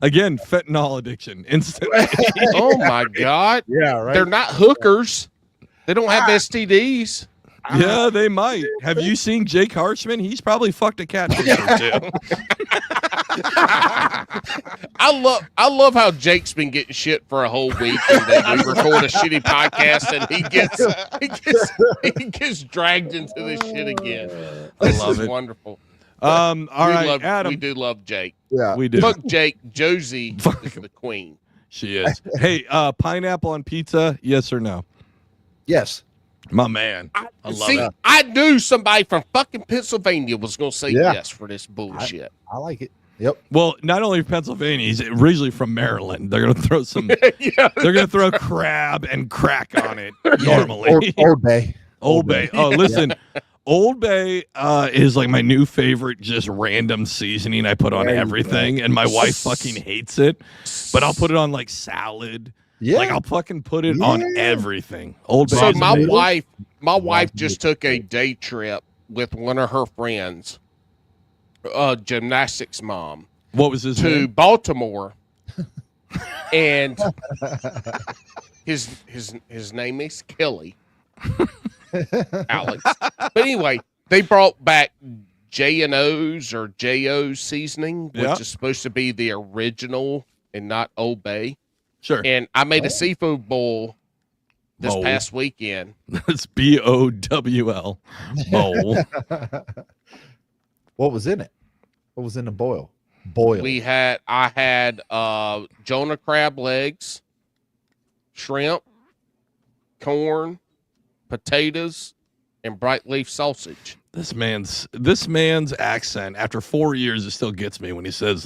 Again, fentanyl addiction. Instantly.
Oh, my God.
Yeah, right.
They're not hookers. They don't have STDs.
Yeah, they might. Have you seen Jake Harshman? He's probably fucked a catfish or two.
I love how Jake's been getting shit for a whole week, and then we record a shitty podcast, and he gets dragged into this shit again. This
love
is
it.
Wonderful.
All right, Adam.
We do love Jake.
Yeah.
We do.
Fuck Jake. Josie is the queen.
She is. Hey, pineapple on pizza, yes or no?
Yes.
My man. I love it.
I knew somebody from fucking Pennsylvania was going to say
Yeah.
yes for this bullshit.
I like it. Yep.
Well, not only Pennsylvania, he's originally from Maryland. They're gonna throw some.
Yeah.
They're gonna throw crab and crack on it normally.
Old Bay.
Old Bay. Oh, listen, Old Bay is like my new favorite, just random seasoning I put on everything, and my wife fucking hates it. But I'll put it on like salad.
Yeah.
Like I'll fucking put it on everything. Old Bay.
So
is
my
amazing.
wife just took a day trip with one of her friends, gymnastics mom,
What was his
to
name?
Baltimore, and his name is Kelly, Alex. But anyway, they brought back J&O's or J.O.'s seasoning, which
Yeah.
is supposed to be the original and not Old Bay.
Sure.
And I made a seafood bowl this
Bowl.
past weekend.
It's BOWL. Bowl.
What was in it? What was in the boil?
I had Jonah crab legs, shrimp, corn, potatoes, and bright leaf sausage.
This man's accent after 4 years, it still gets me when he says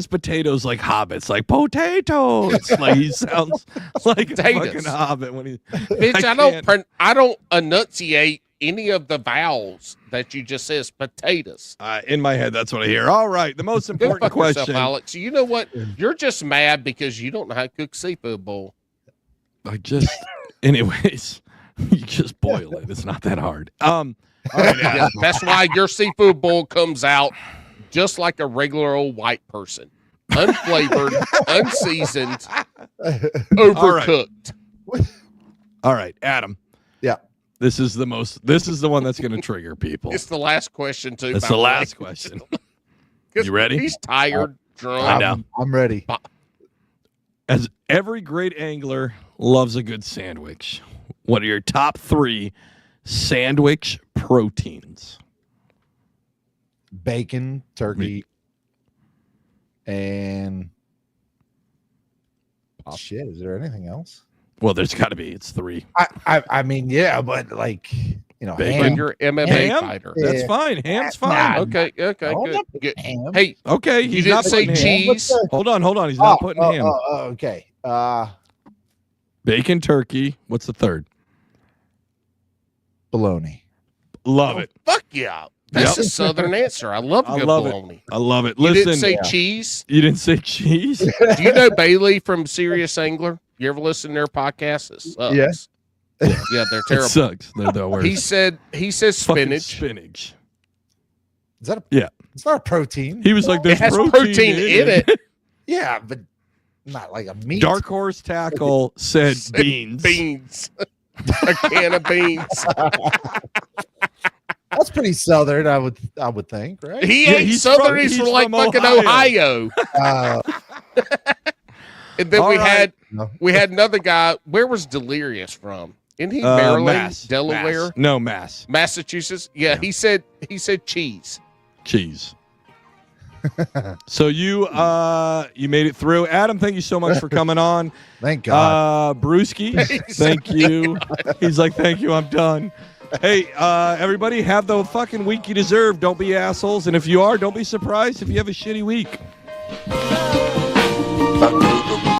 potatoes like hobbits, like potatoes. Like he sounds like a
Potatoes.
fucking hobbit when he.
Bitch, I don't enunciate any of the vowels that you just says potatoes.
In my head, that's what I hear. All right, the most
Go
important
fuck yourself,
question.
Alex. You know what? You're just mad because you don't know how to cook seafood bowl.
Anyways, you just boil it. It's not that hard. All right,
Yeah, that's why your seafood bowl comes out just like a regular old white person. Unflavored, unseasoned, overcooked.
All right, Adam.
Yeah.
This is the one that's going to trigger people.
It's the last question, too.
It's
by
the
way.
last question. You ready?
He's tired, drunk.
I know.
I'm ready.
As every great angler loves a good sandwich, what are your top 3 sandwich proteins?
Bacon, turkey, and shit. Is there anything else?
Well, there's got to be. It's 3.
I mean, yeah, but like, you know,
Bacon.
When you're MMA
Ham?
fighter.
That's fine. Ham's fine.
Nah,
Okay,
I'm not
good.
putting ham.
Hey,
Okay,
you
he's
didn't
not
say
putting ham.
cheese.
Hold on. He's not putting ham.
Okay.
Bacon, turkey. What's the third?
Bologna.
Love it.
Fuck yeah. That's
Yep.
a southern answer. I love
I
good
love it.
bologna.
I love it.
You
Listen,
didn't say cheese.
you didn't say cheese.
Do you know Bailey from Serious Angler? You ever listen to their podcast? It sucks.
Yeah.
Yeah, they're
It
terrible.
sucks. They're the worst.
He says
Fucking
spinach.
Spinach.
Is that a?
Yeah.
It's not a protein.
He was like,
It
"There's
has protein in it.
Yeah, but not like a meat.
Dark Horse Tackle said beans.
Beans. A can of beans.
That's pretty southern, I would think, right?
He
Yeah,
ain't
he's
southern.
from-
He's
he's
from like
from
fucking
Ohio.
Ohio. And then
All
we
right.
had another guy. Where was Delirious from? Isn't he Maryland,
Mass.
Delaware,
Mass. No, Mass.
Massachusetts? Yeah, he said cheese.
Cheese. So you made it through. Adam, thank you so much for coming on.
Thank God.
Brewski, thank you. He's like, thank you, I'm done. Hey, everybody, have the fucking week you deserve. Don't be assholes. And if you are, don't be surprised if you have a shitty week.